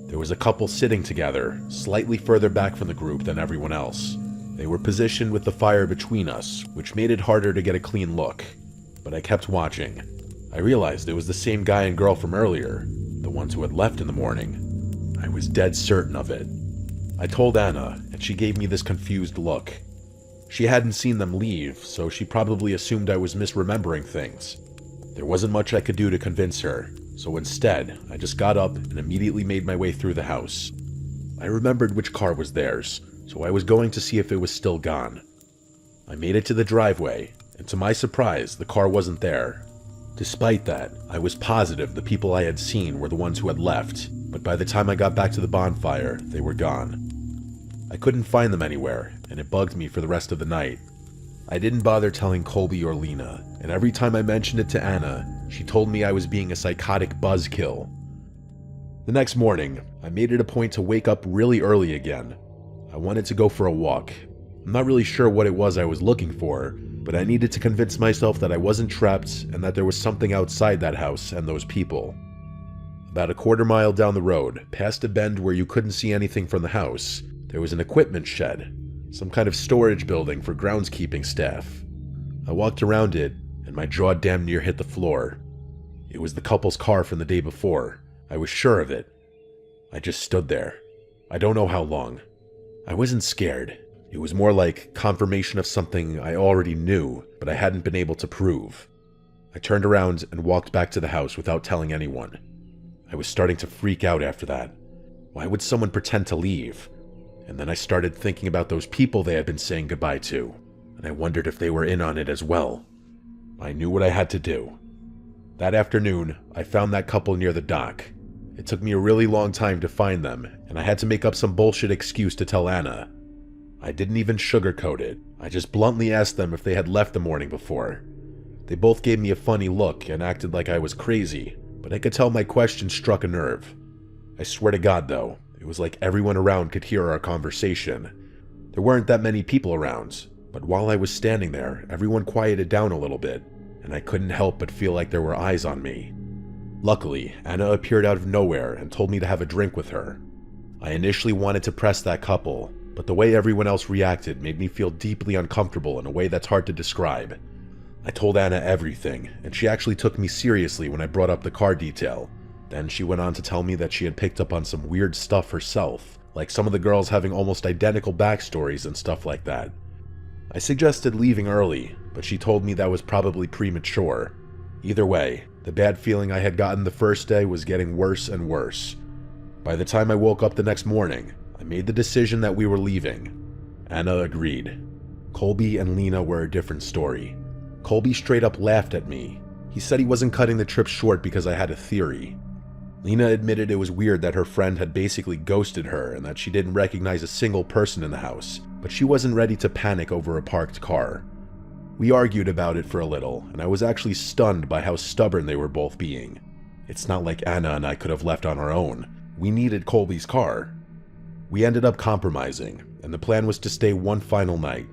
There was a couple sitting together, slightly further back from the group than everyone else. They were positioned with the fire between us, which made it harder to get a clean look. But I kept watching. I realized it was the same guy and girl from earlier, the ones who had left in the morning. I was dead certain of it. I told Anna, and she gave me this confused look. She hadn't seen them leave, so she probably assumed I was misremembering things. There wasn't much I could do to convince her, so instead, I just got up and immediately made my way through the house. I remembered which car was theirs, so I was going to see if it was still gone. I made it to the driveway, and to my surprise, the car wasn't there. Despite that, I was positive the people I had seen were the ones who had left, but by the time I got back to the bonfire, they were gone. I couldn't find them anywhere, and it bugged me for the rest of the night. I didn't bother telling Colby or Lena, and every time I mentioned it to Anna, she told me I was being a psychotic buzzkill. The next morning, I made it a point to wake up really early again. I wanted to go for a walk. I'm not really sure what it was I was looking for, but I needed to convince myself that I wasn't trapped and that there was something outside that house and those people. About a quarter mile down the road, past a bend where you couldn't see anything from the house, there was an equipment shed, some kind of storage building for groundskeeping staff. I walked around it, and my jaw damn near hit the floor. It was the couple's car from the day before. I was sure of it. I just stood there. I don't know how long. I wasn't scared. It was more like confirmation of something I already knew, but I hadn't been able to prove. I turned around and walked back to the house without telling anyone. I was starting to freak out after that. Why would someone pretend to leave? And then I started thinking about those people they had been saying goodbye to, and I wondered if they were in on it as well. I knew what I had to do. That afternoon, I found that couple near the dock. It took me a really long time to find them, and I had to make up some bullshit excuse to tell Anna. I didn't even sugarcoat it. I just bluntly asked them if they had left the morning before. They both gave me a funny look and acted like I was crazy, but I could tell my question struck a nerve. I swear to God, though, it was like everyone around could hear our conversation. There weren't that many people around, but while I was standing there, everyone quieted down a little bit, and I couldn't help but feel like there were eyes on me. Luckily, Anna appeared out of nowhere and told me to have a drink with her. I initially wanted to press that couple, but the way everyone else reacted made me feel deeply uncomfortable in a way that's hard to describe. I told Anna everything, and she actually took me seriously when I brought up the car detail. Then she went on to tell me that she had picked up on some weird stuff herself, like some of the girls having almost identical backstories and stuff like that. I suggested leaving early, but she told me that was probably premature. Either way, the bad feeling I had gotten the first day was getting worse and worse. By the time I woke up the next morning, I made the decision that we were leaving. Anna agreed. Colby and Lena were a different story. Colby straight up laughed at me. He said he wasn't cutting the trip short because I had a theory. Lena admitted it was weird that her friend had basically ghosted her and that she didn't recognize a single person in the house, but she wasn't ready to panic over a parked car. We argued about it for a little, and I was actually stunned by how stubborn they were both being. It's not like Anna and I could have left on our own. We needed Colby's car. We ended up compromising, and the plan was to stay one final night.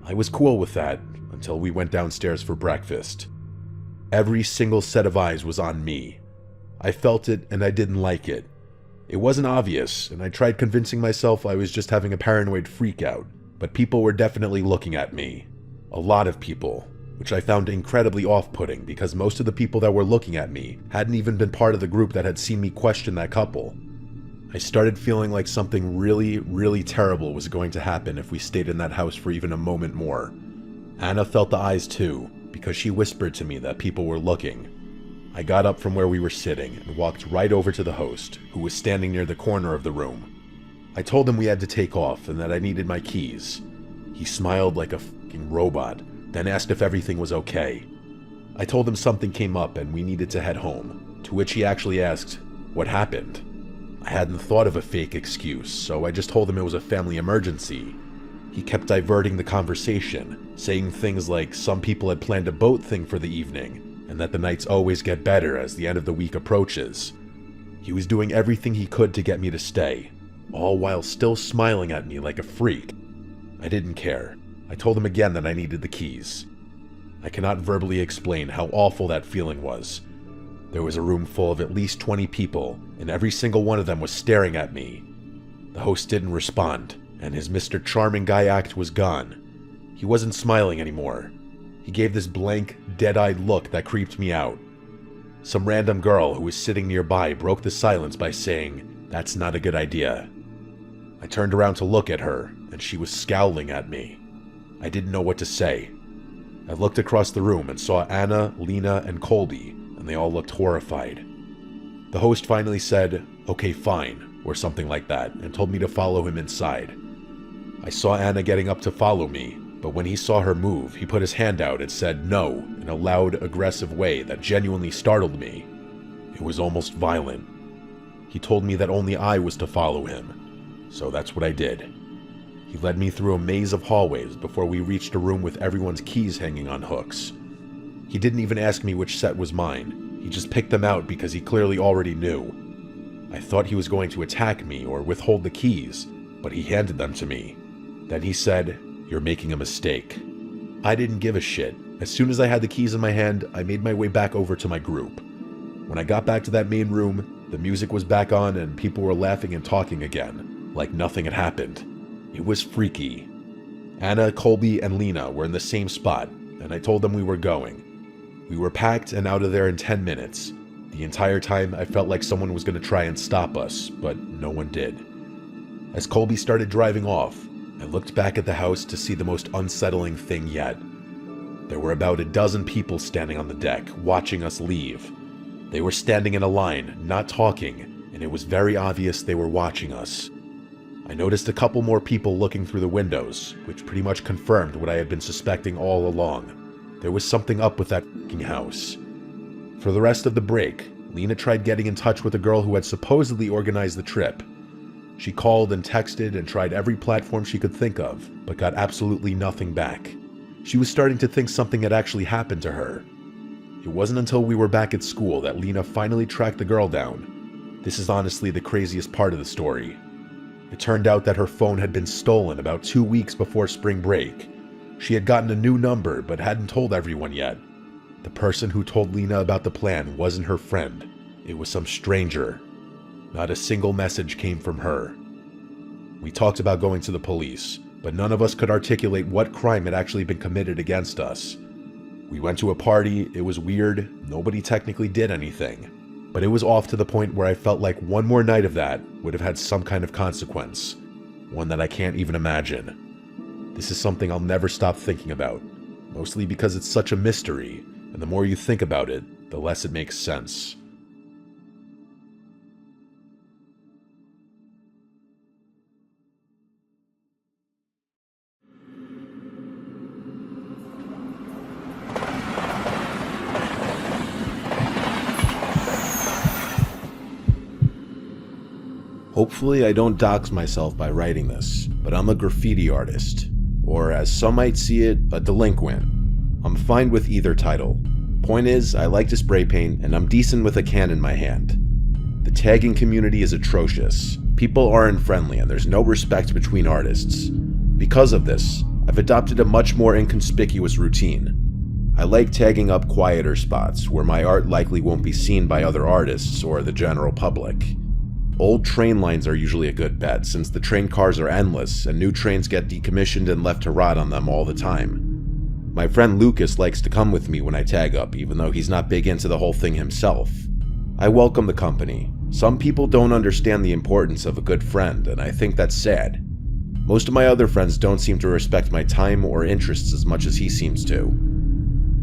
I was cool with that until we went downstairs for breakfast. Every single set of eyes was on me. I felt it and I didn't like it. It wasn't obvious, and I tried convincing myself I was just having a paranoid freakout, but people were definitely looking at me. A lot of people, which I found incredibly off-putting because most of the people that were looking at me hadn't even been part of the group that had seen me question that couple. I started feeling like something really, really terrible was going to happen if we stayed in that house for even a moment more. Anna felt the eyes too, because she whispered to me that people were looking. I got up from where we were sitting and walked right over to the host, who was standing near the corner of the room. I told him we had to take off and that I needed my keys. He smiled like a fucking robot, then asked if everything was okay. I told him something came up and we needed to head home, to which he actually asked, "What happened?" I hadn't thought of a fake excuse, so I just told him it was a family emergency. He kept diverting the conversation, saying things like some people had planned a boat thing for the evening, and that the nights always get better as the end of the week approaches. He was doing everything he could to get me to stay, all while still smiling at me like a freak. I didn't care. I told him again that I needed the keys. I cannot verbally explain how awful that feeling was. There was a room full of at least 20 people, and every single one of them was staring at me. The host didn't respond, and his Mr. Charming Guy act was gone. He wasn't smiling anymore. He gave this blank, dead-eyed look that creeped me out. Some random girl who was sitting nearby broke the silence by saying, "That's not a good idea." I turned around to look at her, and she was scowling at me. I didn't know what to say. I looked across the room and saw Anna, Lena, and Colby, and they all looked horrified. The host finally said, "Okay, fine," or something like that, and told me to follow him inside. I saw Anna getting up to follow me, but when he saw her move, he put his hand out and said no in a loud, aggressive way that genuinely startled me. It was almost violent. He told me that only I was to follow him, so that's what I did. He led me through a maze of hallways before we reached a room with everyone's keys hanging on hooks. He didn't even ask me which set was mine. He just picked them out because he clearly already knew. I thought he was going to attack me or withhold the keys, but he handed them to me. Then he said, "You're making a mistake." I didn't give a shit. As soon as I had the keys in my hand, I made my way back over to my group. When I got back to that main room, the music was back on and people were laughing and talking again, like nothing had happened. It was freaky. Anna, Colby, and Lena were in the same spot, and I told them we were going. We were packed and out of there in 10 minutes. The entire time, I felt like someone was going to try and stop us, but no one did. As Colby started driving off, I looked back at the house to see the most unsettling thing yet. There were about a dozen people standing on the deck, watching us leave. They were standing in a line, not talking, and it was very obvious they were watching us. I noticed a couple more people looking through the windows, which pretty much confirmed what I had been suspecting all along. There was something up with that f***ing house. For the rest of the break, Lena tried getting in touch with a girl who had supposedly organized the trip. She called and texted and tried every platform she could think of, but got absolutely nothing back. She was starting to think something had actually happened to her. It wasn't until we were back at school that Lena finally tracked the girl down. This is honestly the craziest part of the story. It turned out that her phone had been stolen about 2 weeks before spring break. She had gotten a new number but hadn't told everyone yet. The person who told Lena about the plan wasn't her friend. It was some stranger. Not a single message came from her. We talked about going to the police, but none of us could articulate what crime had actually been committed against us. We went to a party, it was weird, nobody technically did anything. But it was off to the point where I felt like one more night of that would have had some kind of consequence, one that I can't even imagine. This is something I'll never stop thinking about, mostly because it's such a mystery, and the more you think about it, the less it makes sense. Hopefully I don't dox myself by writing this, but I'm a graffiti artist, or as some might see it, a delinquent. I'm fine with either title. Point is, I like to spray paint, and I'm decent with a can in my hand. The tagging community is atrocious. People aren't friendly, and there's no respect between artists. Because of this, I've adopted a much more inconspicuous routine. I like tagging up quieter spots, where my art likely won't be seen by other artists or the general public. Old train lines are usually a good bet, since the train cars are endless and new trains get decommissioned and left to rot on them all the time. My friend Lucas likes to come with me when I tag up, even though he's not big into the whole thing himself. I welcome the company. Some people don't understand the importance of a good friend, and I think that's sad. Most of my other friends don't seem to respect my time or interests as much as he seems to.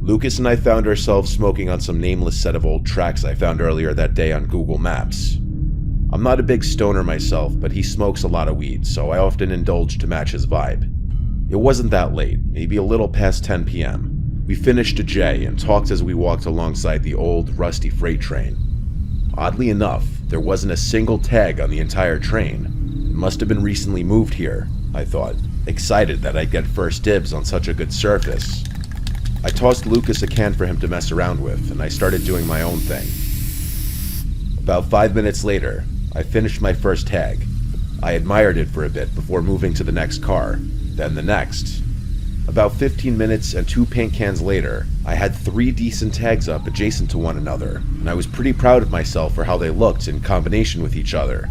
Lucas and I found ourselves smoking on some nameless set of old tracks I found earlier that day on Google Maps. I'm not a big stoner myself, but he smokes a lot of weed, so I often indulge to match his vibe. It wasn't that late, maybe a little past 10 p.m. We finished a J and talked as we walked alongside the old, rusty freight train. Oddly enough, there wasn't a single tag on the entire train. It must have been recently moved here, I thought, excited that I'd get first dibs on such a good surface. I tossed Lucas a can for him to mess around with, and I started doing my own thing. About 5 minutes later, I finished my first tag. I admired it for a bit before moving to the next car, then the next. About 15 minutes and 2 paint cans later, I had 3 decent tags up adjacent to one another, and I was pretty proud of myself for how they looked in combination with each other.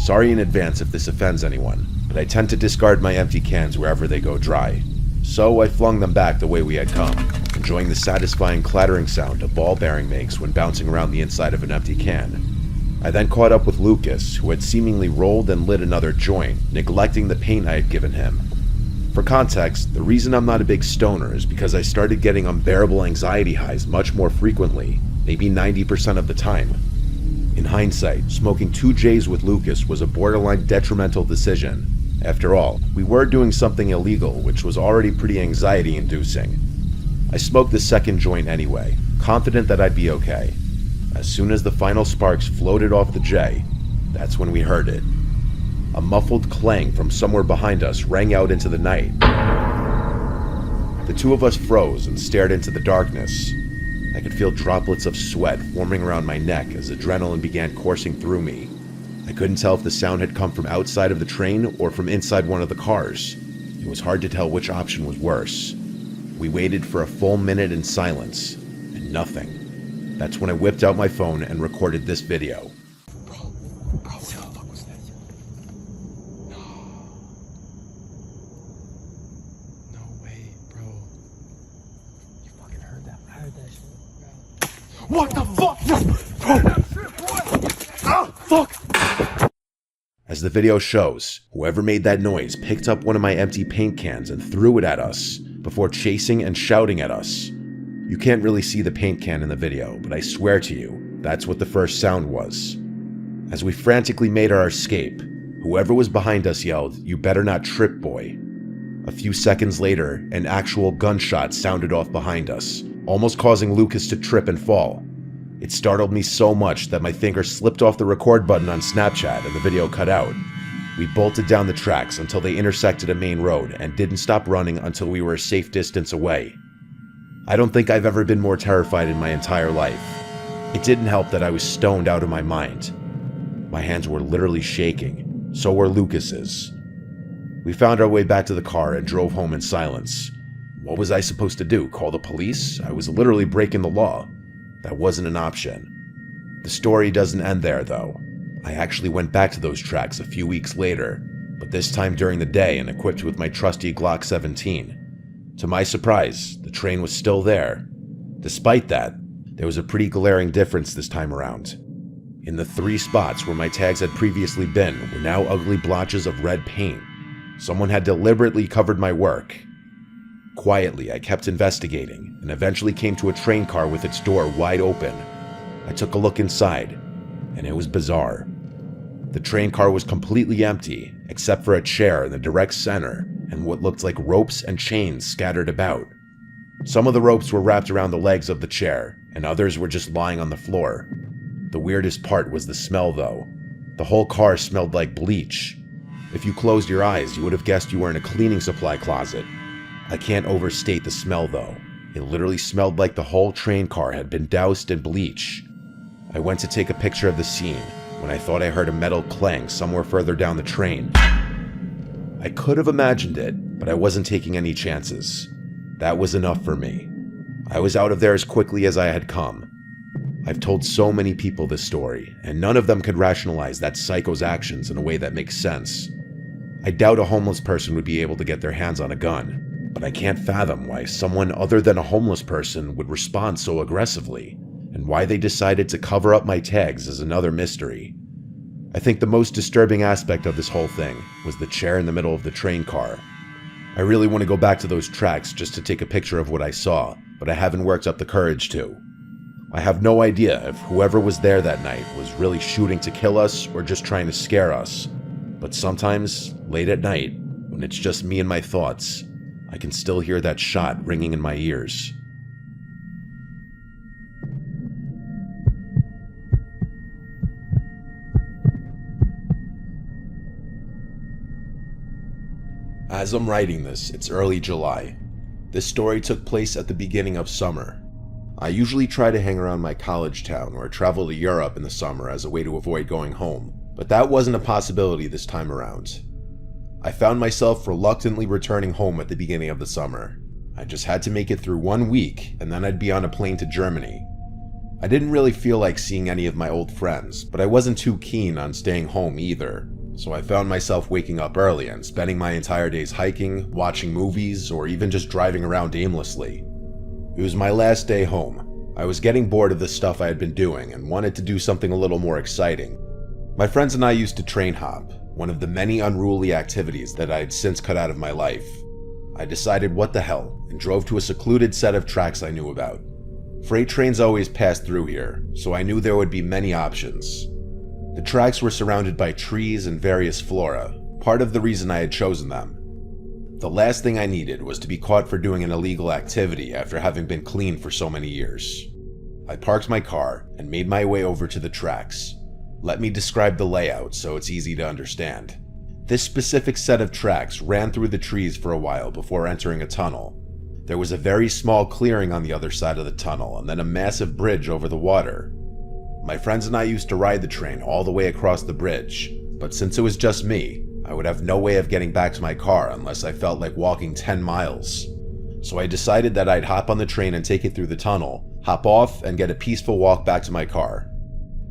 Sorry in advance if this offends anyone, but I tend to discard my empty cans wherever they go dry. So I flung them back the way we had come, enjoying the satisfying clattering sound a ball bearing makes when bouncing around the inside of an empty can. I then caught up with Lucas, who had seemingly rolled and lit another joint, neglecting the paint I had given him. For context, the reason I'm not a big stoner is because I started getting unbearable anxiety highs much more frequently, maybe 90% of the time. In hindsight, smoking 2 J's with Lucas was a borderline detrimental decision. After all, we were doing something illegal, which was already pretty anxiety-inducing. I smoked the second joint anyway, confident that I'd be okay. As soon as the final sparks floated off the J, that's when we heard it. A muffled clang from somewhere behind us rang out into the night. The two of us froze and stared into the darkness. I could feel droplets of sweat forming around my neck as adrenaline began coursing through me. I couldn't tell if the sound had come from outside of the train or from inside one of the cars. It was hard to tell which option was worse. We waited for a full minute in silence, and nothing. That's when I whipped out my phone and recorded this video. Bro, what the fuck was that? No way, bro. You fucking heard that? I heard that shit. What the fuck? Ah, fuck! As the video shows, whoever made that noise picked up one of my empty paint cans and threw it at us, before chasing and shouting at us. You can't really see the paint can in the video, but I swear to you, that's what the first sound was. As we frantically made our escape, whoever was behind us yelled, "You better not trip, boy." A few seconds later, an actual gunshot sounded off behind us, almost causing Lucas to trip and fall. It startled me so much that my finger slipped off the record button on Snapchat and the video cut out. We bolted down the tracks until they intersected a main road and didn't stop running until we were a safe distance away. I don't think I've ever been more terrified in my entire life. It didn't help that I was stoned out of my mind. My hands were literally shaking. So were Lucas's. We found our way back to the car and drove home in silence. What was I supposed to do? Call the police? I was literally breaking the law. That wasn't an option. The story doesn't end there, though. I actually went back to those tracks a few weeks later, but this time during the day and equipped with my trusty Glock 17. To my surprise, the train was still there. Despite that, there was a pretty glaring difference this time around. In the 3 spots where my tags had previously been were now ugly blotches of red paint. Someone had deliberately covered my work. Quietly, I kept investigating and eventually came to a train car with its door wide open. I took a look inside, and it was bizarre. The train car was completely empty, except for a chair in the direct center and what looked like ropes and chains scattered about. Some of the ropes were wrapped around the legs of the chair, and others were just lying on the floor. The weirdest part was the smell, though. The whole car smelled like bleach. If you closed your eyes, you would have guessed you were in a cleaning supply closet. I can't overstate the smell, though. It literally smelled like the whole train car had been doused in bleach. I went to take a picture of the scene when I thought I heard a metal clang somewhere further down the train. I could have imagined it, but I wasn't taking any chances. That was enough for me. I was out of there as quickly as I had come. I've told so many people this story, and none of them could rationalize that psycho's actions in a way that makes sense. I doubt a homeless person would be able to get their hands on a gun, but I can't fathom why someone other than a homeless person would respond so aggressively, and why they decided to cover up my tags is another mystery. I think the most disturbing aspect of this whole thing was the chair in the middle of the train car. I really want to go back to those tracks just to take a picture of what I saw, but I haven't worked up the courage to. I have no idea if whoever was there that night was really shooting to kill us or just trying to scare us, but sometimes, late at night, when it's just me and my thoughts, I can still hear that shot ringing in my ears. As I'm writing this, it's early July. This story took place at the beginning of summer. I usually try to hang around my college town or travel to Europe in the summer as a way to avoid going home, but that wasn't a possibility this time around. I found myself reluctantly returning home at the beginning of the summer. I just had to make it through 1 week, and then I'd be on a plane to Germany. I didn't really feel like seeing any of my old friends, but I wasn't too keen on staying home either. So I found myself waking up early and spending my entire days hiking, watching movies, or even just driving around aimlessly. It was my last day home. I was getting bored of the stuff I had been doing and wanted to do something a little more exciting. My friends and I used to train hop, one of the many unruly activities that I had since cut out of my life. I decided what the hell and drove to a secluded set of tracks I knew about. Freight trains always passed through here, so I knew there would be many options. The tracks were surrounded by trees and various flora, part of the reason I had chosen them. The last thing I needed was to be caught for doing an illegal activity after having been clean for so many years. I parked my car and made my way over to the tracks. Let me describe the layout so it's easy to understand. This specific set of tracks ran through the trees for a while before entering a tunnel. There was a very small clearing on the other side of the tunnel and then a massive bridge over the water. My friends and I used to ride the train all the way across the bridge, but since it was just me, I would have no way of getting back to my car unless I felt like walking 10 miles. So I decided that I'd hop on the train and take it through the tunnel, hop off, and get a peaceful walk back to my car.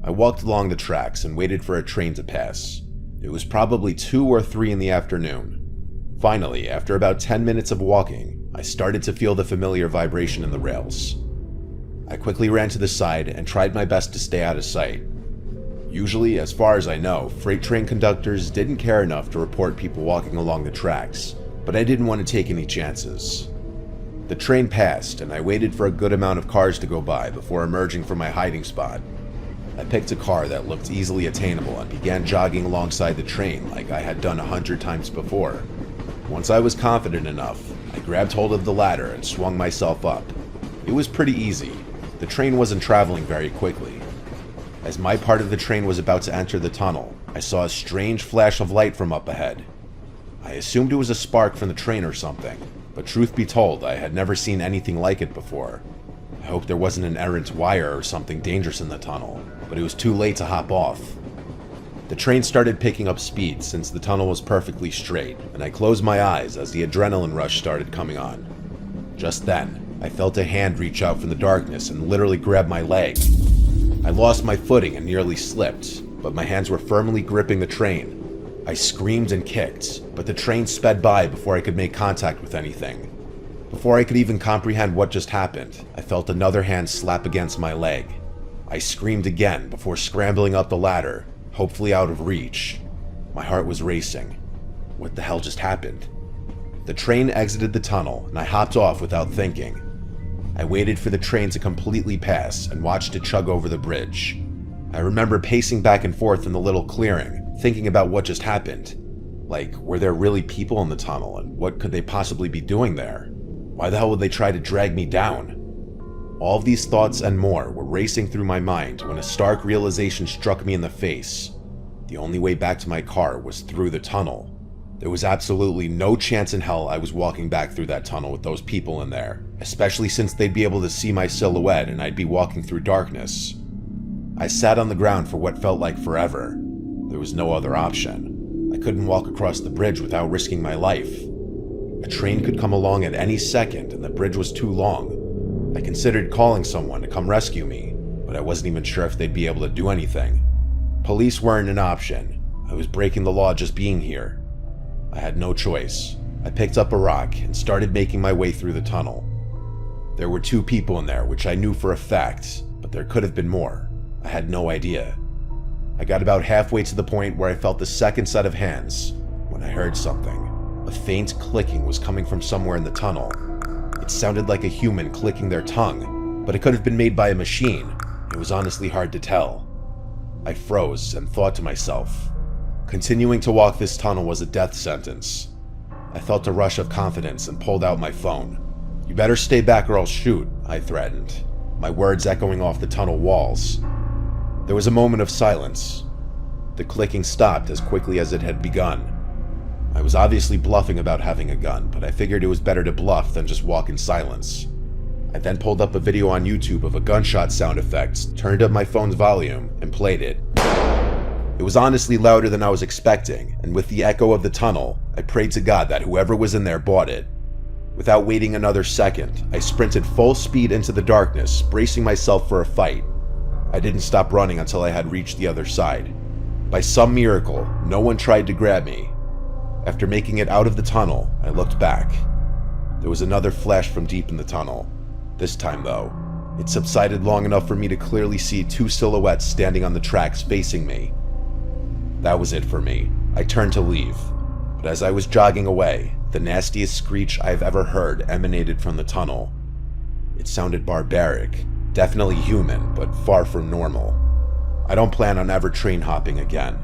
I walked along the tracks and waited for a train to pass. It was probably 2 or 3 in the afternoon. Finally, after about 10 minutes of walking, I started to feel the familiar vibration in the rails. I quickly ran to the side and tried my best to stay out of sight. Usually, as far as I know, freight train conductors didn't care enough to report people walking along the tracks, but I didn't want to take any chances. The train passed, and I waited for a good amount of cars to go by before emerging from my hiding spot. I picked a car that looked easily attainable and began jogging alongside the train like I had done 100 times before. Once I was confident enough, I grabbed hold of the ladder and swung myself up. It was pretty easy. The train wasn't traveling very quickly. As my part of the train was about to enter the tunnel, I saw a strange flash of light from up ahead. I assumed it was a spark from the train or something, but truth be told, I had never seen anything like it before. I hoped there wasn't an errant wire or something dangerous in the tunnel, but it was too late to hop off. The train started picking up speed since the tunnel was perfectly straight, and I closed my eyes as the adrenaline rush started coming on. Just then, I felt a hand reach out from the darkness and literally grab my leg. I lost my footing and nearly slipped, but my hands were firmly gripping the train. I screamed and kicked, but the train sped by before I could make contact with anything. Before I could even comprehend what just happened, I felt another hand slap against my leg. I screamed again before scrambling up the ladder, hopefully out of reach. My heart was racing. What the hell just happened? The train exited the tunnel and I hopped off without thinking. I waited for the train to completely pass and watched it chug over the bridge. I remember pacing back and forth in the little clearing, thinking about what just happened. Like, were there really people in the tunnel, and what could they possibly be doing there? Why the hell would they try to drag me down? All of these thoughts and more were racing through my mind when a stark realization struck me in the face. The only way back to my car was through the tunnel. There was absolutely no chance in hell I was walking back through that tunnel with those people in there, especially since they'd be able to see my silhouette and I'd be walking through darkness. I sat on the ground for what felt like forever. There was no other option. I couldn't walk across the bridge without risking my life. A train could come along at any second and the bridge was too long. I considered calling someone to come rescue me, but I wasn't even sure if they'd be able to do anything. Police weren't an option. I was breaking the law just being here. I had no choice. I picked up a rock and started making my way through the tunnel. There were 2 people in there, which I knew for a fact, but there could have been more. I had no idea. I got about halfway to the point where I felt the second set of hands when I heard something. A faint clicking was coming from somewhere in the tunnel. It sounded like a human clicking their tongue, but it could have been made by a machine. It was honestly hard to tell. I froze and thought to myself, continuing to walk this tunnel was a death sentence. I felt a rush of confidence and pulled out my phone. "You better stay back or I'll shoot," I threatened, my words echoing off the tunnel walls. There was a moment of silence. The clicking stopped as quickly as it had begun. I was obviously bluffing about having a gun, but I figured it was better to bluff than just walk in silence. I then pulled up a video on YouTube of a gunshot sound effect, turned up my phone's volume, and played it. It was honestly louder than I was expecting, and with the echo of the tunnel, I prayed to God that whoever was in there bought it. Without waiting another second, I sprinted full speed into the darkness, bracing myself for a fight. I didn't stop running until I had reached the other side. By some miracle, no one tried to grab me. After making it out of the tunnel, I looked back. There was another flash from deep in the tunnel. This time, though, it subsided long enough for me to clearly see 2 silhouettes standing on the tracks facing me. That was it for me. I turned to leave, but as I was jogging away, the nastiest screech I've ever heard emanated from the tunnel. It sounded barbaric, definitely human, but far from normal. I don't plan on ever train hopping again.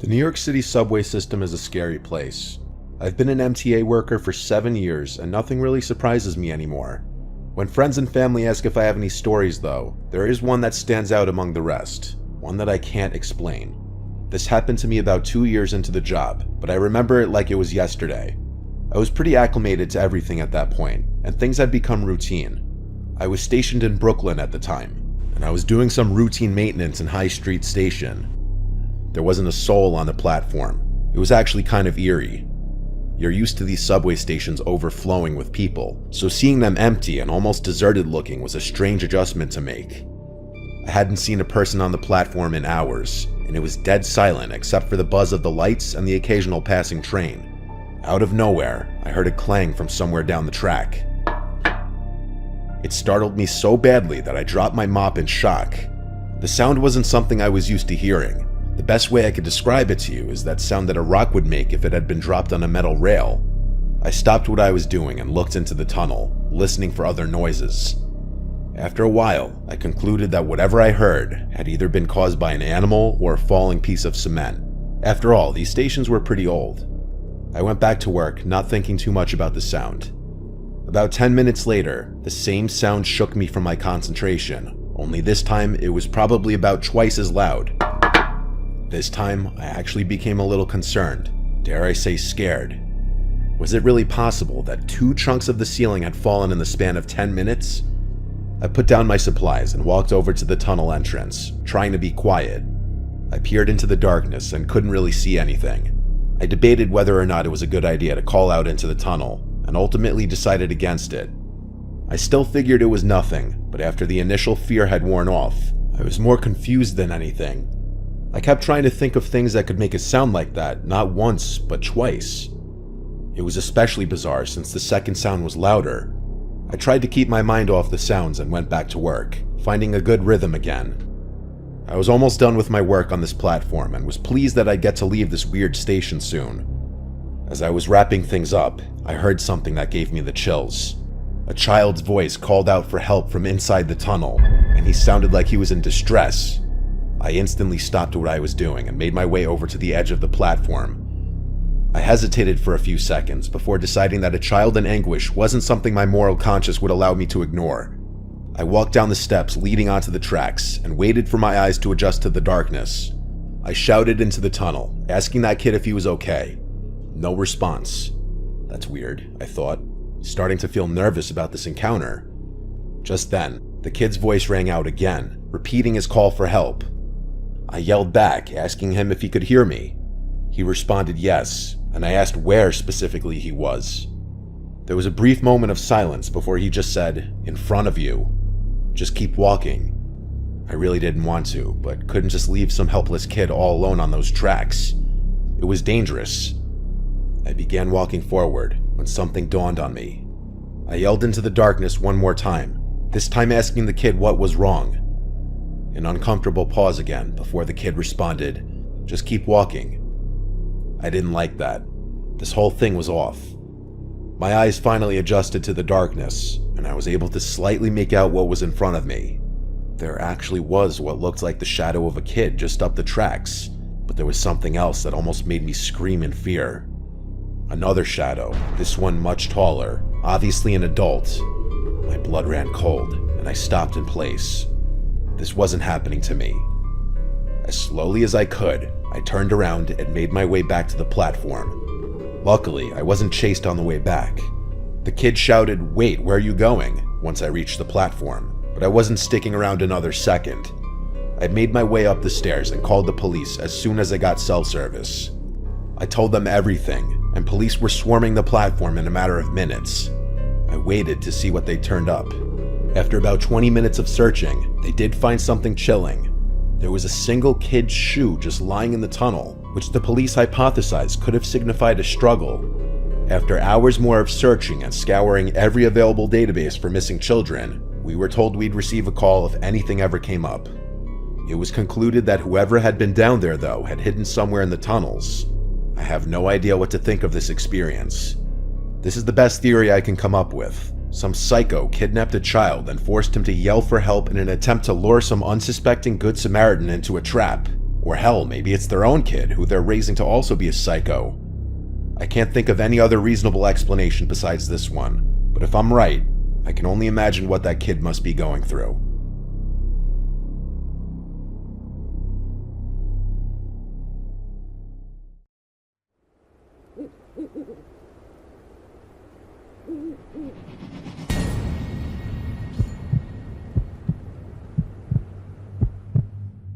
The New York City subway system is a scary place. I've been an MTA worker for 7 years and nothing really surprises me anymore. When friends and family ask if I have any stories though, there is one that stands out among the rest, one that I can't explain. This happened to me about 2 years into the job, but I remember it like it was yesterday. I was pretty acclimated to everything at that point, and things had become routine. I was stationed in Brooklyn at the time, and I was doing some routine maintenance in High Street Station. There wasn't a soul on the platform. It was actually kind of eerie. You're used to these subway stations overflowing with people, so seeing them empty and almost deserted looking was a strange adjustment to make. I hadn't seen a person on the platform in hours, and it was dead silent except for the buzz of the lights and the occasional passing train. Out of nowhere, I heard a clang from somewhere down the track. It startled me so badly that I dropped my mop in shock. The sound wasn't something I was used to hearing. The best way I could describe it to you is that sound that a rock would make if it had been dropped on a metal rail. I stopped what I was doing and looked into the tunnel, listening for other noises. After a while, I concluded that whatever I heard had either been caused by an animal or a falling piece of cement. After all, these stations were pretty old. I went back to work, not thinking too much about the sound. About 10 minutes later, the same sound shook me from my concentration, only this time it was probably about twice as loud. This time, I actually became a little concerned, dare I say scared. Was it really possible that 2 chunks of the ceiling had fallen in the span of 10 minutes? I put down my supplies and walked over to the tunnel entrance, trying to be quiet. I peered into the darkness and couldn't really see anything. I debated whether or not it was a good idea to call out into the tunnel, and ultimately decided against it. I still figured it was nothing, but after the initial fear had worn off, I was more confused than anything. I kept trying to think of things that could make it sound like that, not once, but twice. It was especially bizarre since the second sound was louder. I tried to keep my mind off the sounds and went back to work, finding a good rhythm again. I was almost done with my work on this platform and was pleased that I'd get to leave this weird station soon. As I was wrapping things up, I heard something that gave me the chills. A child's voice called out for help from inside the tunnel, and he sounded like he was in distress. I instantly stopped what I was doing and made my way over to the edge of the platform. I hesitated for a few seconds before deciding that a child in anguish wasn't something my moral conscience would allow me to ignore. I walked down the steps leading onto the tracks and waited for my eyes to adjust to the darkness. I shouted into the tunnel, asking that kid if he was okay. No response. That's weird, I thought, starting to feel nervous about this encounter. Just then, the kid's voice rang out again, repeating his call for help. I yelled back, asking him if he could hear me. He responded yes, and I asked where specifically he was. There was a brief moment of silence before he just said, "In front of you. Just keep walking." I really didn't want to, but couldn't just leave some helpless kid all alone on those tracks. It was dangerous. I began walking forward when something dawned on me. I yelled into the darkness one more time, this time asking the kid what was wrong. An uncomfortable pause again before the kid responded, "Just keep walking." I didn't like that. This whole thing was off. My eyes finally adjusted to the darkness, and I was able to slightly make out what was in front of me. There actually was what looked like the shadow of a kid just up the tracks, but there was something else that almost made me scream in fear. Another shadow, this one much taller, obviously an adult. My blood ran cold, and I stopped in place. This wasn't happening to me. As slowly as I could, I turned around and made my way back to the platform. Luckily, I wasn't chased on the way back. The kid shouted, "Wait, where are you going?" once I reached the platform, but I wasn't sticking around another second. I made my way up the stairs and called the police as soon as I got cell service. I told them everything, and police were swarming the platform in a matter of minutes. I waited to see what they turned up. After about 20 minutes of searching, they did find something chilling. There was a single kid's shoe just lying in the tunnel, which the police hypothesized could have signified a struggle. After hours more of searching and scouring every available database for missing children, we were told we'd receive a call if anything ever came up. It was concluded that whoever had been down there, though, had hidden somewhere in the tunnels. I have no idea what to think of this experience. This is the best theory I can come up with. Some psycho kidnapped a child and forced him to yell for help in an attempt to lure some unsuspecting Good Samaritan into a trap. Or hell, maybe it's their own kid who they're raising to also be a psycho. I can't think of any other reasonable explanation besides this one, but if I'm right, I can only imagine what that kid must be going through.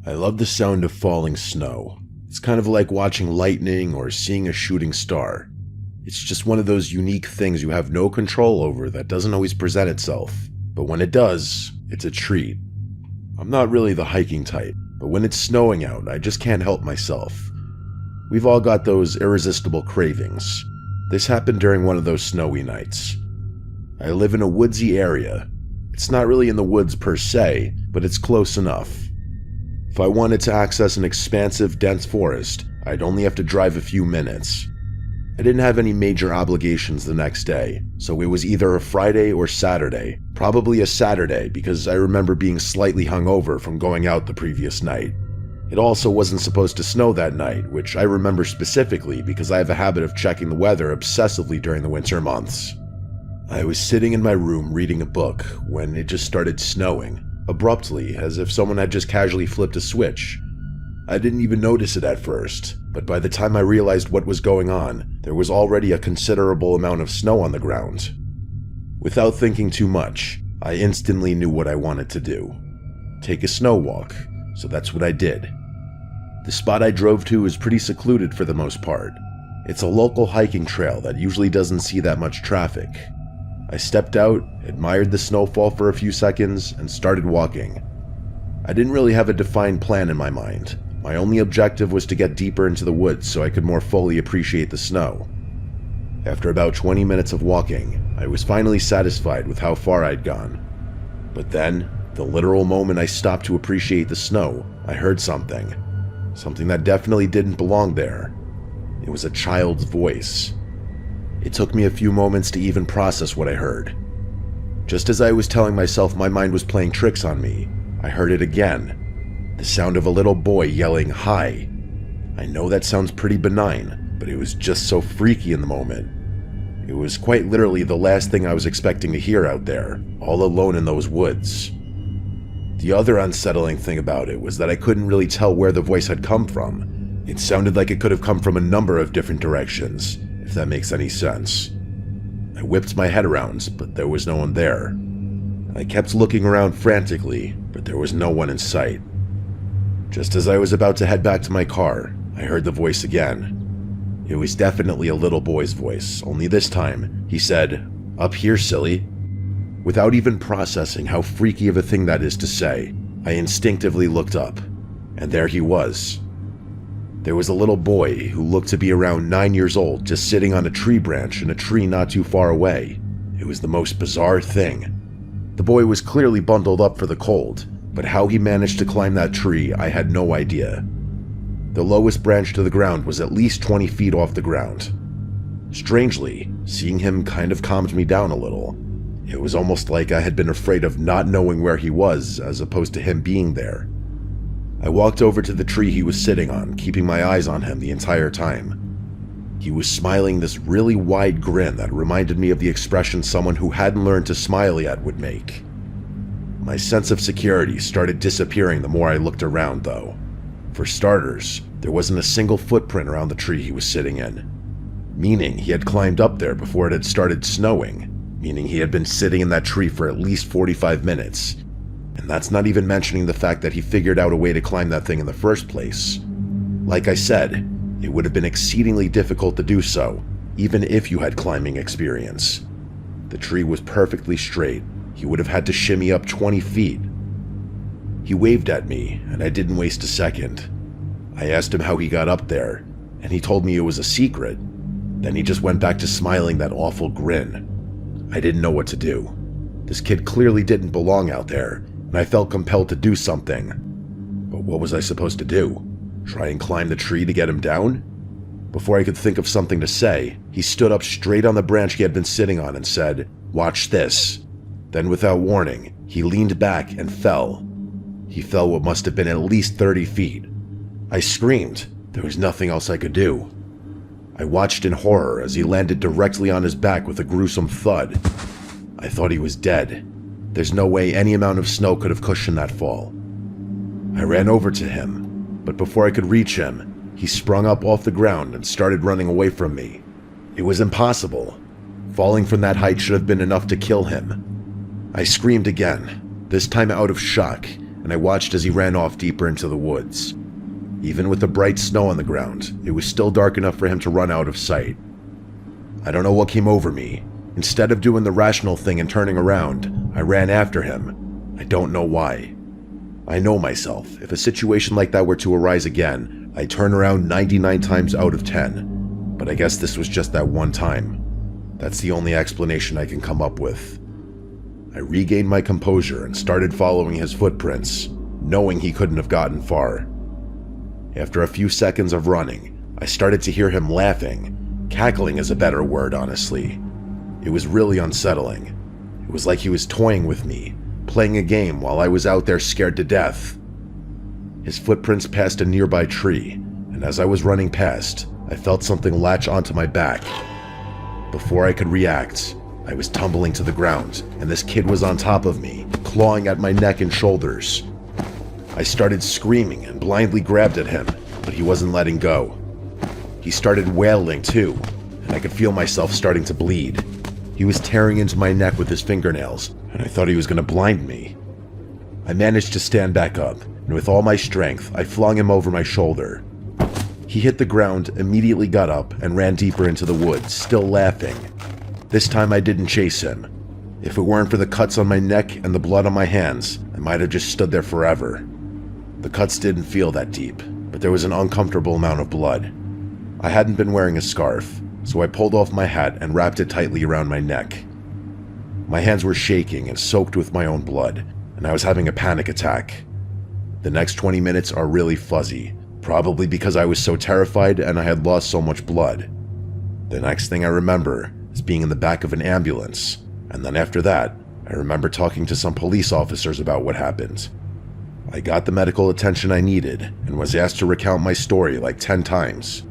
I love the sound of falling snow. It's kind of like watching lightning or seeing a shooting star. It's just one of those unique things you have no control over that doesn't always present itself, but when it does, it's a treat. I'm not really the hiking type, but when it's snowing out, I just can't help myself. We've all got those irresistible cravings. This happened during one of those snowy nights. I live in a woodsy area. It's not really in the woods per se, but it's close enough. If I wanted to access an expansive, dense forest, I'd only have to drive a few minutes. I didn't have any major obligations the next day, so it was either a Friday or Saturday. Probably a Saturday because I remember being slightly hungover from going out the previous night. It also wasn't supposed to snow that night, which I remember specifically because I have a habit of checking the weather obsessively during the winter months. I was sitting in my room reading a book when it just started snowing. Abruptly, as if someone had just casually flipped a switch. I didn't even notice it at first, but by the time I realized what was going on, there was already a considerable amount of snow on the ground. Without thinking too much, I instantly knew what I wanted to do. Take a snow walk, so that's what I did. The spot I drove to is pretty secluded for the most part. It's a local hiking trail that usually doesn't see that much traffic. I stepped out, admired the snowfall for a few seconds, and started walking. I didn't really have a defined plan in my mind. My only objective was to get deeper into the woods so I could more fully appreciate the snow. After about 20 minutes of walking, I was finally satisfied with how far I'd gone. But then, the literal moment I stopped to appreciate the snow, I heard something. Something that definitely didn't belong there. It was a child's voice. It took me a few moments to even process what I heard. Just as I was telling myself my mind was playing tricks on me, I heard it again. The sound of a little boy yelling, "Hi." I know that sounds pretty benign, but it was just so freaky in the moment. It was quite literally the last thing I was expecting to hear out there, all alone in those woods. The other unsettling thing about it was that I couldn't really tell where the voice had come from. It sounded like it could have come from a number of different directions, if that makes any sense. I whipped my head around, but there was no one there. I kept looking around frantically, but there was no one in sight. Just as I was about to head back to my car, I heard the voice again. It was definitely a little boy's voice, only this time, he said, "Up here, silly." Without even processing how freaky of a thing that is to say, I instinctively looked up, and there he was. There was a little boy who looked to be around 9 years old just sitting on a tree branch in a tree not too far away. It was the most bizarre thing. The boy was clearly bundled up for the cold, but how he managed to climb that tree, I had no idea. The lowest branch to the ground was at least 20 feet off the ground. Strangely, seeing him kind of calmed me down a little. It was almost like I had been afraid of not knowing where he was, as opposed to him being there. I walked over to the tree he was sitting on, keeping my eyes on him the entire time. He was smiling this really wide grin that reminded me of the expression someone who hadn't learned to smile yet would make. My sense of security started disappearing the more I looked around, though. For starters, there wasn't a single footprint around the tree he was sitting in, meaning he had climbed up there before it had started snowing, meaning he had been sitting in that tree for at least 45 minutes. And that's not even mentioning the fact that he figured out a way to climb that thing in the first place. Like I said, it would have been exceedingly difficult to do so, even if you had climbing experience. The tree was perfectly straight. He would have had to shimmy up 20 feet. He waved at me, and I didn't waste a second. I asked him how he got up there, and he told me it was a secret. Then he just went back to smiling that awful grin. I didn't know what to do. This kid clearly didn't belong out there, and I felt compelled to do something. But what was I supposed to do? Try and climb the tree to get him down? Before I could think of something to say, he stood up straight on the branch he had been sitting on and said, "Watch this." Then without warning, he leaned back and fell. He fell what must have been at least 30 feet. I screamed. There was nothing else I could do. I watched in horror as he landed directly on his back with a gruesome thud. I thought he was dead. There's no way any amount of snow could have cushioned that fall. I ran over to him, but before I could reach him, he sprung up off the ground and started running away from me. It was impossible. Falling from that height should have been enough to kill him. I screamed again, this time out of shock, and I watched as he ran off deeper into the woods. Even with the bright snow on the ground, it was still dark enough for him to run out of sight. I don't know what came over me. Instead of doing the rational thing and turning around, I ran after him. I don't know why. I know myself. If a situation like that were to arise again, I'd turn around 99 times out of 10. But I guess this was just that one time. That's the only explanation I can come up with. I regained my composure and started following his footprints, knowing he couldn't have gotten far. After a few seconds of running, I started to hear him laughing. Cackling is a better word, honestly. It was really unsettling. It was like he was toying with me, playing a game while I was out there scared to death. His footprints passed a nearby tree, and as I was running past, I felt something latch onto my back. Before I could react, I was tumbling to the ground, and this kid was on top of me, clawing at my neck and shoulders. I started screaming and blindly grabbed at him, but he wasn't letting go. He started wailing too, and I could feel myself starting to bleed. He was tearing into my neck with his fingernails, and I thought he was going to blind me. I managed to stand back up, and with all my strength, I flung him over my shoulder. He hit the ground, immediately got up, and ran deeper into the woods, still laughing. This time I didn't chase him. If it weren't for the cuts on my neck and the blood on my hands, I might have just stood there forever. The cuts didn't feel that deep, but but there was an uncomfortable amount of blood. I hadn't been wearing a scarf, so I pulled off my hat and wrapped it tightly around my neck. My hands were shaking and soaked with my own blood, and I was having a panic attack. The next 20 minutes are really fuzzy, probably because I was so terrified and I had lost so much blood. The next thing I remember is being in the back of an ambulance, and then after that, I remember talking to some police officers about what happened. I got the medical attention I needed and was asked to recount my story like 10 times.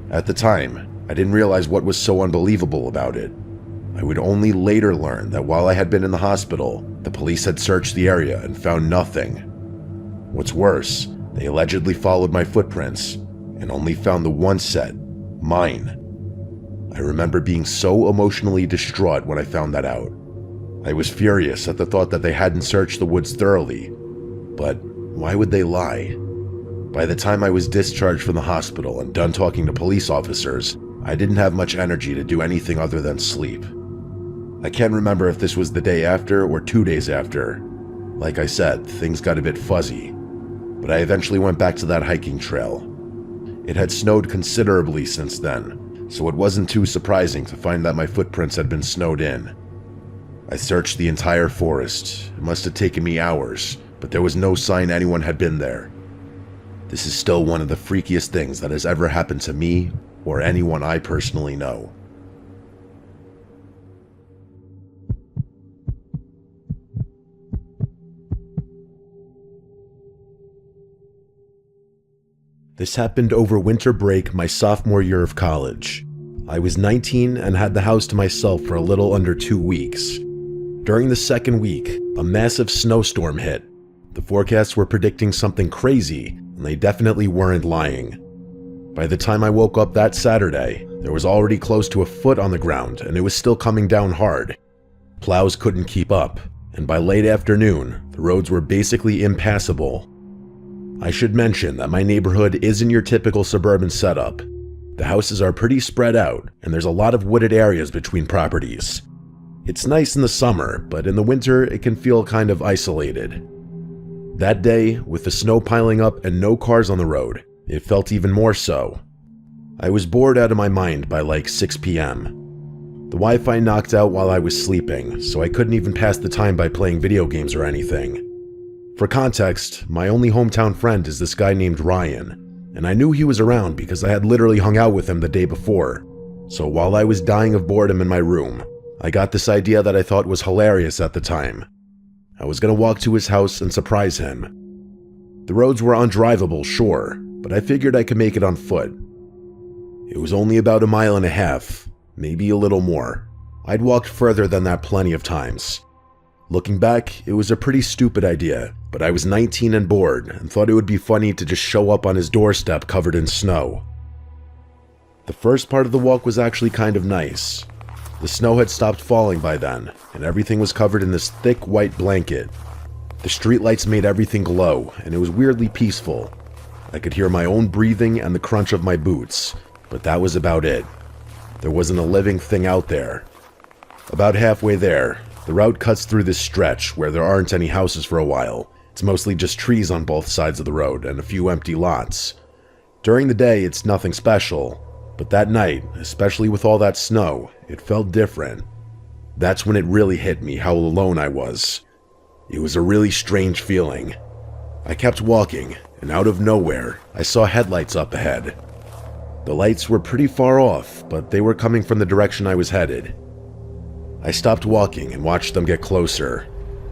At the time, I didn't realize what was so unbelievable about it. I would only later learn that while I had been in the hospital, the police had searched the area and found nothing. What's worse, they allegedly followed my footprints and only found the one set, mine. I remember being so emotionally distraught when I found that out. I was furious at the thought that they hadn't searched the woods thoroughly, but why would they lie? By the time I was discharged from the hospital and done talking to police officers, I didn't have much energy to do anything other than sleep. I can't remember if this was the day after or 2 days after. Like I said, things got a bit fuzzy, but I eventually went back to that hiking trail. It had snowed considerably since then, so it wasn't too surprising to find that my footprints had been snowed in. I searched the entire forest. It must have taken me hours, but there was no sign anyone had been there. This is still one of the freakiest things that has ever happened to me or anyone I personally know. This happened over winter break my sophomore year of college. I was 19 and had the house to myself for a little under 2 weeks. During the second week, a massive snowstorm hit. The forecasts were predicting something crazy, and they definitely weren't lying. By the time I woke up that Saturday, there was already close to a foot on the ground, and it was still coming down hard. Plows couldn't keep up, and by late afternoon, the roads were basically impassable. I should mention that my neighborhood isn't your typical suburban setup. The houses are pretty spread out, and there's a lot of wooded areas between properties. It's nice in the summer, but in the winter it can feel kind of isolated. That day, with the snow piling up and no cars on the road, it felt even more so. I was bored out of my mind by like 6 p.m. The Wi-Fi knocked out while I was sleeping, so I couldn't even pass the time by playing video games or anything. For context, my only hometown friend is this guy named Ryan, and I knew he was around because I had literally hung out with him the day before. So while I was dying of boredom in my room, I got this idea that I thought was hilarious at the time. I was going to walk to his house and surprise him. The roads were undrivable, sure, but I figured I could make it on foot. It was only about 1.5 miles, maybe a little more. I'd walked further than that plenty of times. Looking back, it was a pretty stupid idea, but I was 19 and bored and thought it would be funny to just show up on his doorstep covered in snow. The first part of the walk was actually kind of nice. The snow had stopped falling by then, and everything was covered in this thick white blanket. The streetlights made everything glow, and it was weirdly peaceful. I could hear my own breathing and the crunch of my boots, but that was about it. There wasn't a living thing out there. About halfway there, the route cuts through this stretch where there aren't any houses for a while. It's mostly just trees on both sides of the road and a few empty lots. During the day, it's nothing special, but that night, especially with all that snow, it felt different. That's when it really hit me how alone I was. It was a really strange feeling. I kept walking, and out of nowhere, I saw headlights up ahead. The lights were pretty far off, but they were coming from the direction I was headed. I stopped walking and watched them get closer.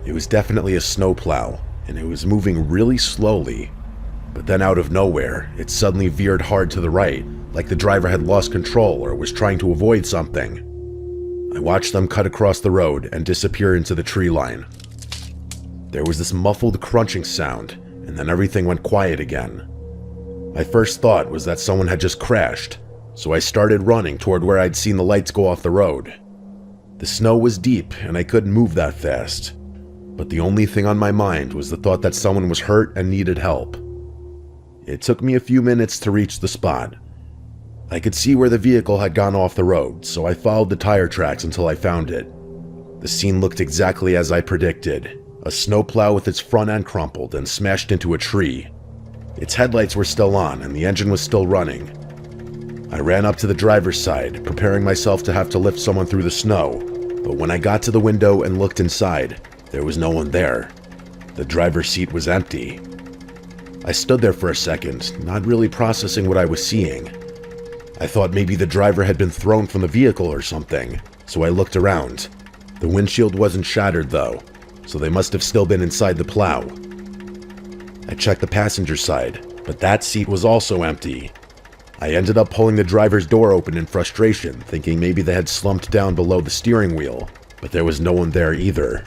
It was definitely a snowplow, and it was moving really slowly. But then out of nowhere, it suddenly veered hard to the right, like the driver had lost control or was trying to avoid something. I watched them cut across the road and disappear into the tree line. There was this muffled crunching sound, and then everything went quiet again. My first thought was that someone had just crashed, so I started running toward where I'd seen the lights go off the road. The snow was deep, and I couldn't move that fast. But the only thing on my mind was the thought that someone was hurt and needed help. It took me a few minutes to reach the spot. I could see where the vehicle had gone off the road, so I followed the tire tracks until I found it. The scene looked exactly as I predicted. A snowplow with its front end crumpled and smashed into a tree. Its headlights were still on and the engine was still running. I ran up to the driver's side, preparing myself to have to lift someone through the snow, but when I got to the window and looked inside, there was no one there. The driver's seat was empty. I stood there for a second, not really processing what I was seeing. I thought maybe the driver had been thrown from the vehicle or something, so I looked around. The windshield wasn't shattered though, so they must have still been inside the plow. I checked the passenger side, but that seat was also empty. I ended up pulling the driver's door open in frustration, thinking maybe they had slumped down below the steering wheel, but there was no one there either.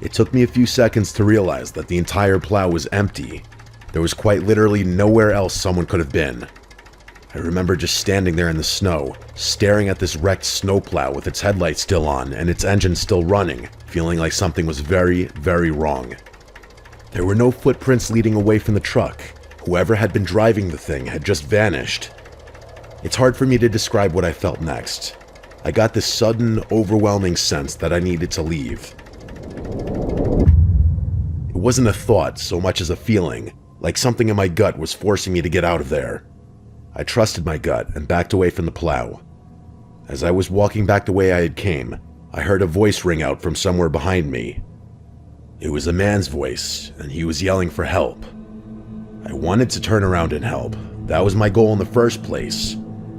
It took me a few seconds to realize that the entire plow was empty. There was quite literally nowhere else someone could have been. I remember just standing there in the snow, staring at this wrecked snowplow with its headlights still on and its engine still running, feeling like something was very, very wrong. There were no footprints leading away from the truck. Whoever had been driving the thing had just vanished. It's hard for me to describe what I felt next. I got this sudden, overwhelming sense that I needed to leave. It wasn't a thought so much as a feeling, like something in my gut was forcing me to get out of there. I trusted my gut and backed away from the plow. As I was walking back the way I had came, I heard a voice ring out from somewhere behind me. It was a man's voice, and he was yelling for help. I wanted to turn around and help. That was my goal in the first place,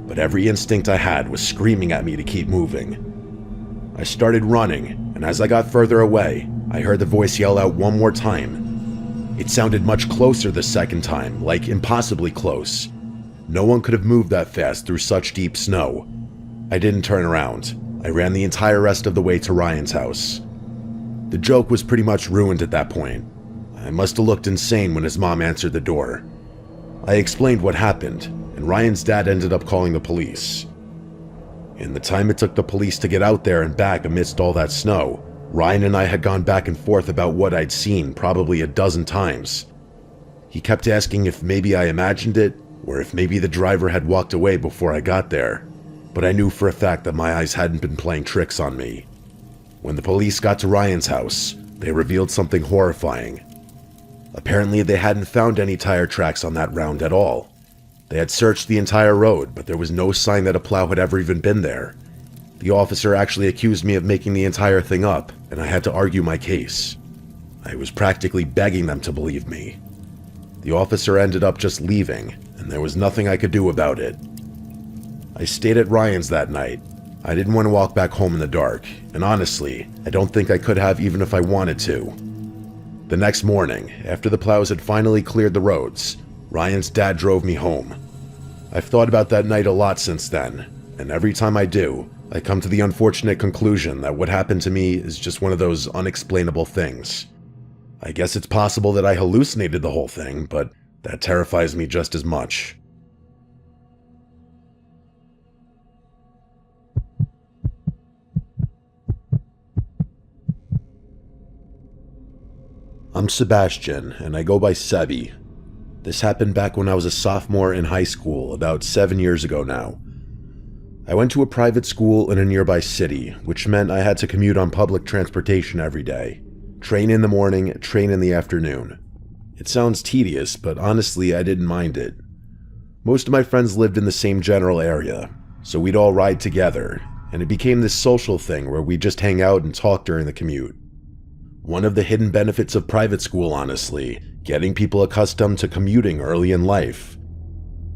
but every instinct I had was screaming at me to keep moving. I started running, and as I got further away, I heard the voice yell out one more time. It sounded much closer the second time, like impossibly close. No one could have moved that fast through such deep snow. I didn't turn around. I ran the entire rest of the way to Ryan's house. The joke was pretty much ruined at that point. I must have looked insane when his mom answered the door. I explained what happened, and Ryan's dad ended up calling the police. In the time it took the police to get out there and back amidst all that snow, Ryan and I had gone back and forth about what I'd seen probably a dozen times. He kept asking if maybe I imagined it, or if maybe the driver had walked away before I got there, but I knew for a fact that my eyes hadn't been playing tricks on me. When the police got to Ryan's house, they revealed something horrifying. Apparently, they hadn't found any tire tracks on that round at all. They had searched the entire road, but there was no sign that a plow had ever even been there. The officer actually accused me of making the entire thing up, and I had to argue my case. I was practically begging them to believe me. The officer ended up just leaving, and there was nothing I could do about it. I stayed at Ryan's that night. I didn't want to walk back home in the dark, and honestly, I don't think I could have even if I wanted to. The next morning, after the plows had finally cleared the roads, Ryan's dad drove me home. I've thought about that night a lot since then, and every time I do, I come to the unfortunate conclusion that what happened to me is just one of those unexplainable things. I guess it's possible that I hallucinated the whole thing, but that terrifies me just as much. I'm Sebastian, and I go by Sebi. This happened back when I was a sophomore in high school, about 7 years ago now. I went to a private school in a nearby city, which meant I had to commute on public transportation every day. Train in the morning, train in the afternoon. It sounds tedious, but honestly, I didn't mind it. Most of my friends lived in the same general area, so we'd all ride together, and it became this social thing where we'd just hang out and talk during the commute. One of the hidden benefits of private school, honestly, getting people accustomed to commuting early in life.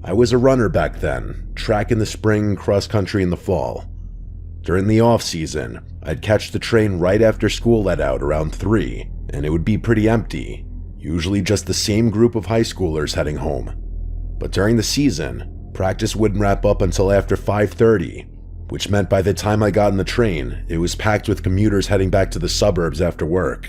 I was a runner back then, track in the spring, cross country in the fall. During the off-season, I'd catch the train right after school let out around 3, and it would be pretty empty, usually just the same group of high schoolers heading home. But during the season, practice wouldn't wrap up until after 5:30, which meant by the time I got on the train, it was packed with commuters heading back to the suburbs after work.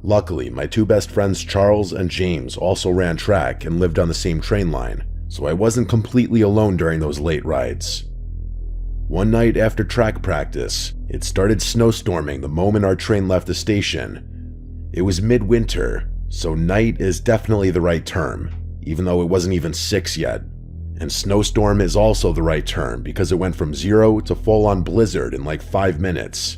Luckily, my two best friends Charles and James also ran track and lived on the same train line, so I wasn't completely alone during those late rides. One night after track practice, it started snowstorming the moment our train left the station. It was midwinter, so night is definitely the right term, even though it wasn't even 6 yet. And snowstorm is also the right term because it went from 0 to full-on blizzard in like 5 minutes.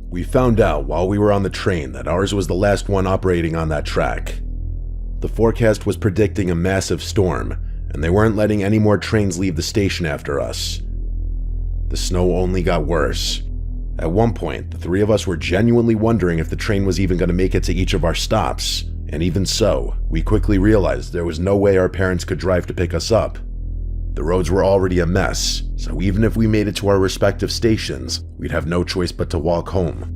We found out while we were on the train that ours was the last one operating on that track. The forecast was predicting a massive storm, and they weren't letting any more trains leave the station after us. The snow only got worse. At one point, the three of us were genuinely wondering if the train was even going to make it to each of our stops, and even so, we quickly realized there was no way our parents could drive to pick us up. The roads were already a mess, so even if we made it to our respective stations, we'd have no choice but to walk home.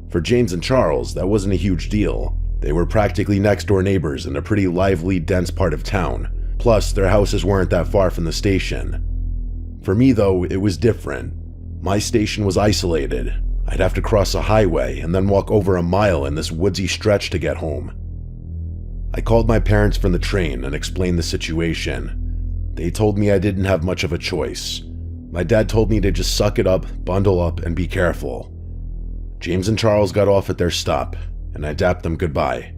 For James and Charles, that wasn't a huge deal. They were practically next-door neighbors in a pretty lively, dense part of town. Plus, their houses weren't that far from the station. For me, though, it was different. My station was isolated. I'd have to cross a highway and then walk over a mile in this woodsy stretch to get home. I called my parents from the train and explained the situation. They told me I didn't have much of a choice. My dad told me to just suck it up, bundle up, and be careful. James and Charles got off at their stop, and I dapped them goodbye.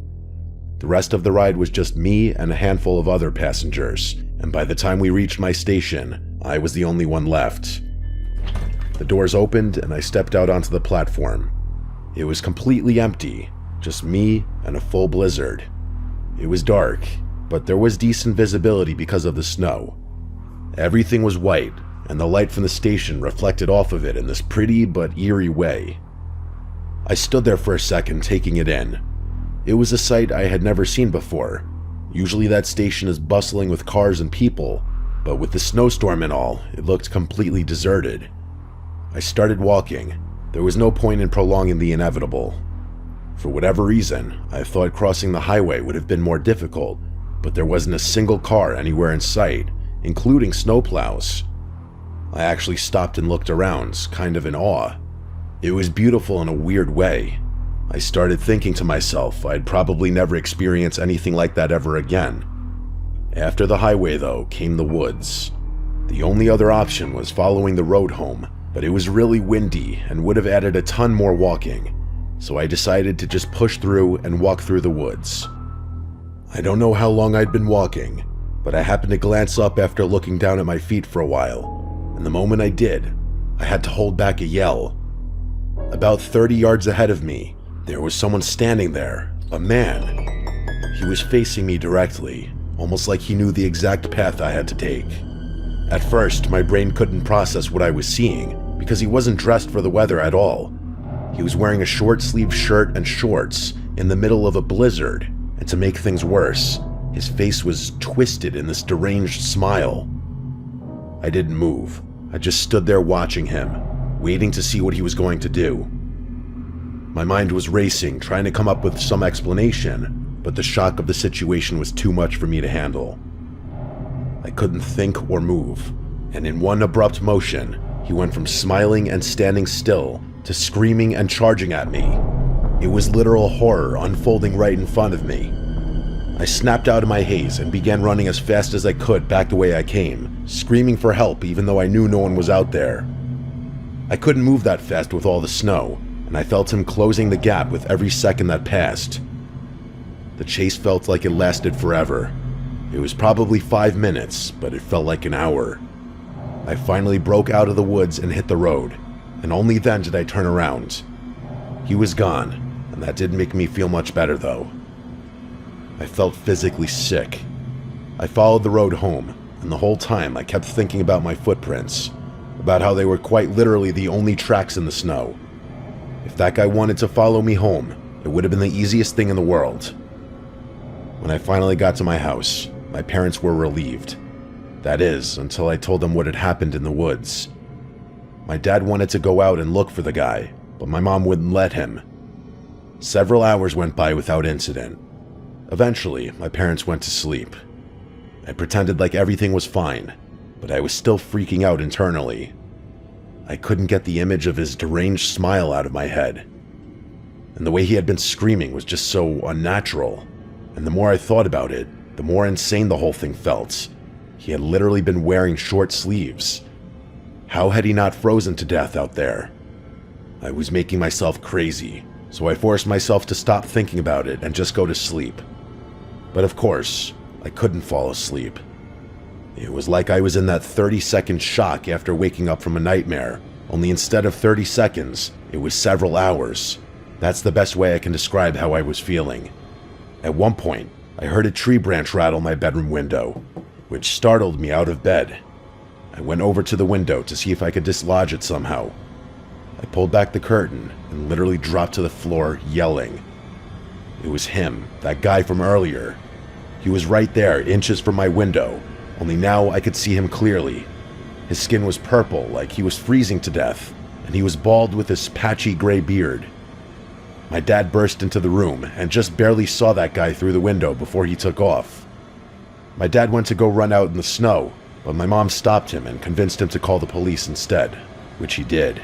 The rest of the ride was just me and a handful of other passengers, and by the time we reached my station, I was the only one left. The doors opened and I stepped out onto the platform. It was completely empty, just me and a full blizzard. It was dark, but there was decent visibility because of the snow. Everything was white, and the light from the station reflected off of it in this pretty but eerie way. I stood there for a second, taking it in. It was a sight I had never seen before. Usually that station is bustling with cars and people, but with the snowstorm and all, it looked completely deserted. I started walking. There was no point in prolonging the inevitable. For whatever reason, I thought crossing the highway would have been more difficult, but there wasn't a single car anywhere in sight, including snowplows. I actually stopped and looked around, kind of in awe. It was beautiful in a weird way. I started thinking to myself I'd probably never experience anything like that ever again. After the highway, though, came the woods. The only other option was following the road home, but it was really windy and would have added a ton more walking, so I decided to just push through and walk through the woods. I don't know how long I'd been walking, but I happened to glance up after looking down at my feet for a while, and the moment I did, I had to hold back a yell. About 30 yards ahead of me, there was someone standing there, a man. He was facing me directly, almost like he knew the exact path I had to take. At first, my brain couldn't process what I was seeing, because he wasn't dressed for the weather at all. He was wearing a short-sleeved shirt and shorts in the middle of a blizzard, and to make things worse, his face was twisted in this deranged smile. I didn't move. I just stood there watching him, waiting to see what he was going to do. My mind was racing, trying to come up with some explanation, but the shock of the situation was too much for me to handle. I couldn't think or move, and in one abrupt motion, he went from smiling and standing still to screaming and charging at me. It was literal horror unfolding right in front of me. I snapped out of my haze and began running as fast as I could back the way I came, screaming for help even though I knew no one was out there. I couldn't move that fast with all the snow, and I felt him closing the gap with every second that passed. The chase felt like it lasted forever. It was probably 5 minutes, but it felt like an hour. I finally broke out of the woods and hit the road, and only then did I turn around. He was gone, and that didn't make me feel much better though. I felt physically sick. I followed the road home, and the whole time I kept thinking about my footprints, about how they were quite literally the only tracks in the snow. If that guy wanted to follow me home, it would have been the easiest thing in the world. When I finally got to my house, my parents were relieved. That is, until I told them what had happened in the woods. My dad wanted to go out and look for the guy, but my mom wouldn't let him. Several hours went by without incident. Eventually, my parents went to sleep. I pretended like everything was fine, but I was still freaking out internally. I couldn't get the image of his deranged smile out of my head. And the way he had been screaming was just so unnatural. And the more I thought about it, the more insane the whole thing felt. He had literally been wearing short sleeves. How had he not frozen to death out there? I was making myself crazy, so I forced myself to stop thinking about it and just go to sleep. But of course, I couldn't fall asleep. It was like I was in that 30-second shock after waking up from a nightmare, only instead of 30 seconds, it was several hours. That's the best way I can describe how I was feeling. At one point, I heard a tree branch rattle my bedroom window, which startled me out of bed. I went over to the window to see if I could dislodge it somehow. I pulled back the curtain and literally dropped to the floor, yelling. It was him, that guy from earlier. He was right there, inches from my window, only now I could see him clearly. His skin was purple, like he was freezing to death, and he was bald with this patchy gray beard. My dad burst into the room and just barely saw that guy through the window before he took off. My dad went to go run out in the snow, but my mom stopped him and convinced him to call the police instead, which he did.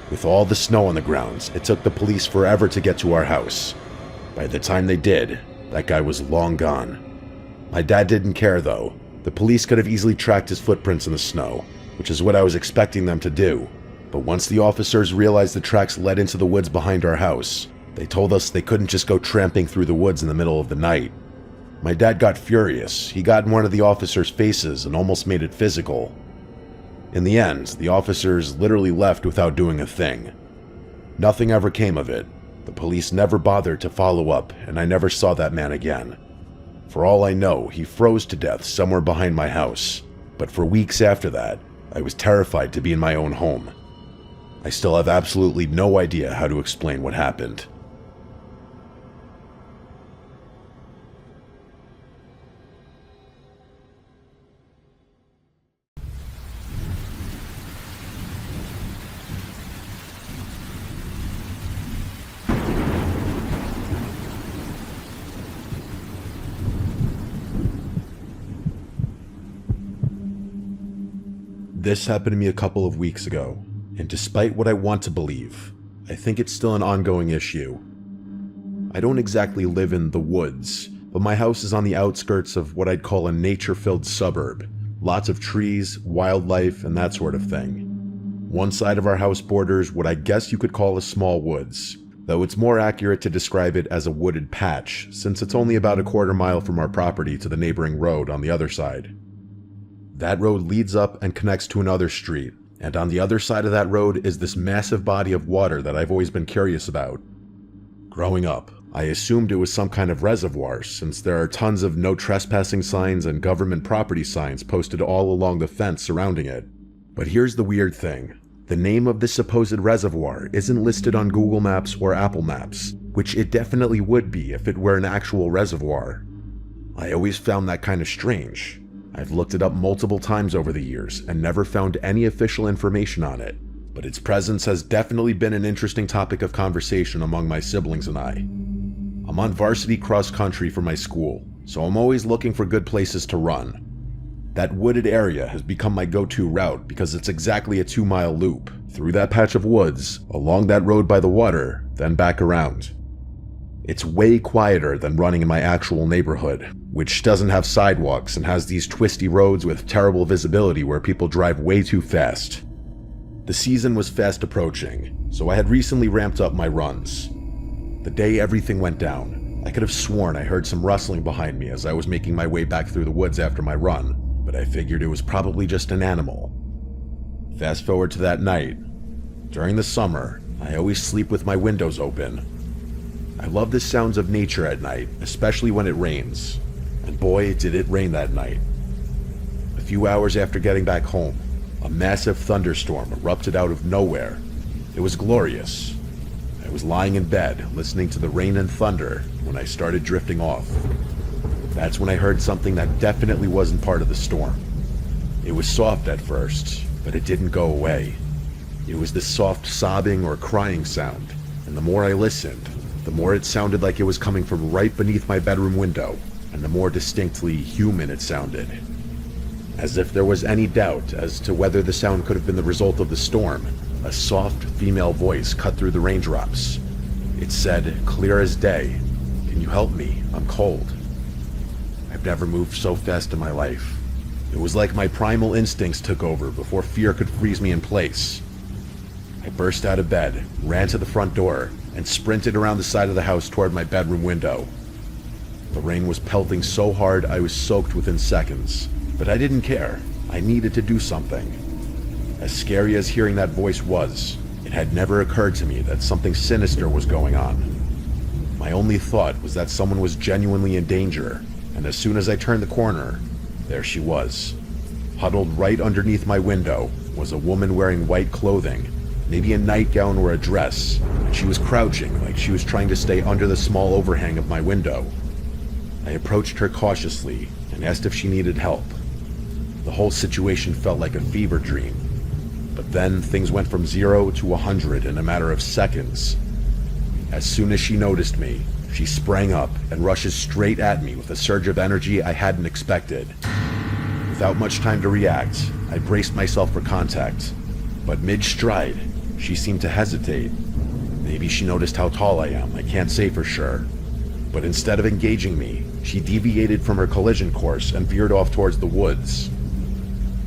With all the snow on the grounds, it took the police forever to get to our house. By the time they did, that guy was long gone. My dad didn't care though. The police could have easily tracked his footprints in the snow, which is what I was expecting them to do. But once the officers realized the tracks led into the woods behind our house, they told us they couldn't just go tramping through the woods in the middle of the night. My dad got furious. He got in one of the officers' faces and almost made it physical. In the end, the officers literally left without doing a thing. Nothing ever came of it. The police never bothered to follow up, and I never saw that man again. For all I know, he froze to death somewhere behind my house. But for weeks after that, I was terrified to be in my own home. I still have absolutely no idea how to explain what happened. This happened to me a couple of weeks ago, and despite what I want to believe, I think it's still an ongoing issue. I don't exactly live in the woods, but my house is on the outskirts of what I'd call a nature-filled suburb. Lots of trees, wildlife, and that sort of thing. One side of our house borders what I guess you could call a small woods, though it's more accurate to describe it as a wooded patch, since it's only about a quarter mile from our property to the neighboring road on the other side. That road leads up and connects to another street, and on the other side of that road is this massive body of water that I've always been curious about. Growing up, I assumed it was some kind of reservoir, since there are tons of no trespassing signs and government property signs posted all along the fence surrounding it. But here's the weird thing. The name of this supposed reservoir isn't listed on Google Maps or Apple Maps, which it definitely would be if it were an actual reservoir. I always found that kind of strange. I've looked it up multiple times over the years and never found any official information on it, but its presence has definitely been an interesting topic of conversation among my siblings and I. I'm on varsity cross country for my school, so I'm always looking for good places to run. That wooded area has become my go-to route because it's exactly a 2-mile loop, through that patch of woods, along that road by the water, then back around. It's way quieter than running in my actual neighborhood, which doesn't have sidewalks and has these twisty roads with terrible visibility where people drive way too fast. The season was fast approaching, so I had recently ramped up my runs. The day everything went down, I could have sworn I heard some rustling behind me as I was making my way back through the woods after my run, but I figured it was probably just an animal. Fast forward to that night. During the summer, I always sleep with my windows open. I love the sounds of nature at night, especially when it rains. And boy, did it rain that night. A few hours after getting back home, a massive thunderstorm erupted out of nowhere. It was glorious. I was lying in bed, listening to the rain and thunder, when I started drifting off. That's when I heard something that definitely wasn't part of the storm. It was soft at first, but it didn't go away. It was this soft sobbing or crying sound, and the more I listened, the more it sounded like it was coming from right beneath my bedroom window, and the more distinctly human it sounded. As if there was any doubt as to whether the sound could have been the result of the storm, a soft female voice cut through the raindrops. It said, clear as day, "Can you help me? I'm cold." I've never moved so fast in my life. It was like my primal instincts took over before fear could freeze me in place. I burst out of bed, ran to the front door, and sprinted around the side of the house toward my bedroom window. The rain was pelting so hard I was soaked within seconds, but I didn't care. I needed to do something. As scary as hearing that voice was, it had never occurred to me that something sinister was going on. My only thought was that someone was genuinely in danger, and as soon as I turned the corner, there she was. Huddled right underneath my window was a woman wearing white clothing, maybe a nightgown or a dress, and she was crouching like she was trying to stay under the small overhang of my window. I approached her cautiously and asked if she needed help. The whole situation felt like a fever dream, but then things went from 0 to 100 in a matter of seconds. As soon as she noticed me, she sprang up and rushes straight at me with a surge of energy I hadn't expected. Without much time to react, I braced myself for contact, but mid-stride, she seemed to hesitate. Maybe she noticed how tall I am, I can't say for sure. But instead of engaging me, she deviated from her collision course and veered off towards the woods.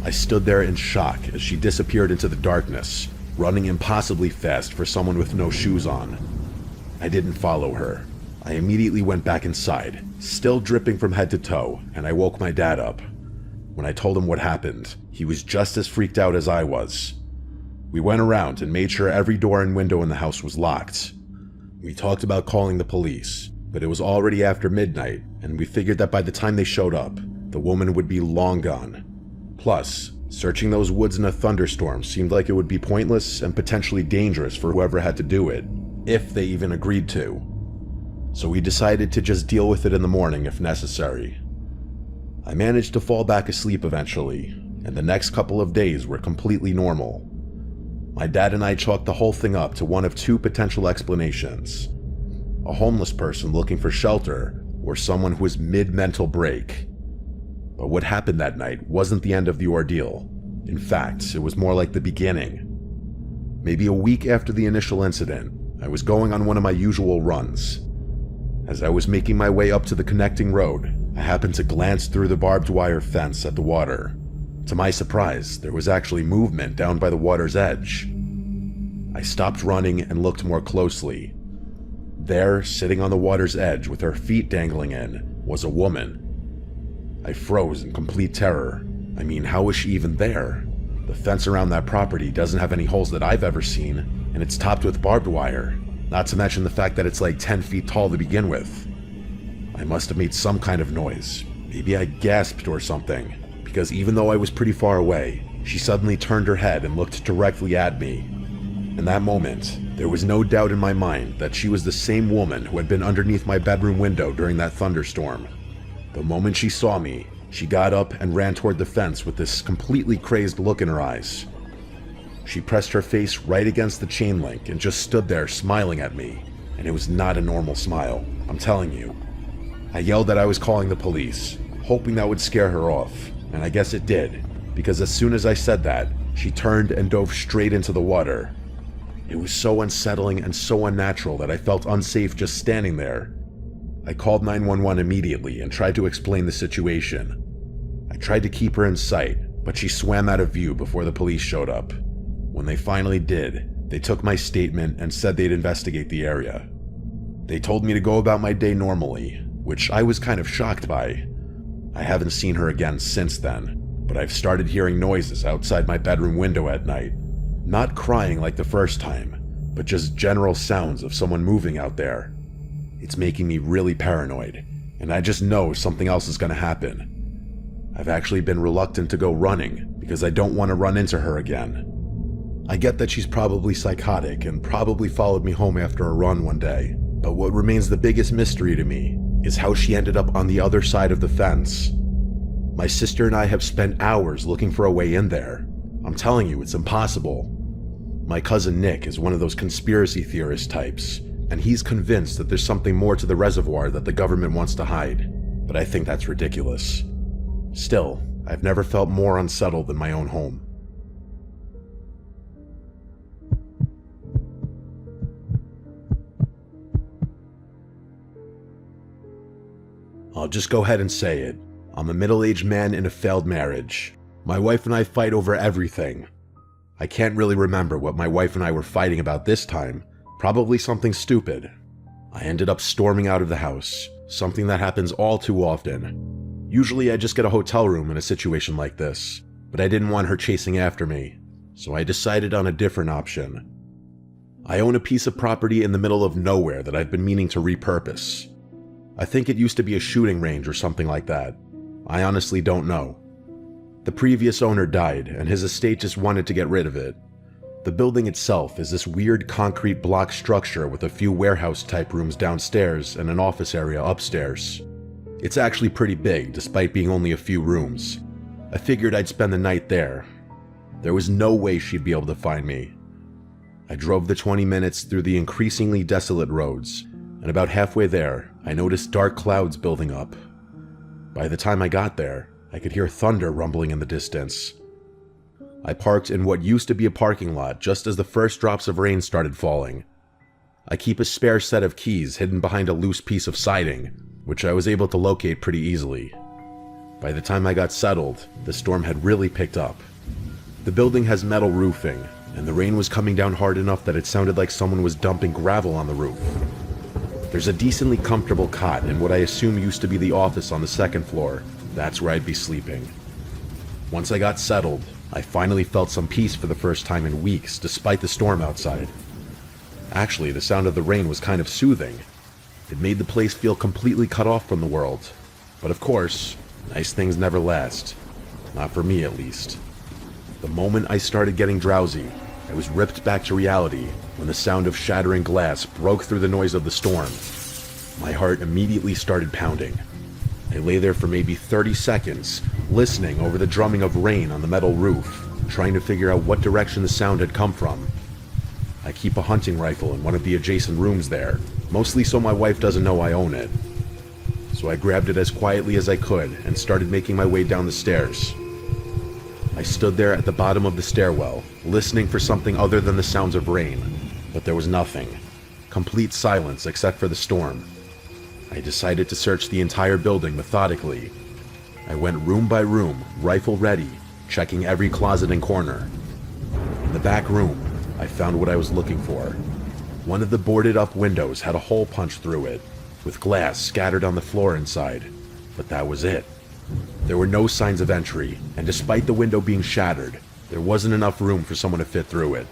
I stood there in shock as she disappeared into the darkness, running impossibly fast for someone with no shoes on. I didn't follow her. I immediately went back inside, still dripping from head to toe, and I woke my dad up. When I told him what happened, he was just as freaked out as I was. We went around and made sure every door and window in the house was locked. We talked about calling the police, but it was already after midnight, and we figured that by the time they showed up, the woman would be long gone. Plus, searching those woods in a thunderstorm seemed like it would be pointless and potentially dangerous for whoever had to do it, if they even agreed to. So we decided to just deal with it in the morning if necessary. I managed to fall back asleep eventually, and the next couple of days were completely normal. My dad and I chalked the whole thing up to one of two potential explanations: a homeless person looking for shelter, or someone who was mid-mental break. But what happened that night wasn't the end of the ordeal. In fact, it was more like the beginning. Maybe a week after the initial incident, I was going on one of my usual runs. As I was making my way up to the connecting road, I happened to glance through the barbed wire fence at the water. To my surprise, there was actually movement down by the water's edge. I stopped running and looked more closely. There, sitting on the water's edge with her feet dangling in, was a woman. I froze in complete terror. I mean, how was she even there? The fence around that property doesn't have any holes that I've ever seen, and it's topped with barbed wire, not to mention the fact that it's like 10 feet tall to begin with. I must have made some kind of noise. Maybe I gasped or something, because even though I was pretty far away, she suddenly turned her head and looked directly at me. In that moment, there was no doubt in my mind that she was the same woman who had been underneath my bedroom window during that thunderstorm. The moment she saw me, she got up and ran toward the fence with this completely crazed look in her eyes. She pressed her face right against the chain link and just stood there smiling at me, and it was not a normal smile, I'm telling you. I yelled that I was calling the police, hoping that would scare her off, and I guess it did, because as soon as I said that, she turned and dove straight into the water. It was so unsettling and so unnatural that I felt unsafe just standing there. I called 911 immediately and tried to explain the situation. I tried to keep her in sight, but she swam out of view before the police showed up. When they finally did, they took my statement and said they'd investigate the area. They told me to go about my day normally, which I was kind of shocked by. I haven't seen her again since then, but I've started hearing noises outside my bedroom window at night. Not crying like the first time, but just general sounds of someone moving out there. It's making me really paranoid, and I just know something else is going to happen. I've actually been reluctant to go running because I don't want to run into her again. I get that she's probably psychotic and probably followed me home after a run one day, but what remains the biggest mystery to me is how she ended up on the other side of the fence. My sister and I have spent hours looking for a way in there. I'm telling you, it's impossible. My cousin Nick is one of those conspiracy theorist types, and he's convinced that there's something more to the reservoir that the government wants to hide, but I think that's ridiculous. Still, I've never felt more unsettled than my own home. I'll just go ahead and say it. I'm a middle-aged man in a failed marriage. My wife and I fight over everything. I can't really remember what my wife and I were fighting about this time. Probably something stupid. I ended up storming out of the house, something that happens all too often. Usually I just get a hotel room in a situation like this, but I didn't want her chasing after me, so I decided on a different option. I own a piece of property in the middle of nowhere that I've been meaning to repurpose. I think it used to be a shooting range or something like that. I honestly don't know. The previous owner died, and his estate just wanted to get rid of it. The building itself is this weird concrete block structure with a few warehouse-type rooms downstairs and an office area upstairs. It's actually pretty big, despite being only a few rooms. I figured I'd spend the night there. There was no way she'd be able to find me. I drove the 20 minutes through the increasingly desolate roads, and about halfway there, I noticed dark clouds building up. By the time I got there, I could hear thunder rumbling in the distance. I parked in what used to be a parking lot just as the first drops of rain started falling. I keep a spare set of keys hidden behind a loose piece of siding, which I was able to locate pretty easily. By the time I got settled, the storm had really picked up. The building has metal roofing, and the rain was coming down hard enough that it sounded like someone was dumping gravel on the roof. There's a decently comfortable cot in what I assume used to be the office on the second floor. That's where I'd be sleeping. Once I got settled, I finally felt some peace for the first time in weeks, despite the storm outside. Actually, the sound of the rain was kind of soothing. It made the place feel completely cut off from the world. But of course, nice things never last. Not for me, at least. The moment I started getting drowsy, I was ripped back to reality when the sound of shattering glass broke through the noise of the storm. My heart immediately started pounding. I lay there for maybe 30 seconds, listening over the drumming of rain on the metal roof, trying to figure out what direction the sound had come from. I keep a hunting rifle in one of the adjacent rooms there, mostly so my wife doesn't know I own it. So I grabbed it as quietly as I could and started making my way down the stairs. I stood there at the bottom of the stairwell, listening for something other than the sounds of rain, but there was nothing. Complete silence except for the storm. I decided to search the entire building methodically. I went room by room, rifle ready, checking every closet and corner. In the back room, I found what I was looking for. One of the boarded up windows had a hole punched through it, with glass scattered on the floor inside, but that was it. There were no signs of entry, and despite the window being shattered, there wasn't enough room for someone to fit through it.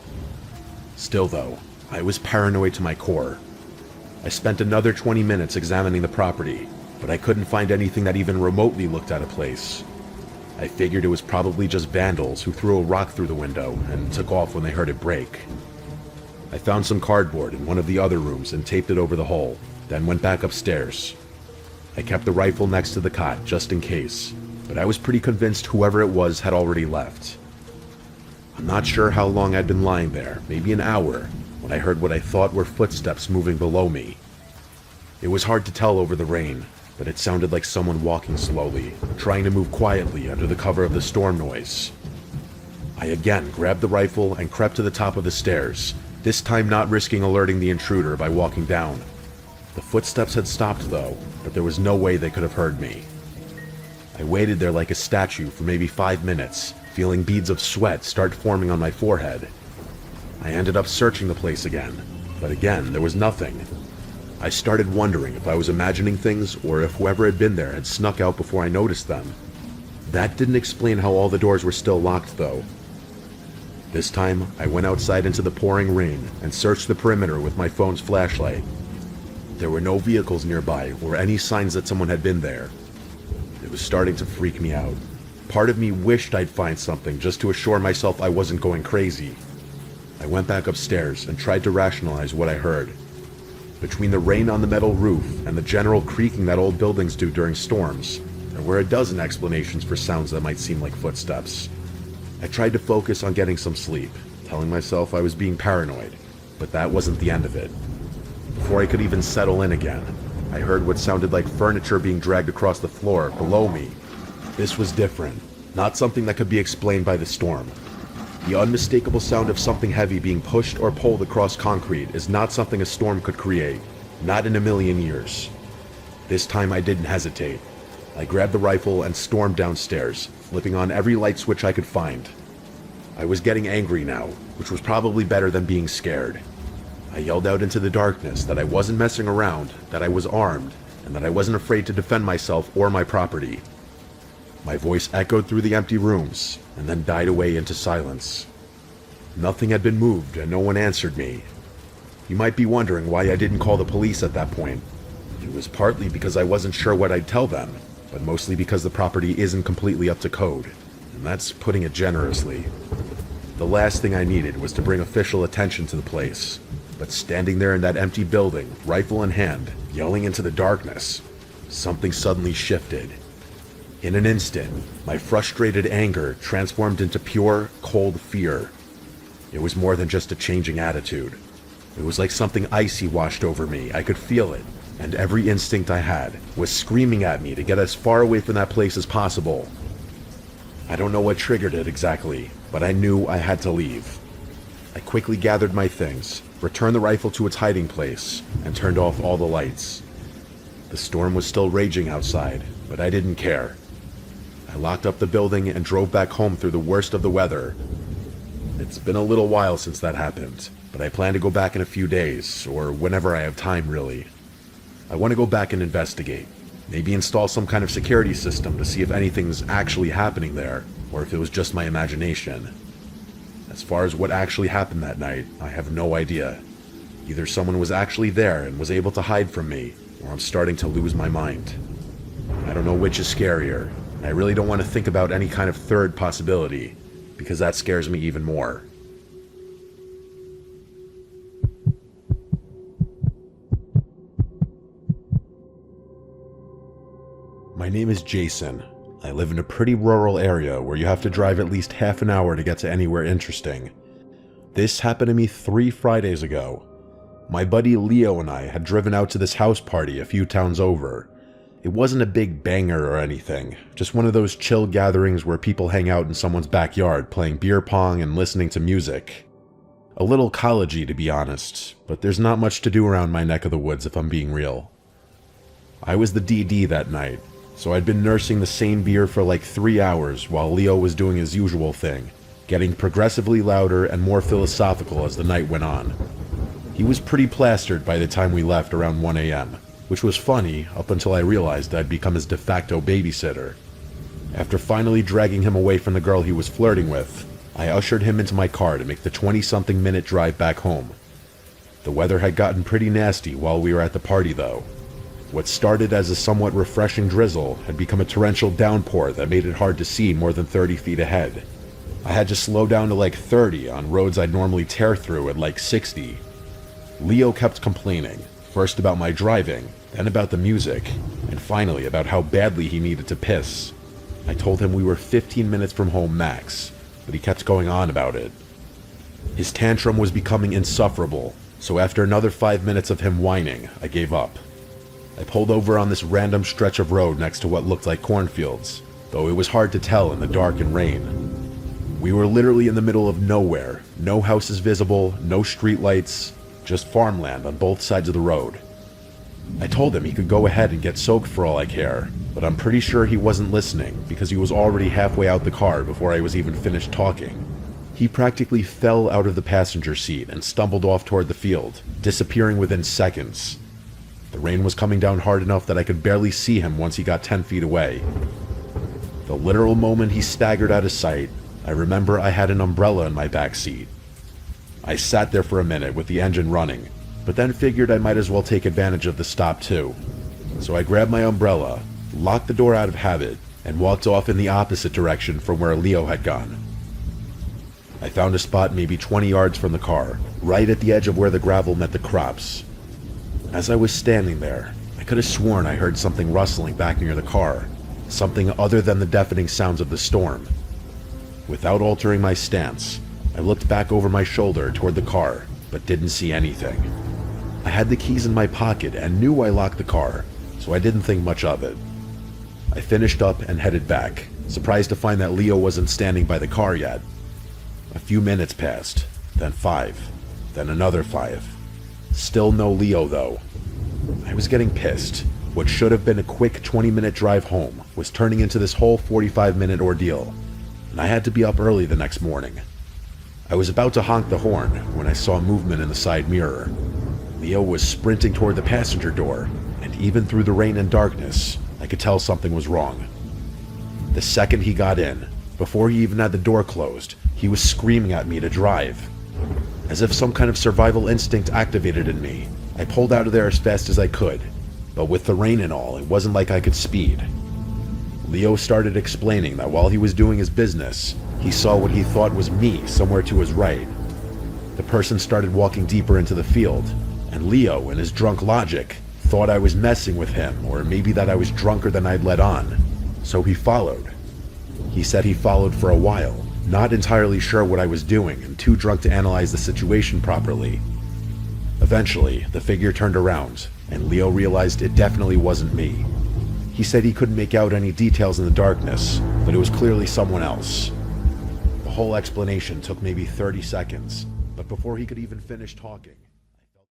Still though, I was paranoid to my core. I spent another 20 minutes examining the property, but I couldn't find anything that even remotely looked out of place. I figured it was probably just vandals who threw a rock through the window and took off when they heard it break. I found some cardboard in one of the other rooms and taped it over the hole, then went back upstairs. I kept the rifle next to the cot just in case, but I was pretty convinced whoever it was had already left. I'm not sure how long I'd been lying there, maybe an hour, when I heard what I thought were footsteps moving below me. It was hard to tell over the rain, but it sounded like someone walking slowly, trying to move quietly under the cover of the storm noise. I again grabbed the rifle and crept to the top of the stairs, this time not risking alerting the intruder by walking down. The footsteps had stopped though, but there was no way they could have heard me. I waited there like a statue for maybe 5 minutes, feeling beads of sweat start forming on my forehead. I ended up searching the place again, but again there was nothing. I started wondering if I was imagining things or if whoever had been there had snuck out before I noticed them. That didn't explain how all the doors were still locked though. This time, I went outside into the pouring rain and searched the perimeter with my phone's flashlight. There were no vehicles nearby or any signs that someone had been there. It was starting to freak me out. Part of me wished I'd find something just to assure myself I wasn't going crazy. I went back upstairs and tried to rationalize what I heard. Between the rain on the metal roof and the general creaking that old buildings do during storms, there were a dozen explanations for sounds that might seem like footsteps. I tried to focus on getting some sleep, telling myself I was being paranoid, but that wasn't the end of it. Before I could even settle in again, I heard what sounded like furniture being dragged across the floor below me. This was different, not something that could be explained by the storm. The unmistakable sound of something heavy being pushed or pulled across concrete is not something a storm could create, not in a million years. This time I didn't hesitate. I grabbed the rifle and stormed downstairs, flipping on every light switch I could find. I was getting angry now, which was probably better than being scared. I yelled out into the darkness that I wasn't messing around, that I was armed, and that I wasn't afraid to defend myself or my property. My voice echoed through the empty rooms, and then died away into silence. Nothing had been moved and no one answered me. You might be wondering why I didn't call the police at that point. It was partly because I wasn't sure what I'd tell them, but mostly because the property isn't completely up to code, and that's putting it generously. The last thing I needed was to bring official attention to the place, but standing there in that empty building, rifle in hand, yelling into the darkness, something suddenly shifted. In an instant, my frustrated anger transformed into pure, cold fear. It was more than just a changing attitude. It was like something icy washed over me. I could feel it, and every instinct I had was screaming at me to get as far away from that place as possible. I don't know what triggered it exactly, but I knew I had to leave. I quickly gathered my things, returned the rifle to its hiding place, and turned off all the lights. The storm was still raging outside, but I didn't care. I locked up the building and drove back home through the worst of the weather. It's been a little while since that happened, but I plan to go back in a few days, or whenever I have time, really. I want to go back and investigate. Maybe install some kind of security system to see if anything's actually happening there, or if it was just my imagination. As far as what actually happened that night, I have no idea. Either someone was actually there and was able to hide from me, or I'm starting to lose my mind. I don't know which is scarier, and I really don't want to think about any kind of third possibility, because that scares me even more. My name is Jason. I live in a pretty rural area where you have to drive at least half an hour to get to anywhere interesting. This happened to me 3 Fridays ago. My buddy Leo and I had driven out to this house party a few towns over. It wasn't a big banger or anything, just one of those chill gatherings where people hang out in someone's backyard playing beer pong and listening to music. A little college-y, to be honest, but there's not much to do around my neck of the woods if I'm being real. I was the DD that night, so I'd been nursing the same beer for like 3 hours while Leo was doing his usual thing, getting progressively louder and more philosophical as the night went on. He was pretty plastered by the time we left around 1 a.m., which was funny up until I realized I'd become his de facto babysitter. After finally dragging him away from the girl he was flirting with, I ushered him into my car to make the 20-something minute drive back home. The weather had gotten pretty nasty while we were at the party though. What started as a somewhat refreshing drizzle had become a torrential downpour that made it hard to see more than 30 feet ahead. I had to slow down to like 30 on roads I'd normally tear through at like 60. Leo kept complaining, first about my driving, then about the music, and finally about how badly he needed to piss. I told him we were 15 minutes from home max, but he kept going on about it. His tantrum was becoming insufferable, so after another 5 minutes of him whining, I gave up. I pulled over on this random stretch of road next to what looked like cornfields, though it was hard to tell in the dark and rain. We were literally in the middle of nowhere, no houses visible, no streetlights, just farmland on both sides of the road. I told him he could go ahead and get soaked for all I care, but I'm pretty sure he wasn't listening because he was already halfway out the car before I was even finished talking. He practically fell out of the passenger seat and stumbled off toward the field, disappearing within seconds. The rain was coming down hard enough that I could barely see him once he got 10 feet away. The literal moment he staggered out of sight, I remember I had an umbrella in my back seat. I sat there for a minute with the engine running, but then figured I might as well take advantage of the stop too. So I grabbed my umbrella, locked the door out of habit, and walked off in the opposite direction from where Leo had gone. I found a spot maybe 20 yards from the car, right at the edge of where the gravel met the crops. As I was standing there, I could have sworn I heard something rustling back near the car, something other than the deafening sounds of the storm. Without altering my stance, I looked back over my shoulder toward the car, but didn't see anything. I had the keys in my pocket and knew I locked the car, so I didn't think much of it. I finished up and headed back, surprised to find that Leo wasn't standing by the car yet. A few minutes passed, then 5, then another 5. Still no Leo though. I was getting pissed. What should have been a quick 20-minute drive home was turning into this whole 45-minute ordeal, and I had to be up early the next morning. I was about to honk the horn when I saw movement in the side mirror. Leo was sprinting toward the passenger door, and even through the rain and darkness, I could tell something was wrong. The second he got in, before he even had the door closed, he was screaming at me to drive. As if some kind of survival instinct activated in me, I pulled out of there as fast as I could, but with the rain and all, it wasn't like I could speed. Leo started explaining that while he was doing his business, he saw what he thought was me somewhere to his right. The person started walking deeper into the field, and Leo, in his drunk logic, thought I was messing with him, or maybe that I was drunker than I'd let on, so he followed. He said he followed for a while, not entirely sure what I was doing and too drunk to analyze the situation properly. Eventually, the figure turned around, and Leo realized it definitely wasn't me. He said he couldn't make out any details in the darkness, but it was clearly someone else. The whole explanation took maybe 30 seconds, but before he could even finish talking,